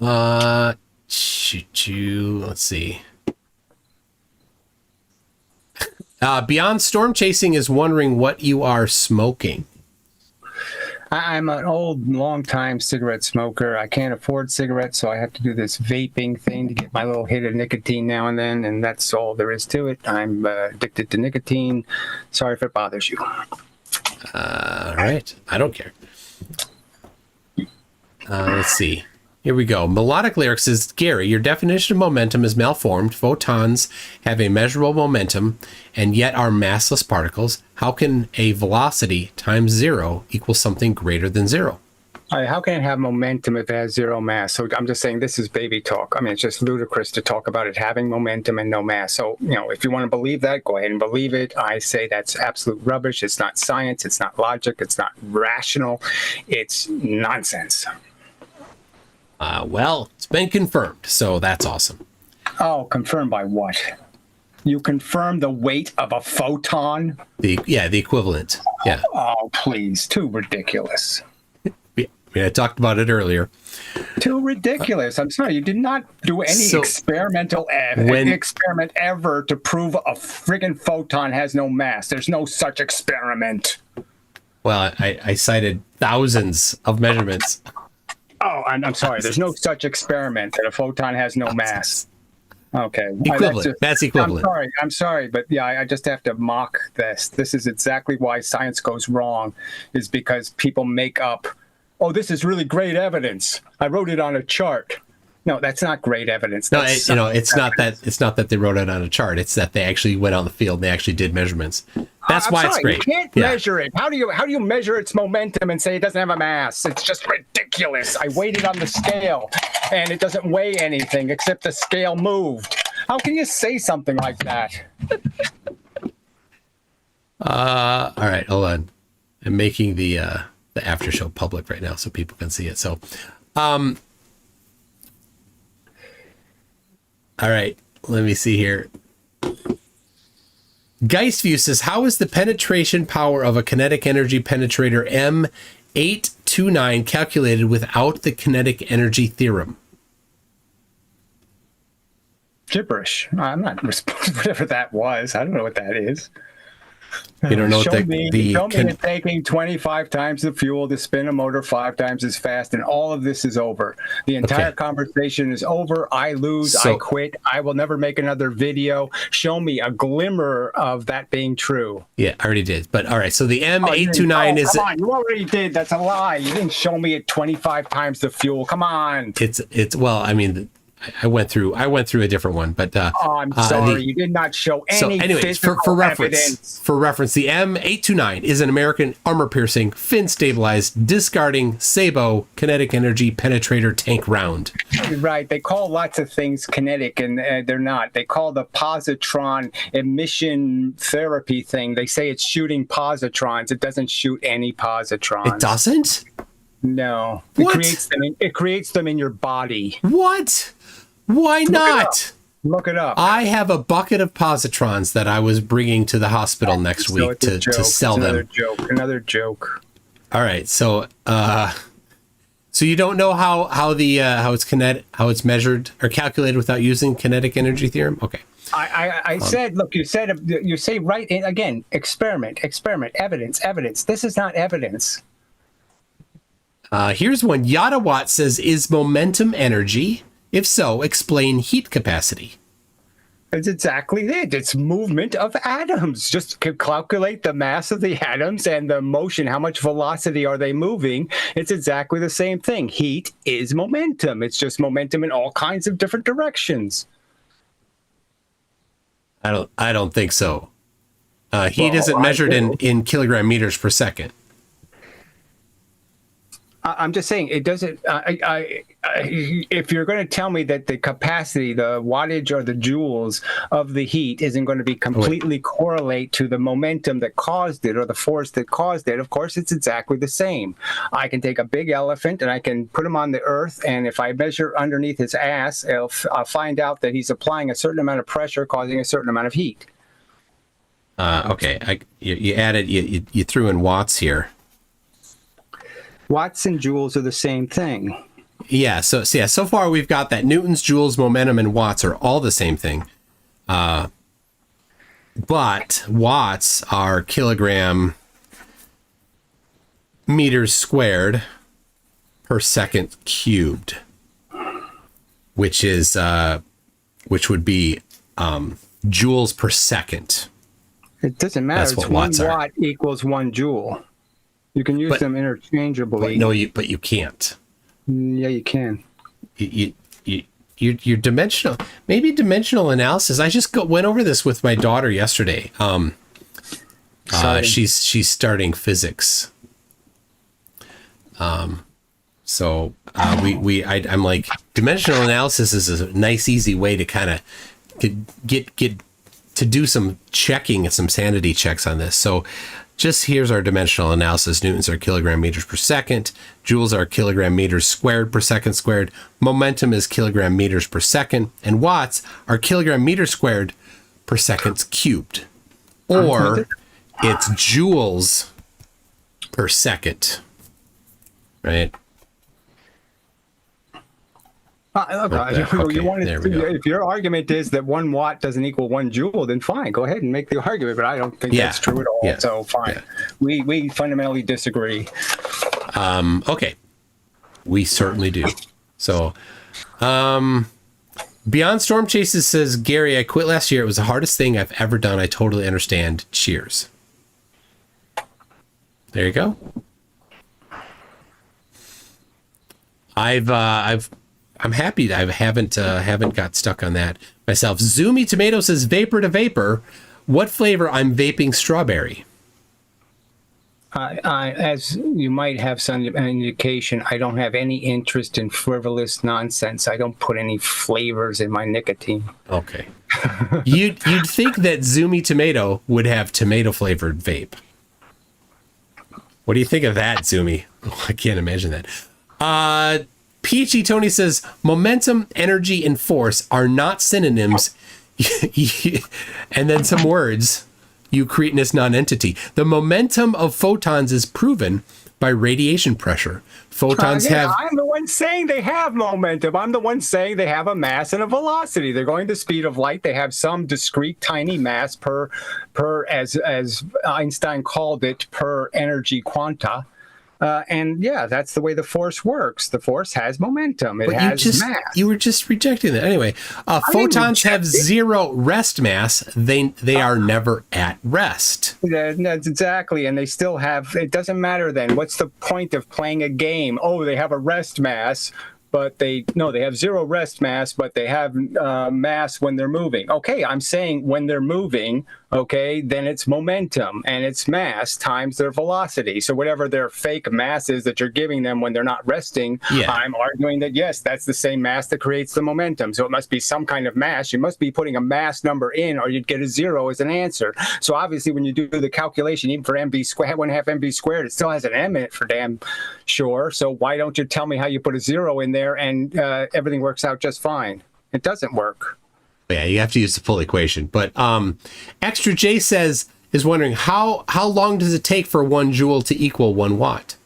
Speaker 1: Let's see. Beyond Storm Chasing is wondering what you are smoking.
Speaker 2: I'm an old, long-time cigarette smoker. I can't afford cigarettes, so I have to do this vaping thing to get my little hit of nicotine now and then, and that's all there is to it. I'm addicted to nicotine. Sorry if it bothers you.
Speaker 1: All right. I don't care. Let's see. Here we go. Melodic Lyrics is, Gary, your definition of momentum is malformed. Photons have a measurable momentum and yet are massless particles. How can a velocity times 0 equal something greater than 0?
Speaker 2: All right, how can it have momentum if it has zero mass? So I'm just saying this is baby talk. I mean, it's just ludicrous to talk about it having momentum and no mass. So, if you want to believe that, go ahead and believe it. I say that's absolute rubbish. It's not science. It's not logic. It's not rational. It's nonsense.
Speaker 1: Well, it's been confirmed, so that's awesome.
Speaker 2: Oh, confirmed by what? You confirmed the weight of a photon?
Speaker 1: The equivalent. Yeah.
Speaker 2: Oh, please. Too ridiculous.
Speaker 1: I talked about it earlier.
Speaker 2: Too ridiculous. I'm sorry. You did not do any experiment ever to prove a friggin' photon has no mass. There's no such experiment.
Speaker 1: Well, I cited thousands of measurements.
Speaker 2: Oh, I'm sorry. There's no such experiment that a photon has no mass. Okay.
Speaker 1: Equivalent. That's equivalent.
Speaker 2: I'm sorry, but yeah, I just have to mock this. This is exactly why science goes wrong, is because people make up, oh, this is really great evidence. I wrote it on a chart. No, that's not great evidence.
Speaker 1: No, it's not that they wrote it on a chart. It's that they actually went out in the field and they actually did measurements. That's why it's great.
Speaker 2: You can't measure it. How do you measure its momentum and say it doesn't have a mass? It's just ridiculous. I weighed it on the scale and it doesn't weigh anything except the scale moved. How can you say something like that?
Speaker 1: All right, hold on. I'm making the after show public right now so people can see it. So, all right, let me see here. Geistview says, how is the penetration power of a kinetic energy penetrator M829 calculated without the kinetic energy theorem?
Speaker 2: Gibberish. I'm not responsible for whatever that was. I don't know what that is.
Speaker 1: You don't know
Speaker 2: Show me it's taking 25 times the fuel to spin a motor 5 times as fast, and all of this is over. The entire conversation is over. I lose. I quit. I will never make another video. Show me a glimmer of that being true.
Speaker 1: Yeah, I already did. But all right, so the M829 is...
Speaker 2: Come on, you already did. That's a lie. You didn't show me it 25 times the fuel. Come on.
Speaker 1: It's well, I mean... I went through a different one, but
Speaker 2: I'm sorry, you did not show any. So, anyways, for reference,
Speaker 1: the M829 is an American armor-piercing, fin-stabilized, discarding Sabo kinetic energy penetrator tank round.
Speaker 2: Right, they call lots of things kinetic, and they're not. They call the positron emission therapy thing. They say it's shooting positrons. It doesn't shoot any positrons.
Speaker 1: It doesn't?
Speaker 2: No.
Speaker 1: What?
Speaker 2: It creates them in your body.
Speaker 1: What? Why not?
Speaker 2: Look it up.
Speaker 1: I have a bucket of positrons that I was bringing to the hospital next week to sell them.
Speaker 2: Another joke.
Speaker 1: All right, so you don't know how it's measured or calculated without using kinetic energy theorem? Okay.
Speaker 2: I said, look, you say right in, again, experiment, evidence. This is not evidence.
Speaker 1: Here's one. Yadawatt says, is momentum energy? If so, explain heat capacity.
Speaker 2: It's exactly it. It's movement of atoms. Just calculate the mass of the atoms and the motion. How much velocity are they moving? It's exactly the same thing. Heat is momentum. It's just momentum in all kinds of different directions.
Speaker 1: I don't think so. Heat isn't measured in kilogram meters per second.
Speaker 2: I'm just saying it doesn't. If you're going to tell me that the capacity, the wattage or the joules of the heat isn't going to be completely correlate to the momentum that caused it or the force that caused it, of course it's exactly the same. I can take a big elephant and I can put him on the earth, and if I measure underneath his ass, I'll find out that he's applying a certain amount of pressure, causing a certain amount of heat.
Speaker 1: Okay, you added, you threw in watts here.
Speaker 2: Watts and joules are the same thing.
Speaker 1: Yeah, so far we've got that Newtons, joules, momentum, and watts are all the same thing. But watts are kilogram meters squared per second cubed, which would be joules per second.
Speaker 2: It doesn't matter.
Speaker 1: That's
Speaker 2: It's
Speaker 1: what
Speaker 2: one
Speaker 1: watts are.
Speaker 2: watt equals 1 joule. You can use them interchangeably.
Speaker 1: But you can't.
Speaker 2: Yeah, you can.
Speaker 1: You're dimensional. Maybe dimensional analysis. I just went over this with my daughter yesterday. She's starting physics. I'm like, dimensional analysis is a nice, easy way to kind of get to do some checking and some sanity checks on this. So just here's our dimensional analysis. Newtons are kilogram meters per second. Joules are kilogram meters squared per second squared. Momentum is kilogram meters per second. And watts are kilogram meters squared per second cubed. Or it's joules per second. Right?
Speaker 2: Okay.
Speaker 1: Okay, there we go.
Speaker 2: If your argument is that 1 watt doesn't equal 1 joule, then fine, go ahead and make the argument. But I don't think that's true at all.
Speaker 1: Yeah.
Speaker 2: So fine, we fundamentally disagree.
Speaker 1: Okay, we certainly do. So, Beyond Storm Chases says, Gary, I quit last year. It was the hardest thing I've ever done. I totally understand. Cheers. There you go. I'm happy that I haven't got stuck on that myself. Zoomy Tomato says, vapor to vapor. What flavor? I'm vaping strawberry.
Speaker 2: As you might have some indication, I don't have any interest in frivolous nonsense. I don't put any flavors in my nicotine.
Speaker 1: Okay. You'd think that Zoomy Tomato would have tomato flavored vape. What do you think of that, Zoomy? Oh, I can't imagine that. Peachy Tony says, momentum, energy, and force are not synonyms. And then some words. You cretinous non-entity. The momentum of photons is proven by radiation pressure. Photons have...
Speaker 2: I'm the one saying they have momentum. I'm the one saying they have a mass and a velocity. They're going the speed of light. They have some discrete tiny mass per as Einstein called it, per energy quanta. And yeah, that's the way the force works. The force has momentum. It has mass.
Speaker 1: You were just rejecting that. Anyway, photons have zero rest mass. They are never at rest.
Speaker 2: That's exactly. And they still have, it doesn't matter then. What's the point of playing a game? Oh, they have a rest mass. But they have zero rest mass, but they have mass when they're moving. Okay, I'm saying when they're moving, okay, then it's momentum and it's mass times their velocity. So whatever their fake mass is that you're giving them when they're not resting, I'm arguing that, yes, that's the same mass that creates the momentum. So it must be some kind of mass. You must be putting a mass number in or you'd get a 0 as an answer. So obviously when you do the calculation, even for mv squared, 1/2 mv squared, it still has an m in it for damn sure. So why don't you tell me how you put a 0 in there and everything works out just fine? It doesn't work.
Speaker 1: Yeah, you have to use the full equation. But Extra J is wondering how long does it take for 1 joule to equal 1 watt?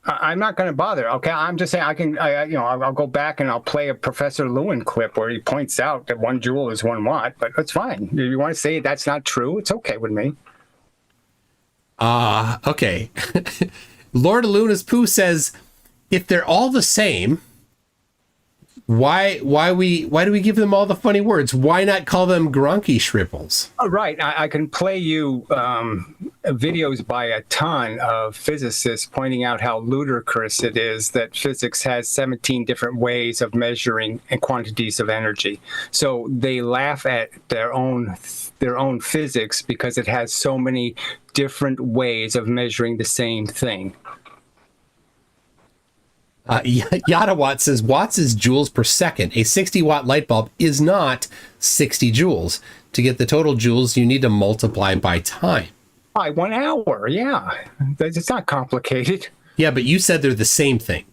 Speaker 2: I'm not going to bother. Okay, I'm just saying I'll go back and I'll play a Professor Lewin clip where he points out that 1 joule is 1 watt. But that's fine. If you want to say that's not true, it's okay with me.
Speaker 1: Okay. Lord of Luna's Pooh says, if they're all the same, why do we give them all the funny words? Why not call them Gronky Shripples?
Speaker 2: Oh, right. I can play you videos by a ton of physicists pointing out how ludicrous it is that physics has 17 different ways of measuring quantities of energy. So they laugh at their own physics because it has so many different ways of measuring the same thing.
Speaker 1: Yadawatt says watts is joules per second. A 60-watt light bulb is not 60 joules. To get the total joules, you need to multiply by time.
Speaker 2: By 1 hour, yeah. It's not complicated.
Speaker 1: Yeah, but you said they're the same thing.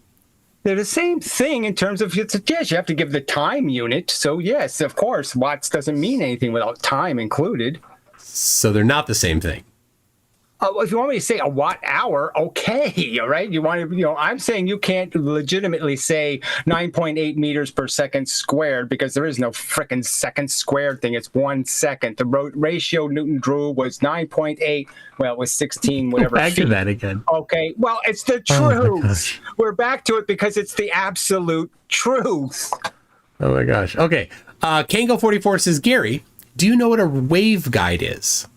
Speaker 2: They're the same thing in terms of, yes, you have to give the time unit. So yes, of course, watts doesn't mean anything without time included.
Speaker 1: So they're not the same thing.
Speaker 2: If you want me to say a watt hour, okay, all right. You want to, I'm saying you can't legitimately say 9.8 meters per second squared because there is no frickin' second squared thing. It's 1 second. The ratio Newton drew was 9.8. Well, it was 16, whatever.
Speaker 1: Back to
Speaker 2: feet.
Speaker 1: that again.
Speaker 2: Okay. Well, it's the truth. We're back to it because it's the absolute truth.
Speaker 1: Oh my gosh. Okay. Kango44 says, Gary, do you know what a waveguide is?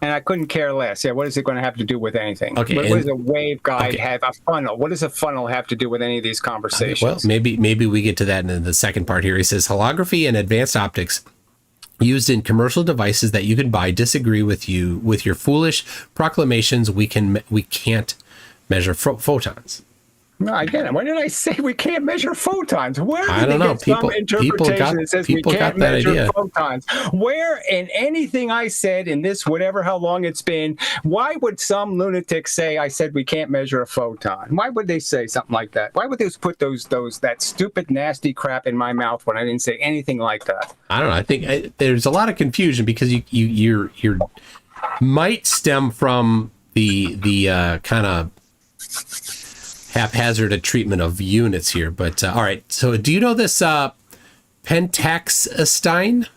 Speaker 2: And I couldn't care less. Yeah, what is it going to have to do with anything?
Speaker 1: Okay,
Speaker 2: What does a waveguide have? A funnel. What does a funnel have to do with any of these conversations?
Speaker 1: Well, maybe we get to that in the second part here. He says holography and advanced optics used in commercial devices that you can buy disagree with your foolish proclamations. We can't measure photons.
Speaker 2: No, I get it. Why did I say we can't measure photons? Where
Speaker 1: I don't know.
Speaker 2: People that says we can't measure photons? Where in anything I said in this, whatever, how long it's been, why would some lunatic say I said we can't measure a photon? Why would they say something like that? Why would they put that stupid, nasty crap in my mouth when I didn't say anything like that?
Speaker 1: I don't know. I think there's a lot of confusion because you're might stem from the kind of haphazard treatment of units here, but all right. So, do you know this pentaxastine?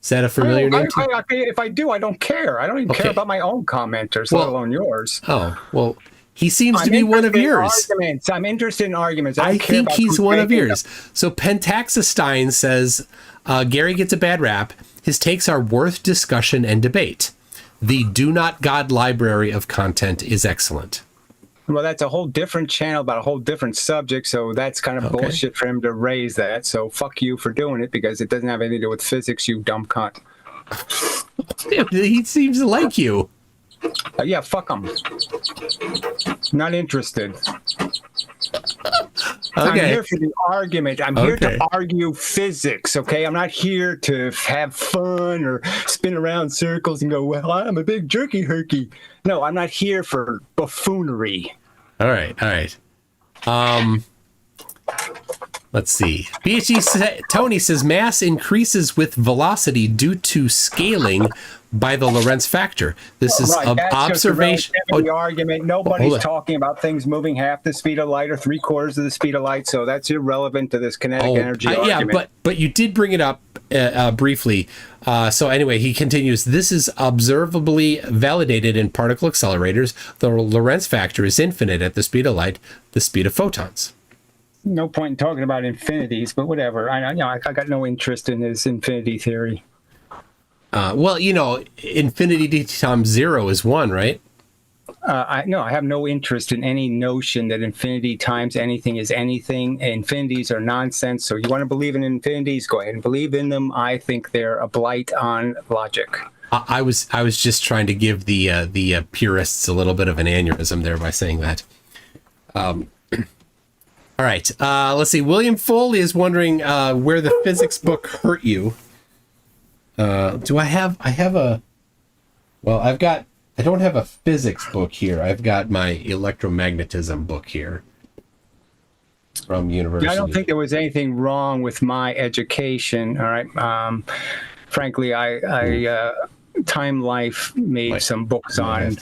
Speaker 1: Is that a familiar name?
Speaker 2: If I do, I don't care. I don't even care about my own commenters, let alone yours.
Speaker 1: Oh well, he seems to be one of yours.
Speaker 2: I'm interested in arguments.
Speaker 1: I think he's one of yours. So, pentaxastine says Gary gets a bad rap. His takes are worth discussion and debate. The Do Not God library of content is excellent.
Speaker 2: Well, that's a whole different channel about a whole different subject, so that's kind of bullshit for him to raise that. So fuck you for doing it because it doesn't have anything to do with physics, you dumb cunt.
Speaker 1: He seems to like you.
Speaker 2: Yeah, fuck him. Not interested. I'm here for the argument. I'm here to argue physics, okay? I'm not here to have fun or spin around circles and go, well, I'm a big jerky herky. No, I'm not here for buffoonery.
Speaker 1: All right. Let's see. PhD Tony says mass increases with velocity due to scaling by the Lorentz factor. This is observation.
Speaker 2: The argument. Nobody's talking about things moving half the speed of light or 3/4 of the speed of light, so that's irrelevant to this kinetic energy argument.
Speaker 1: Yeah, but you did bring it up briefly. So anyway, he continues. This is observably validated in particle accelerators. The Lorentz factor is infinite at the speed of light, the speed of photons.
Speaker 2: No point in talking about infinities, but whatever. I got no interest in his infinity theory.
Speaker 1: Well, infinity times 0 is 1, right?
Speaker 2: I have no interest in any notion that infinity times anything is anything. Infinities are nonsense. So you want to believe in infinities? Go ahead and believe in them. I think they're a blight on logic.
Speaker 1: I was just trying to give the purists a little bit of an aneurysm there by saying that. All right. Let's see. William Foley is wondering where the physics book hurt you. Do I have a? Well, I don't have a physics book here. I've got my electromagnetism book here from university.
Speaker 2: I don't think there was anything wrong with my education. All right. Frankly, I Time Life made some books on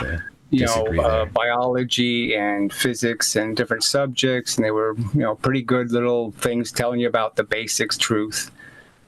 Speaker 2: biology and physics and different subjects, and they were pretty good little things telling you about the basics truth.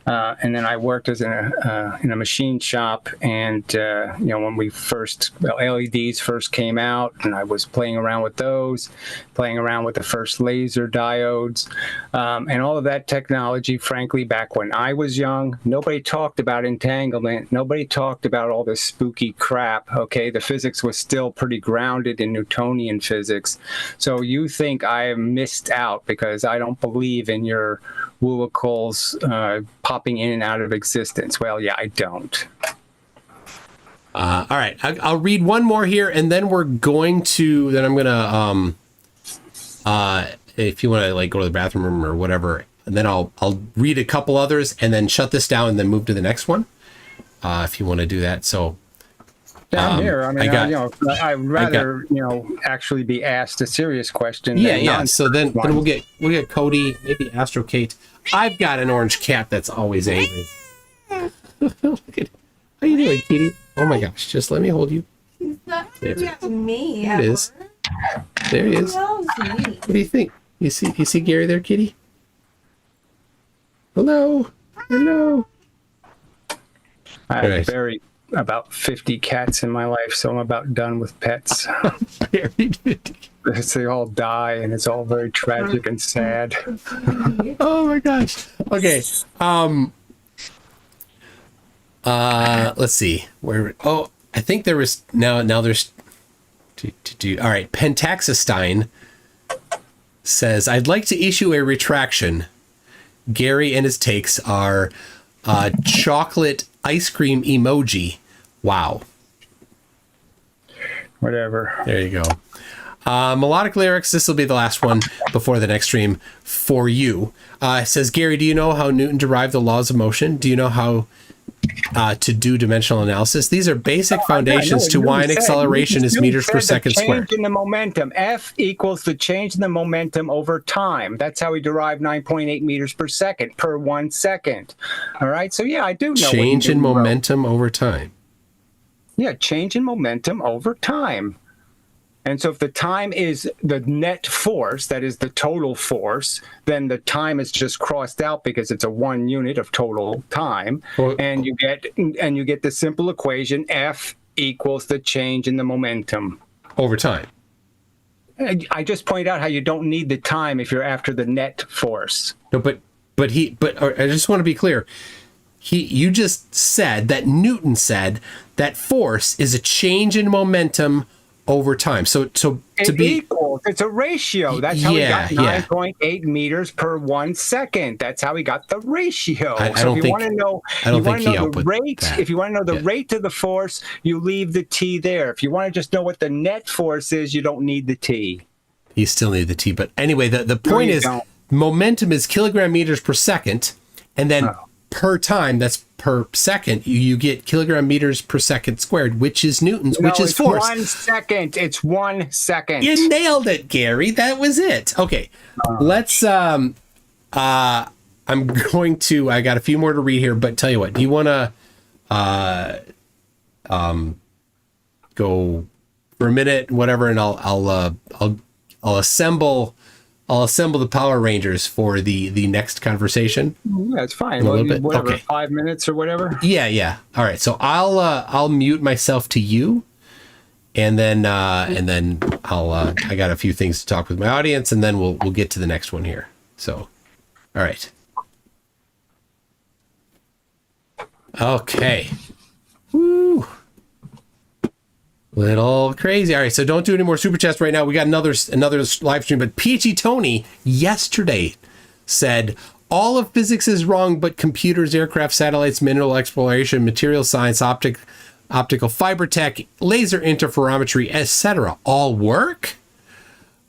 Speaker 2: And then I worked as in a machine shop, and when LEDs first came out, and I was playing around with those, playing around with the first laser diodes, and all of that technology. Frankly, back when I was young, nobody talked about entanglement. Nobody talked about all this spooky crap. Okay, the physics was still pretty grounded in Newtonian physics. So you think I missed out because I don't believe in your wooicles popping in and out of existence? Well, yeah, I don't.
Speaker 1: All right, I'll read one more here, and then I'm gonna if you want to go to the bathroom or whatever, and then I'll read a couple others and then shut this down and then move to the next one, if you want to do that. So
Speaker 2: down here, I mean, I'd rather actually be asked a serious question.
Speaker 1: Yeah. So then we'll get Cody, maybe Astro Kate. I've got an orange cat that's always angry. Look at, how you doing, kitty? Oh my gosh! Just let me hold you.
Speaker 3: He's not
Speaker 1: There.
Speaker 3: to me.
Speaker 1: There it is. There he is.
Speaker 3: He loves me.
Speaker 1: What do you think? You see Gary there, kitty? Hello. Hello.
Speaker 2: I've
Speaker 1: All right.
Speaker 2: buried about 50 cats in my life, so I'm about done with pets.
Speaker 1: Very good.
Speaker 2: They all die, and it's all very tragic and sad.
Speaker 1: Oh my gosh. Okay. Let's see. Where? Oh, I think there was now there's all right. Pentaxistine says, I'd like to issue a retraction. Gary and his takes are chocolate ice cream emoji. Wow.
Speaker 2: Whatever.
Speaker 1: There you go. Melodic lyrics. This will be the last one before the next stream for you. It says, Gary, do you know how Newton derived the laws of motion? Do you know how to do dimensional analysis? These are basic foundations to why an acceleration is meters per second squared.
Speaker 2: Change in the momentum. F equals the change in the momentum over time. That's how we derive 9.8 meters per second per 1 second. All right. So yeah, I do know.
Speaker 1: Change in momentum over time.
Speaker 2: Yeah, change in momentum over time. And so if the time is the net force, that is the total force, then the time is just crossed out because it's a 1 unit of total time. And you get the simple equation F equals the change in the momentum.
Speaker 1: Over time.
Speaker 2: I just pointed out how you don't need the time if you're after the net force.
Speaker 1: No, but I just want to be clear. You just said that Newton said that force is a change in momentum over time. So to be
Speaker 2: equals, it's a ratio. That's how we got 9.8 meters per 1 second. That's how we got the ratio. So if you want to know the rate, if you want to know the rate of the force, you leave the T there. If you want to just know what the net force is, you don't need the T.
Speaker 1: You still need the T. But anyway, the point is momentum is kilogram meters per second, and then per time, that's per second, you get kilogram meters per second squared, which is Newton's, which is force.
Speaker 2: 1 second. It's 1 second.
Speaker 1: You nailed it, Gary. That was it. Okay. Let's I'm going to, I got a few more to read here, but tell you what, do you want to go for a minute, whatever, and I'll assemble the Power Rangers for the next conversation.
Speaker 2: Yeah, it's fine. Whatever, okay. 5 minutes or whatever.
Speaker 1: Yeah. All right. So I'll mute myself to you, and then I'll I got a few things to talk with my audience, and then we'll get to the next one here. So, all right. Okay. Woo. Little crazy. All right, so don't do any more super chats right now. We got another live stream, but PhD Tony yesterday said all of physics is wrong, but computers, aircraft, satellites, mineral exploration, material science, optical fiber tech, laser interferometry, etc. all work.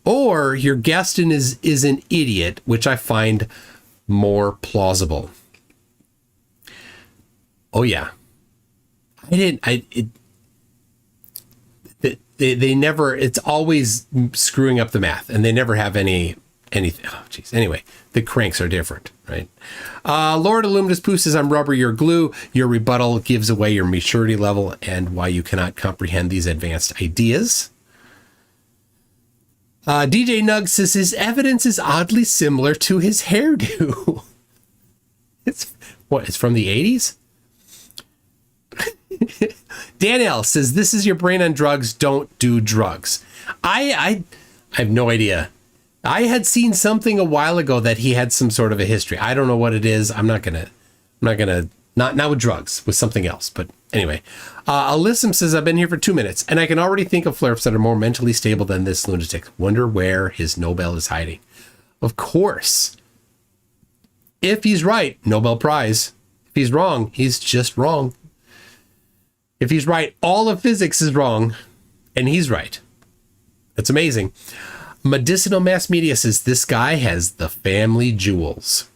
Speaker 1: Or your guest is an idiot, which I find more plausible. Oh yeah, They never, it's always screwing up the math, and they never have anything. Oh, geez. Anyway, the cranks are different, right? Lord Illuminous Poo says, I'm rubber, you're glue. Your rebuttal gives away your maturity level and why you cannot comprehend these advanced ideas. DJ Nug says, his evidence is oddly similar to his hairdo. It's from the 80s? Danielle says, this is your brain on drugs. Don't do drugs. I have no idea. I had seen something a while ago that he had some sort of a history. I don't know what it is. I'm not gonna, not with drugs, with something else. But anyway, Alyssum says, I've been here for 2 minutes and I can already think of flare-ups that are more mentally stable than this lunatic. Wonder where his Nobel is hiding. Of course. If he's right, Nobel Prize. If he's wrong, he's just wrong. If he's right, all of physics is wrong, and he's right. That's amazing. Medicinal Mass Media says this guy has the family jewels.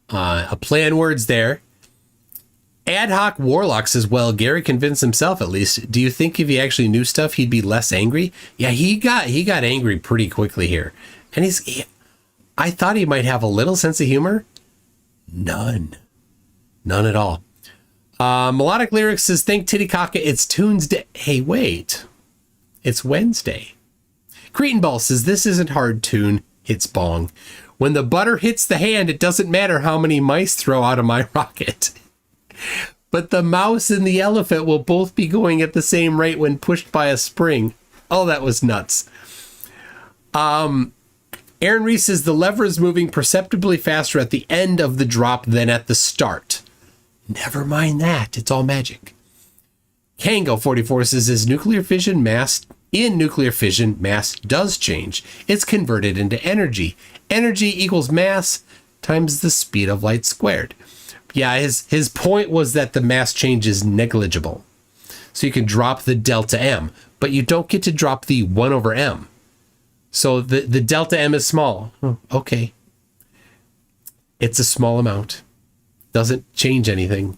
Speaker 1: A play on words there. Ad hoc Warlock says, well, Gary convinced himself at least. Do you think if he actually knew stuff, he'd be less angry? Yeah, he got angry pretty quickly here. And I thought he might have a little sense of humor. None at all. Melodic Lyrics says, thank Titicaca, it's Tuesday. Hey, wait. It's Wednesday. Cretan Ball says, this isn't hard tune. It's bong. When the butter hits the hand, it doesn't matter how many mice throw out of my rocket. But the mouse and the elephant will both be going at the same rate when pushed by a spring. Oh, that was nuts. Aaron Reese says, the lever is moving perceptibly faster at the end of the drop than at the start. Never mind that. It's all magic. Kango44 says, in nuclear fission, mass does change. It's converted into energy. Energy equals mass times the speed of light squared. Yeah, his point was that the mass change is negligible. So you can drop the delta M, but you don't get to drop the 1 over M. So the delta M is small. Oh, okay. It's a small amount. Doesn't change anything.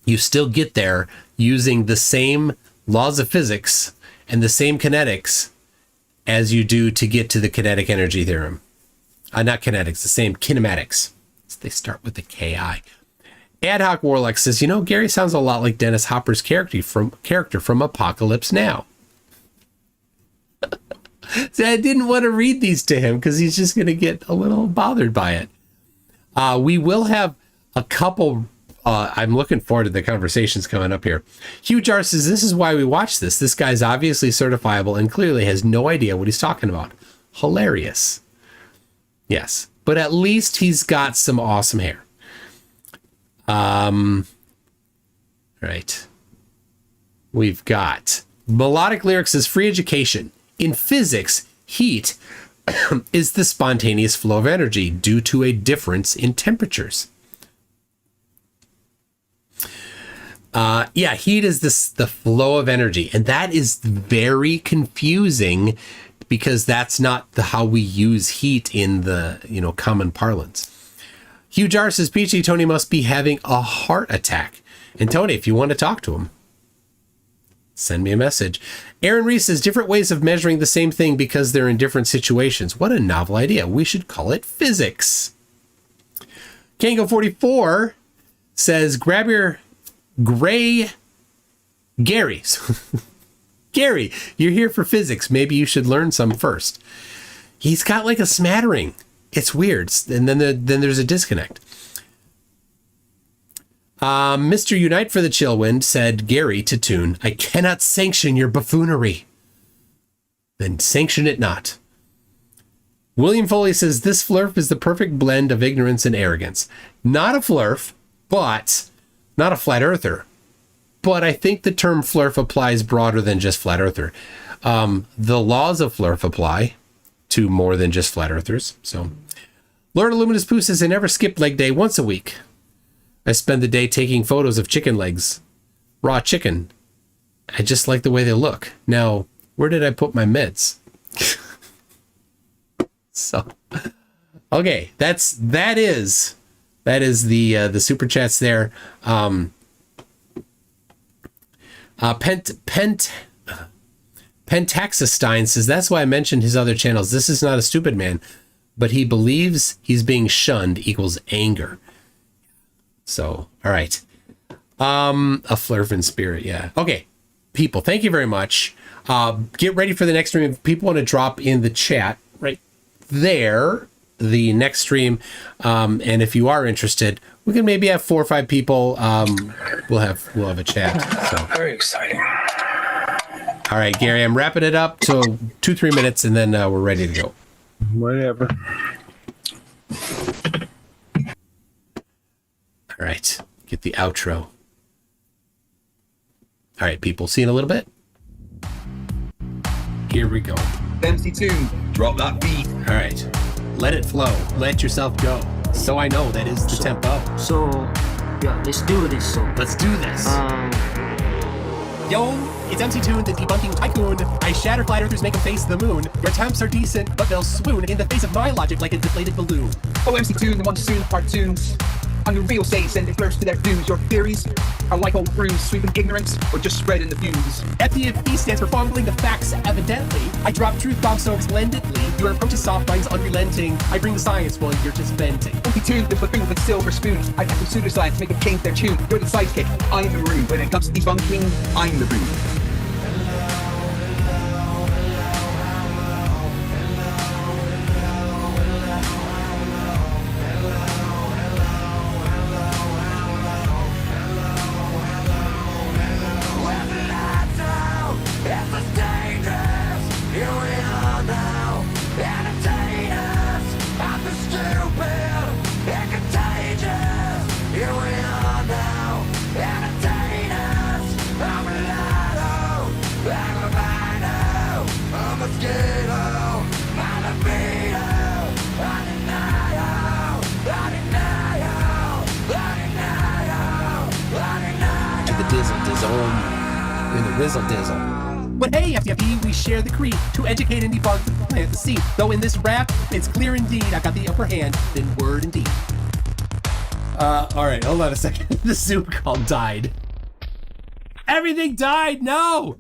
Speaker 1: You still get there using the same laws of physics and the same kinetics as you do to get to the kinetic energy theorem. Not kinetics, the same kinematics. They start with the KI. Ad Hoc Warlock says, Gary sounds a lot like Dennis Hopper's character from Apocalypse Now. So I didn't want to read these to him because he's just going to get a little bothered by it. We will have a couple. I'm looking forward to the conversations coming up here. Hugh Jar says, this is why we watch this. This guy's obviously certifiable and clearly has no idea what he's talking about. Hilarious. Yes, but at least he's got some awesome hair. Right. We've got Melodic Lyrics as free education. In physics, heat is the spontaneous flow of energy due to a difference in temperatures. Heat is the flow of energy, and that is very confusing because that's not how we use heat in the common parlance. Hugh Jar says, Peachy, Tony must be having a heart attack. And Tony, if you want to talk to him, send me a message. Aaron Reese says, different ways of measuring the same thing because they're in different situations. What a novel idea. We should call it physics. Kango44 says, grab your gray Gary. Gary, you're here for physics. Maybe you should learn some first. He's got like a smattering. It's weird. And then there's a disconnect. Mr. Unite for the Chillwind said, Gary to tune, I cannot sanction your buffoonery. Then sanction it not. William Foley says, this flurf is the perfect blend of ignorance and arrogance. Not a flurf, but not a flat earther. But I think the term flurf applies broader than just flat earther. The laws of flurf apply to more than just flat earthers. So Lord Illuminous Poo says, I never skip leg day once a week. I spend the day taking photos of chicken legs, raw chicken. I just like the way they look. Now, where did I put my meds? So, okay, that is the super chats there. Pentaxestein says, that's why I mentioned his other channels. This is not a stupid man, but he believes he's being shunned equals anger. So, all right. A flurf in spirit. Yeah. Okay. People, thank you very much. Get ready for the next stream. If people want to drop in the chat right there, the next stream. And if you are interested, we can maybe have 4 or 5 people. We'll have a chat. So
Speaker 2: Very exciting.
Speaker 1: all right, Gary, I'm wrapping it up to 2-3 minutes, and then we're ready to go.
Speaker 2: Whatever.
Speaker 1: All right, get the outro. All right, people, see you in a little bit. Here we go.
Speaker 4: MC2, drop that beat.
Speaker 1: All right, let it flow. Let yourself go. So I know that is the tempo.
Speaker 5: So, yeah, let's do this. So,
Speaker 1: Let's do this. Yo, it's MC2, the debunking tycoon. I shatter flat earthers, make them face the moon. Your attempts are decent, but they'll swoon in the face of my logic like a deflated balloon.
Speaker 4: Oh, MC2, the one to soon part tunes. I'm the real say, send it first to their views. Your theories are like old brews, sweeping ignorance or just spreading the views.
Speaker 6: FDFE stands for fumbling the facts evidently. I drop truth bombs so splendidly. Your approach is soft, mine's unrelenting. I bring the science while you're just venting.
Speaker 4: Funky tune, the finger with silver spoon. I have some pseudoscience, make them change their tune. You're the sidekick, I'm the room. When it comes to debunking, I'm the room.
Speaker 1: In the rizzle dizzle.
Speaker 6: But hey, FDFE, we share the creed to educate and debunk the plant the seed. Though in this rap, it's clear indeed I've got the upper hand in word and deed.
Speaker 1: All right, hold on a second. The Zoom call died. Everything died. No.